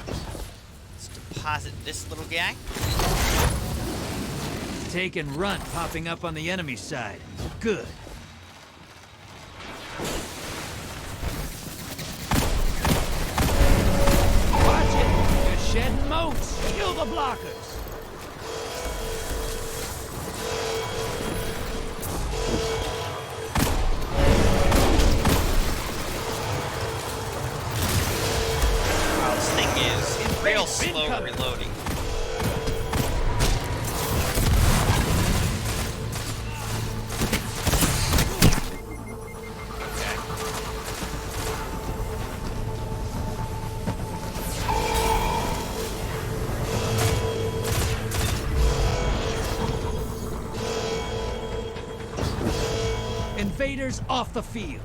Let's deposit this little guy. Take and run popping up on the enemy side. Good. Watch it! They're shedding moats! Kill the blockers! Wow, this thing is real slow reloading. Invaders off the field.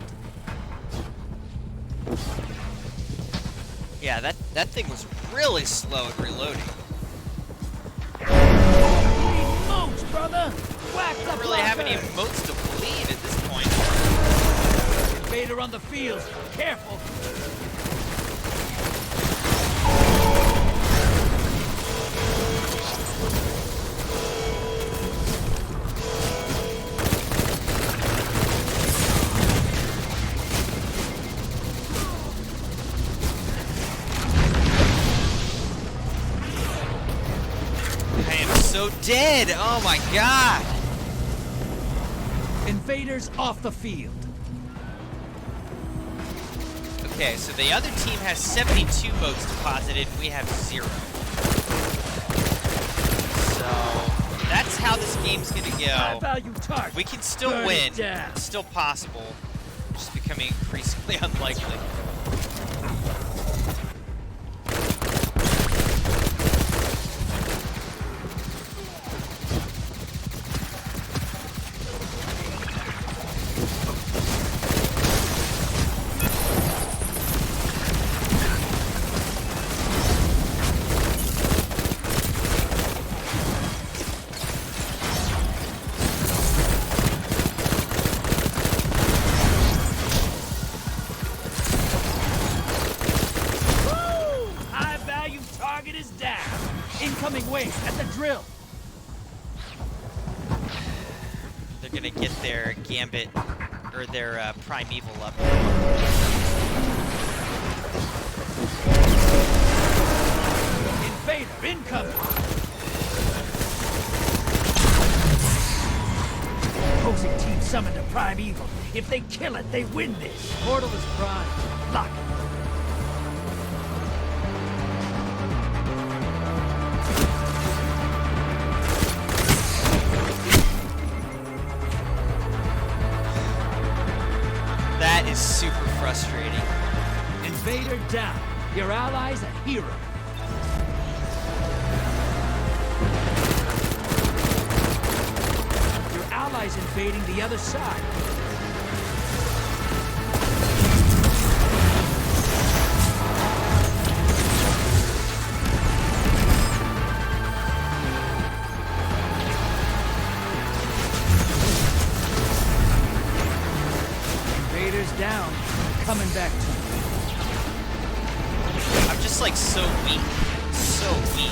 Yeah, that thing was really slow at reloading. Need moats, brother! Whack the Don't really have any blockers. moats to bleed at this point. Invader on the field. Careful. I am so dead. Oh my god. Invaders off the field. Okay, so the other team has 72 moats deposited. We have 0. So that's how this game's gonna High go. value target. We can still Burn win. it down. It's still possible. Just becoming increasingly unlikely. Woo! High value target is down. Incoming wave at the drill. They're gonna get their Gambit or their Primeval up. Invader incoming. Opposing team summoned a Primeval. If they kill it, they win this. Portal is prime. Lock it. That is super frustrating. Invader down. Your ally's a hero. Your ally's invading the other side. Invaders down. Coming back to you. I'm just like so weak. So weak.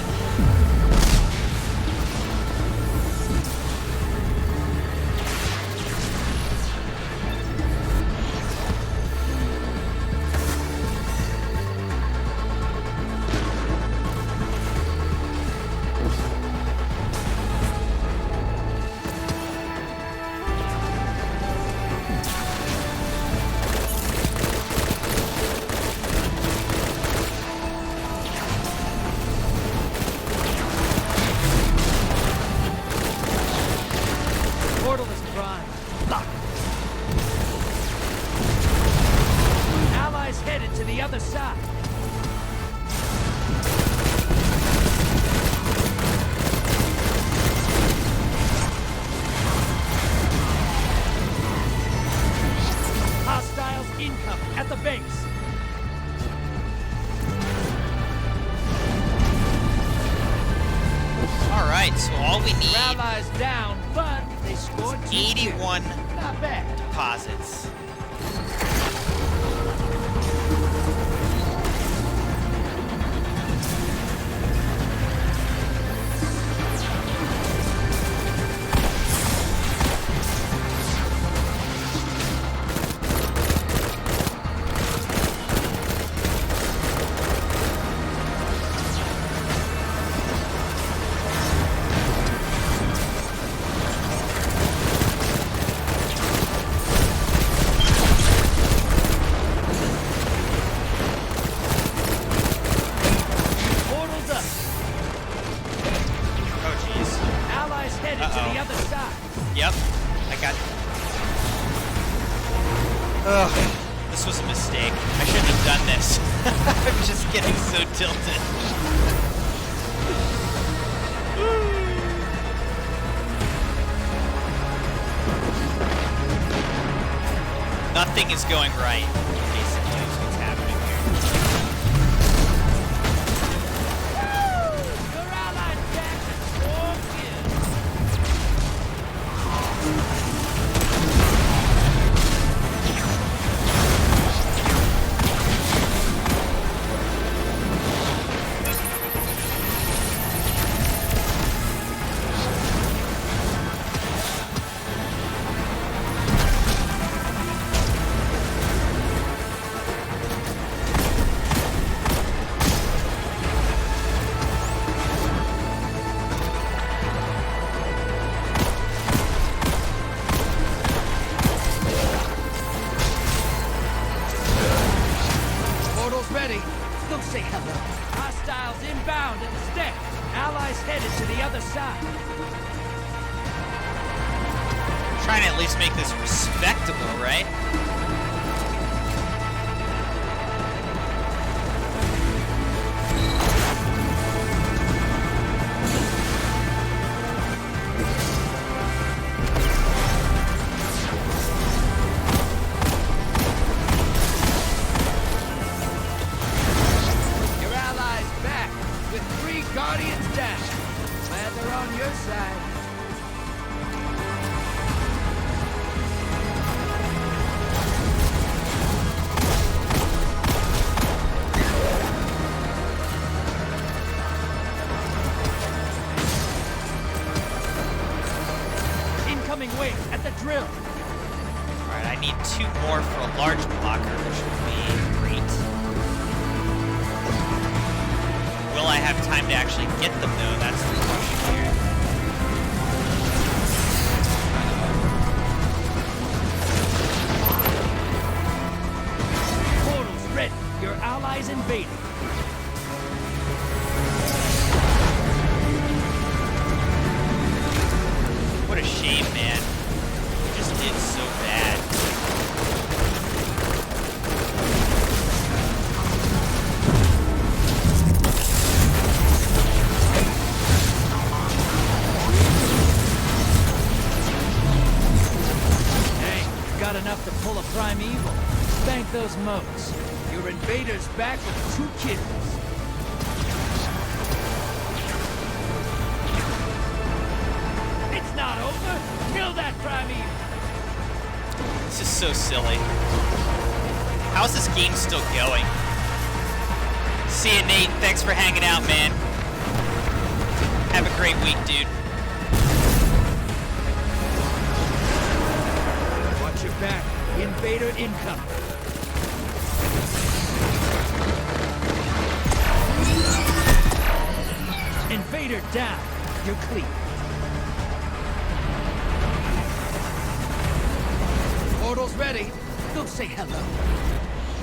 Portal is prime. Lock it. Allies headed to the other side. Hostiles incoming at the base. All right, so all we need Allies down, but they scored 2 81 kills. Not bad. deposits. Ugh, this was a mistake. I shouldn't have done this. I'm just getting so tilted. Nothing is going right. Basically, is what's happening Your allied Jack swarmed in. Portal's ready. Don't say hello. Hostiles inbound and step. Allies headed to the other side. Trying to at least make this respectable, right? Your allies back with 3 Guardians down. Glad they're on your side. Incoming wave at the drill. Alright, I need 2 more for a large blocker, which would be great. Will I have time to actually get them, though? That's the question here. Portal's ready. Your allies invading. What a shame, man. We just did so bad. Hey, got enough to pull a primeval. Thank those moats. Your invaders back with 2 kills. It's not over. Kill that primeval. This is so silly. How's this game still going? See you, Nate. Thanks for hanging out, man. Have a great week, dude. Watch your back. Invader incoming. Invader down. You're clear. Portal's ready. Go say hello.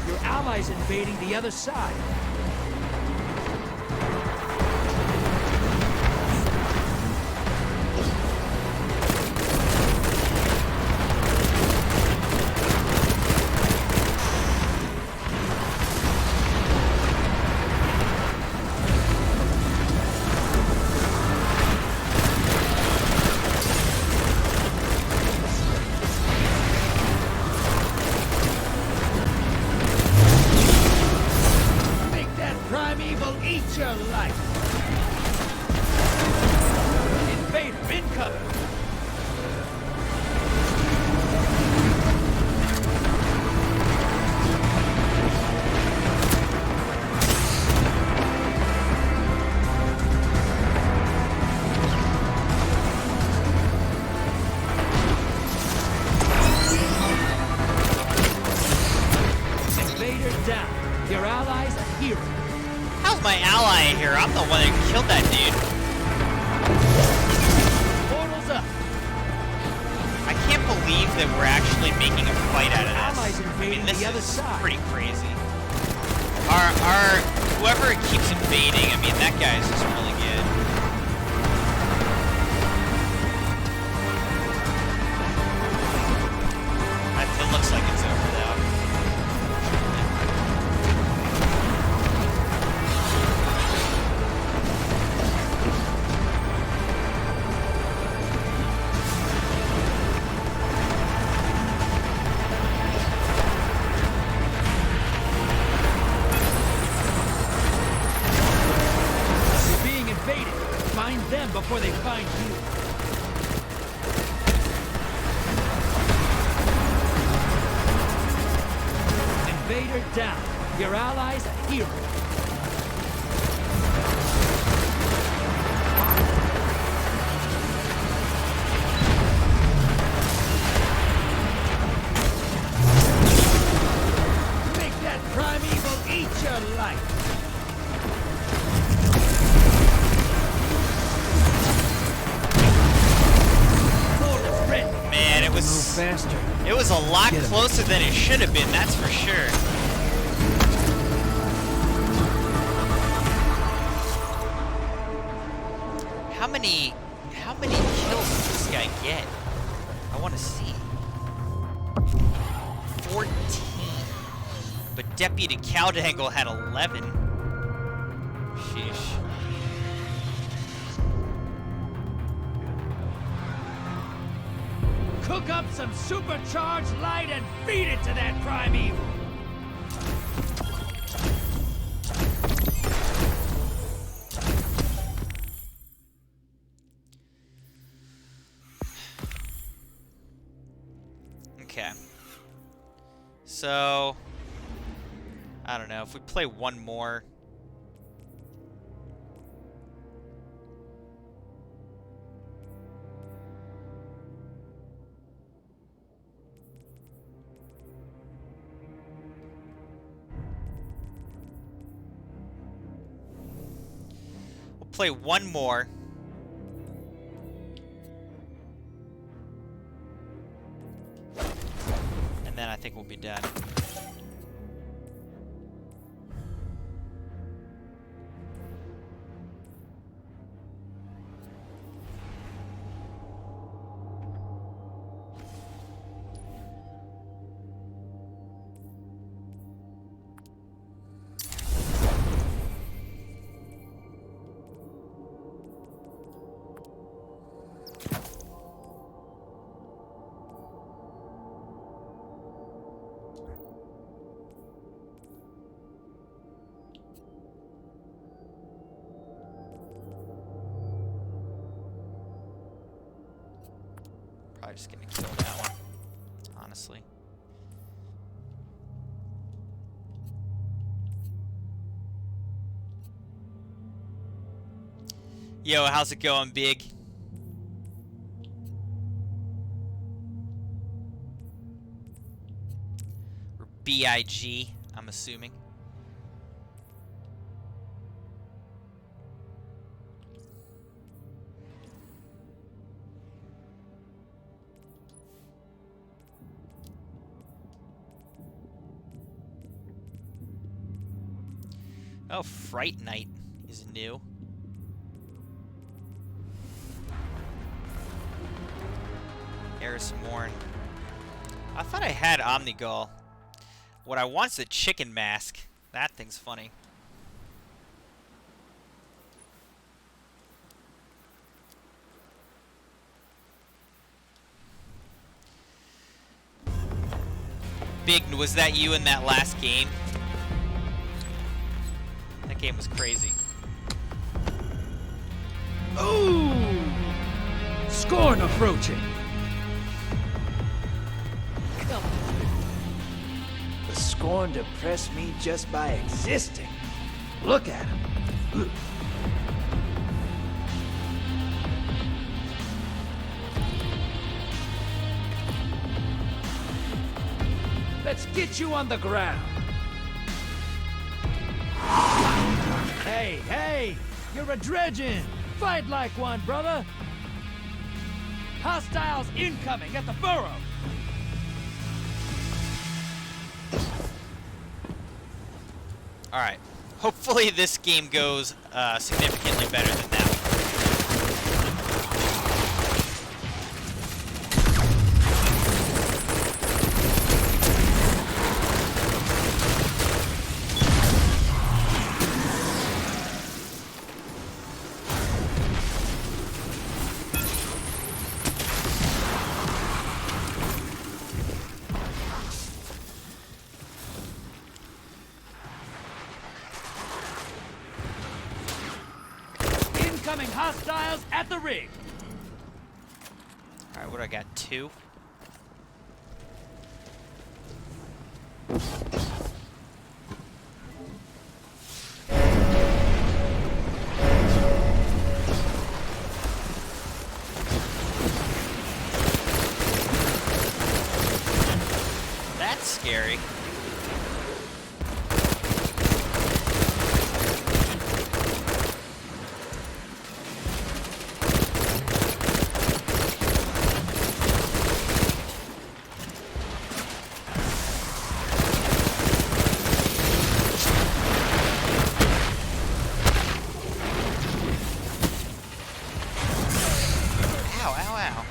Your allies invading the other side. Make that primeval eat your life. Invader incoming. Invader down. Your allies a hero. How's my ally here? I'm the one that killed that dude. Portal's up. I can't believe that we're actually making a fight out of Allies this. I invading mean, this the other is side. pretty crazy. Whoever keeps invading, I mean, that guy's just really good. It looks like it's over, though. before they find you. Invader down. Your ally's a hero. Make that primeval eat your life. Man, it was faster. It was a lot closer than it should have been, that's for sure. How many kills does this guy get? I want to see. 14. But Deputy Cowdangle had 11. Sheesh. Cook up some supercharged light and feed it to that primeval. Okay. So, I don't know, if we play one more. Play one more. And then I think we'll be done. Probably just gonna kill that one, honestly. Yo, how's it going, Big? Or B-I-G, I'm assuming. Oh, Fright Night is new. Eris Morn. I thought I had Omnigul. What I want's a chicken mask. That thing's funny. Big, was that you in that last game? That game was crazy. Ooh! Scorn approaching. The Scorn depressed me just by existing. Look at him. Let's get you on the ground. Hey, hey! You're a dredging! Fight like one, brother! Hostiles incoming at the burrow! Alright. Hopefully this game goes significantly better than that. Incoming hostiles at the rig. All right, what do I got? 2. That's scary. Ow, ow, ow.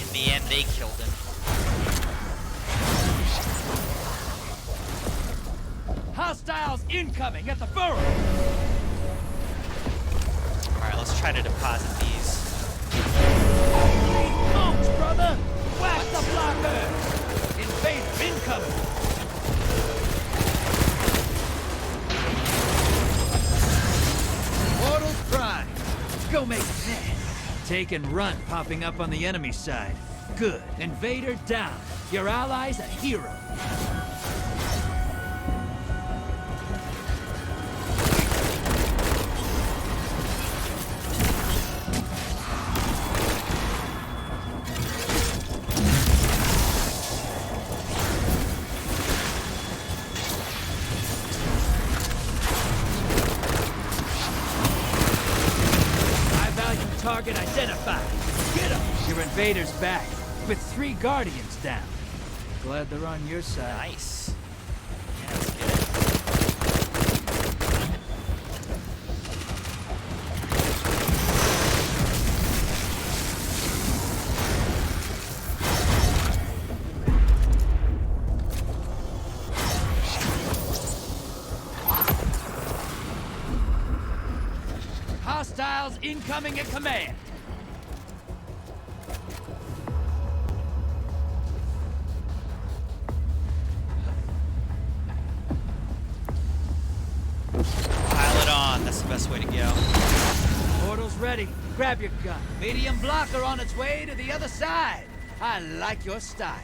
In the end, they killed him. Hostiles incoming at the burrow. Alright, let's try to deposit these. Smokes, brother! Whack the blocker! Invader incoming! Portals prime. Go make that. Take and run popping up on the enemy side. Good. Invader down. Your ally's a hero. Target identified. Get him! Your invader's back, with 3 guardians down. Glad they're on your side. Nice. Yeah, let's get it. Hostiles incoming at command. Pile it on. That's the best way to go. Portal's ready. Grab your gun. Medium blocker on its way to the other side. I like your style.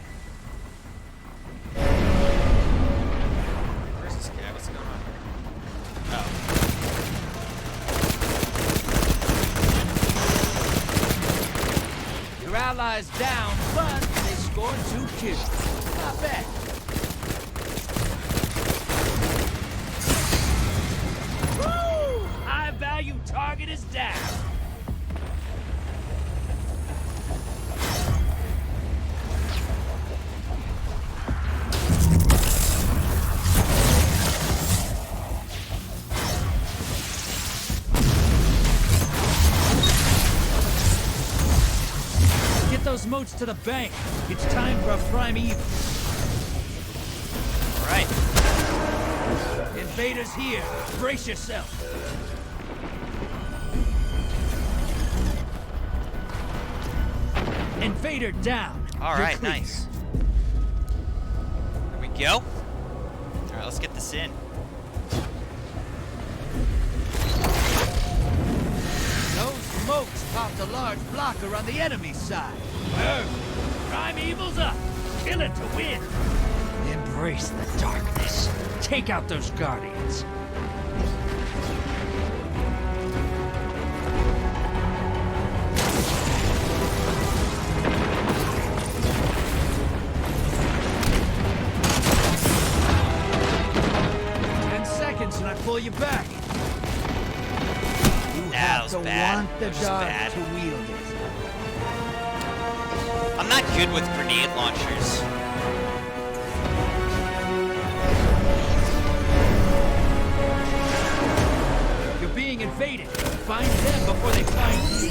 Where's this guy? What's going on? Oh. Your allies down, but they scored 2 kills. Not bad. Woo! High value target is down. Those moats to the bank. It's time for a primeval. All right. Invaders here. Brace yourself. Invader down. All right, nice. There we go. All right, let's get this in. Those moats popped a large blocker on the enemy side. Primeval's up. Kill it to win. Embrace the darkness. Take out those guardians. And I pull you back. You have to want the dark to wield it. I'm not good with grenade launchers. You're being invaded. Find them before they find you.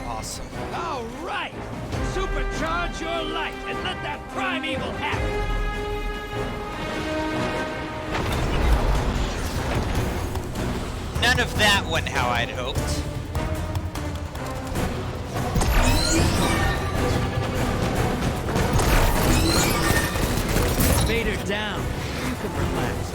Awesome. All right. Supercharge your light and let that primeval happen. None of that went how I'd hoped. Invader down. You can relax.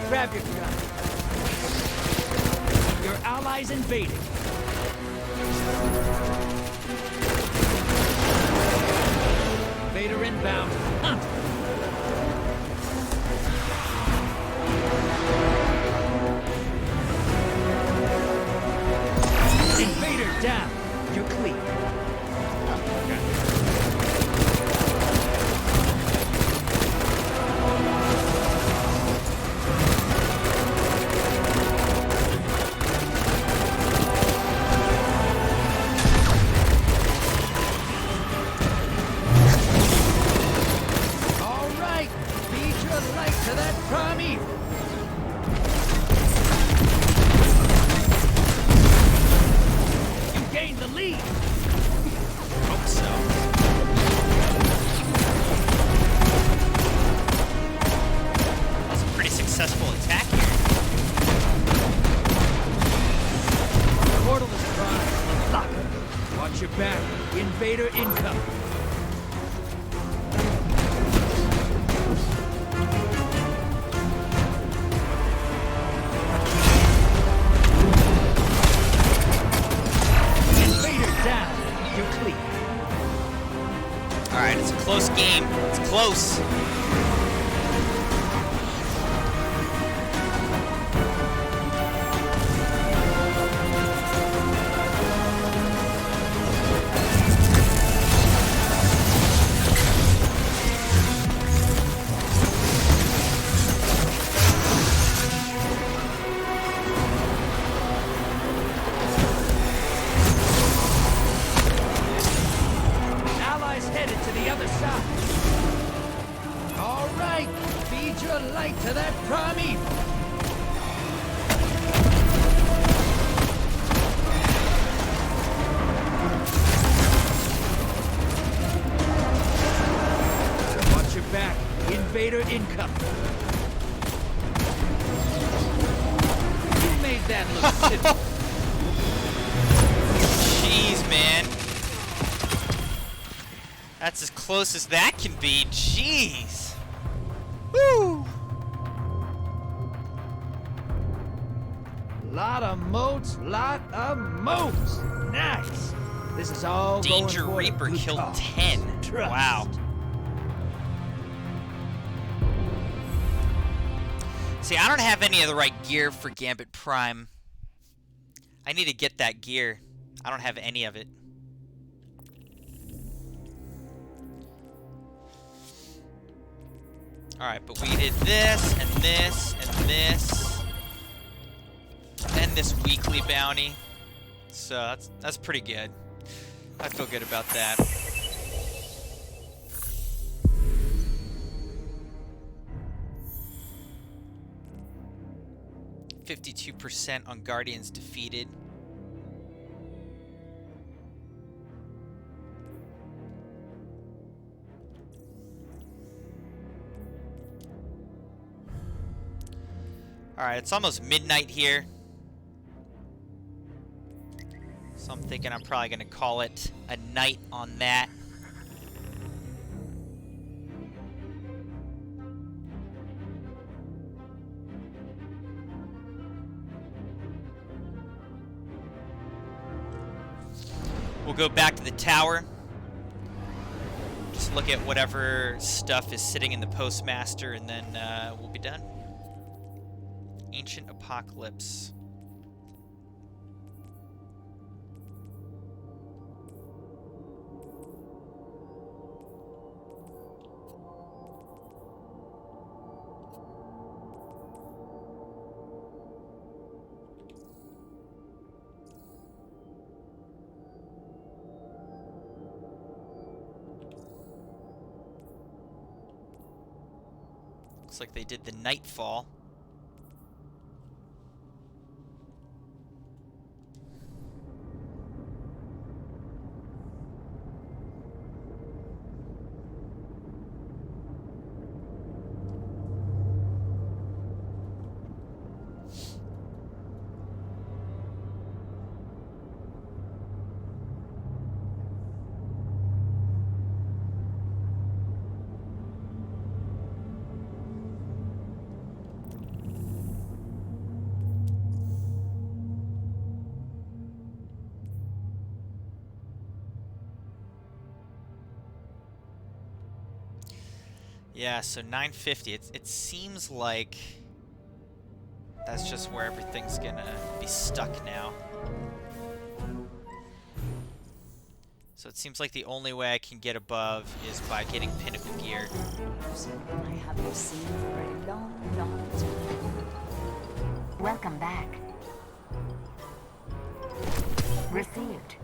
Grab your gun. Your allies invading. Invader inbound. Hunt! Invader down. You're clean. To that primeval. You gained the lead. Hope so. That's a pretty successful attack here. Portal is primed. Lock it. Watch your back. Invader incoming. Alright, it's a close game. It's close. Headed to the other side. All right, feed your light to that primeval. Watch your back. Invader incoming. You made that look simple. Jeez, man. That's as close as that can be. Jeez. Woo! Lot of moats, moats. Nice. This is all Danger going for Reaper the good killed cause. 10. Trust. Wow. See, I don't have any of the right gear for Gambit Prime. I need to get that gear. I don't have any of it. Alright, but we did this, and this, and this. And this weekly bounty. So that's pretty good. I feel good about that. %52 on Guardians defeated. Alright, it's almost midnight here. So I'm thinking I'm probably going to call it a night on that. We'll go back to the tower. Just look at whatever stuff is sitting in the Postmaster, and then we'll be done. Ancient Apocalypse. Looks like they did the Nightfall. Yeah, so 950. It seems like that's just where everything's gonna be stuck now. So it seems like the only way I can get above is by getting pinnacle gear. I haven't seen for a long, long time. Welcome back. Received.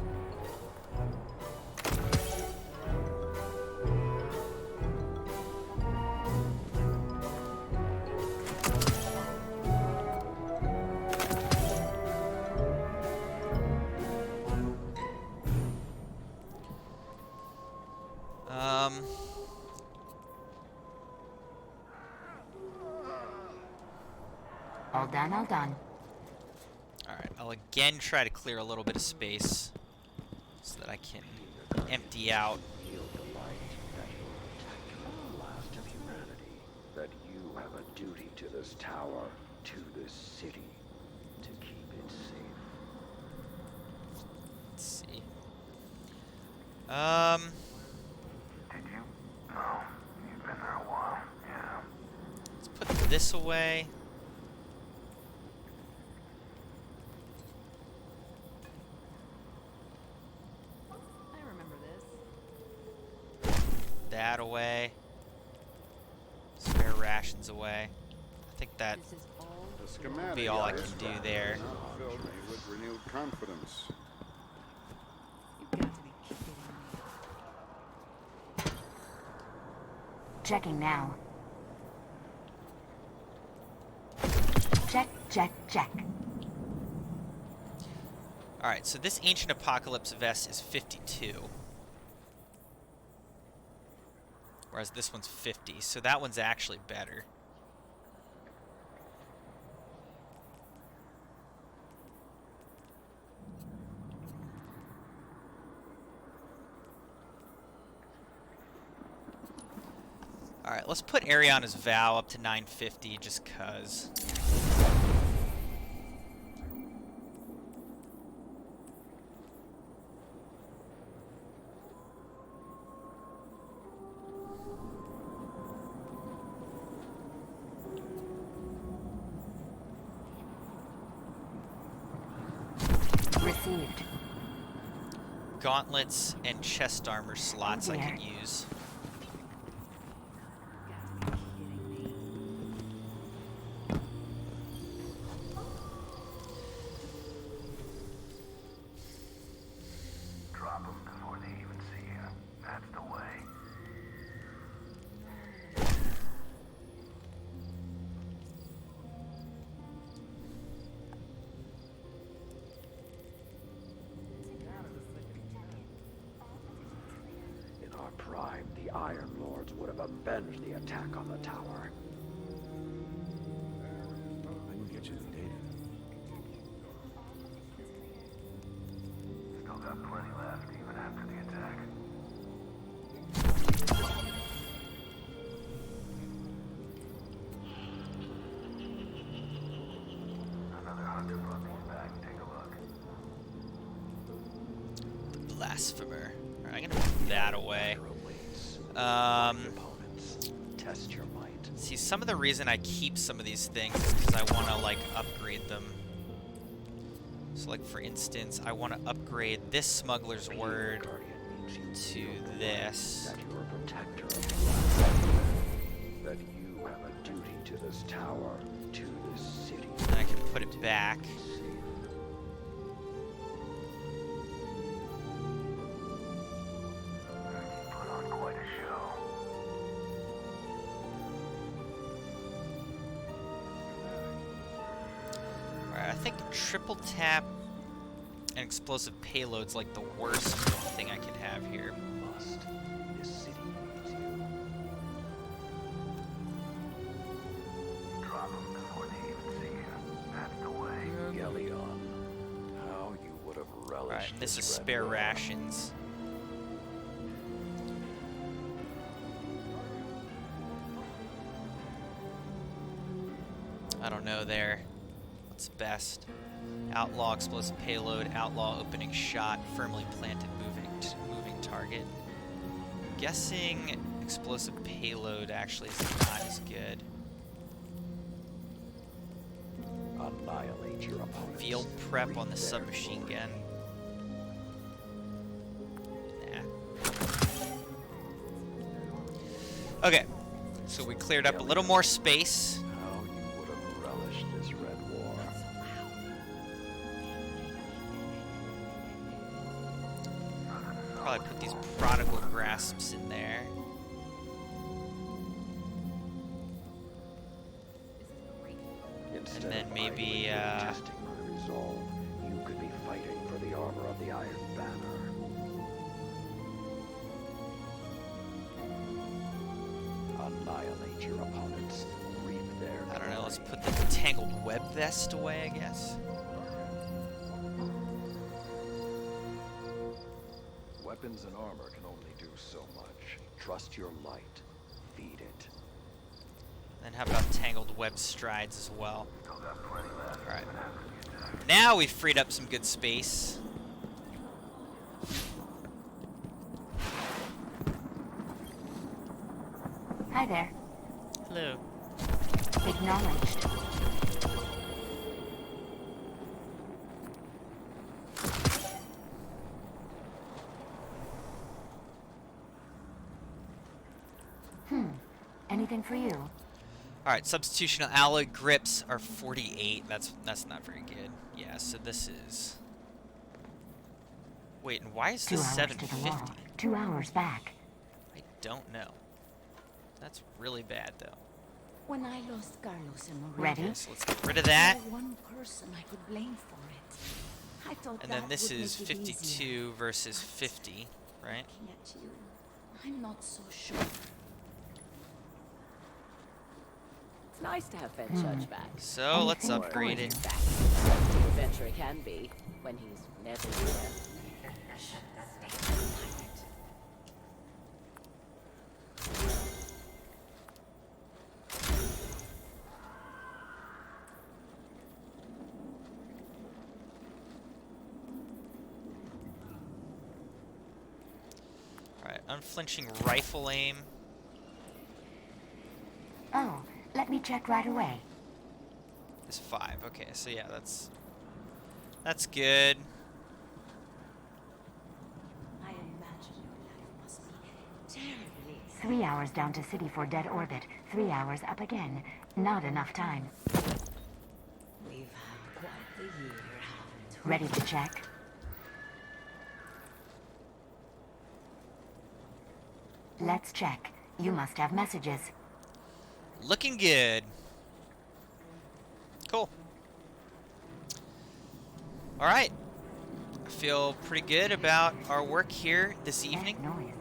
All done, all done. Alright, I'll again try to clear a little bit of space so that I can empty out. Yield the light that you're protecting the last of humanity, that you have a duty to this tower, to this city, to keep it safe. Let's see. Did you? No. You've been there a while. Yeah. Let's put this away. I remember this. That away. Spare rations away. I think that This is all The will schematic be all I is can do there. filled me with renewed confidence. You've got to be kidding me. Checking now. Check, check, check. Alright, so this Ancient Apocalypse vest is 52. Whereas this one's 50, so that one's actually better. Alright, let's put Ariana's Vow up to 950 just cuz. Received. Gauntlets and chest armor slots I can use. Drop them before they even see you. That's the way. In our prime, the Iron Lords would have avenged the attack on the tower. I can get you the data. Still got plenty left, even after the attack. Another hunter brought these back. Take a look. The Blasphemer. Alright, I'm gonna put that away. Test your might. See, some of the reason I keep some of these things is because I want to, like, upgrade them. So, like, for instance, I want to upgrade this Smuggler's Word to this. That you're a protector of the land. That you have a duty to this tower, to this city. And I can put it back. Put on quite a show. think triple tap and explosive payload's like the worst thing I could have here. Must. This city needs you. Drop them before they even see you. That's the way. Gelion, how you would have relished Alright, and this is red spare wine. rations. I don't know there. What's best? Outlaw explosive payload, outlaw opening shot, firmly planted moving target. Guessing explosive payload actually is not as good. Annihilate your opponents. Field prep on the submachine gun. Nah. Okay, so we cleared up a little more space. How you would have relished this red war. Probably put these prodigal grasps in there. Instead And then of maybe, idly testing my resolve, you could be fighting for the armor of the Iron Banner. Annihilate your opponents. Reap their I don't know, let's glory. put the tangled web vest away, I guess. Weapons and armor can only do so much. Trust your light. Feed it. Then how about tangled web strides as well? Alright. Now we've freed up some good space. Hi there. Hello. Acknowledged. Anything for you? Alright, substitutional alloy grips are 48. That's not very good. Yeah, so this is... Wait, and why is 2 this hours to the 750? wall. 2 hours back. I don't know. That's really bad, though. When I lost Carlos and Maria, Ready? Okay, so let's get rid of that. no one person I could blame for it. I thought And that then this would is make it 52 easier. versus 50, right? Looking at you, I'm not so sure. It's nice to have Fed Judge back. So let's upgrade it. Softy adventure can be when he's never here. Alright, unflinching rifle aim. Oh, let me check right away. Is 5. Okay, so yeah, that's good. I imagine your life must be terribly 3 hours down to city for dead orbit. 3 hours up again. Not enough time. We've had quite the year, haven't we? Ready to check? Let's check. You must have messages. Looking good. Cool. Alright. I feel pretty good about our work here this evening. Noise.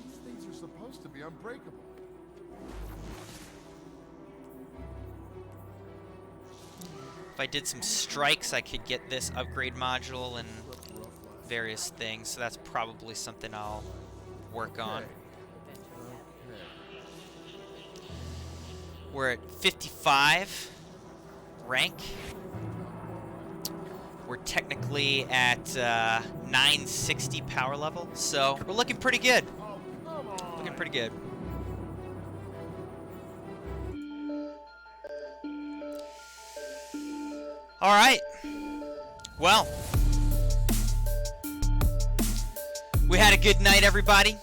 These things are supposed to be unbreakable. If I did some strikes, I could get this upgrade module and various things, so that's probably something I'll work on. We're at 55 rank. We're technically at 960 power level, so we're looking pretty good. Looking pretty good. All right. Well, we had a good night, everybody.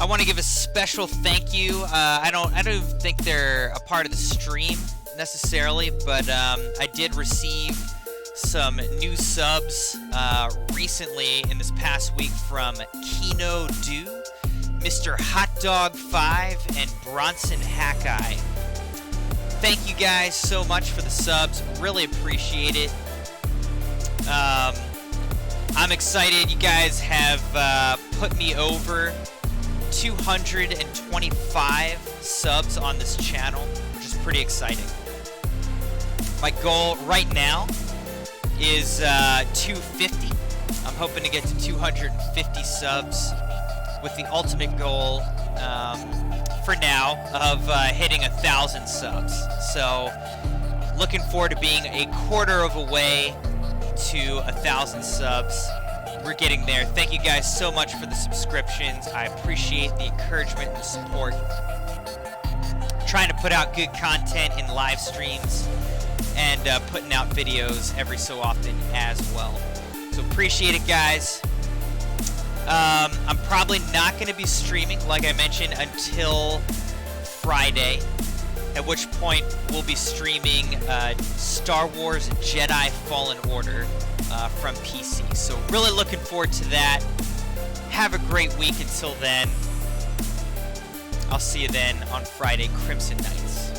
I want to give a special thank you. I don't even think they're a part of the stream necessarily, but I did receive some new subs recently in this past week from Kino Do Mr. Hotdog5, and Bronson Hackeye. Thank you guys so much for the subs. Really appreciate it. I'm excited. You guys have put me over 225 subs on this channel, which is pretty exciting. My goal right now is 250. I'm hoping to get to 250 subs with the ultimate goal for now of hitting 1,000 subs. So looking forward to being a quarter of a way to 1,000 subs. We're getting there. Thank you guys so much for the subscriptions. I appreciate the encouragement and support. Trying to put out good content in live streams and putting out videos every so often as well. So appreciate it, guys. I'm probably not going to be streaming, like I mentioned, until Friday, at which point we'll be streaming Star Wars Jedi Fallen Order from PC. So really looking forward to that. Have a great week until then. I'll see you then on Friday, Crimson Nights.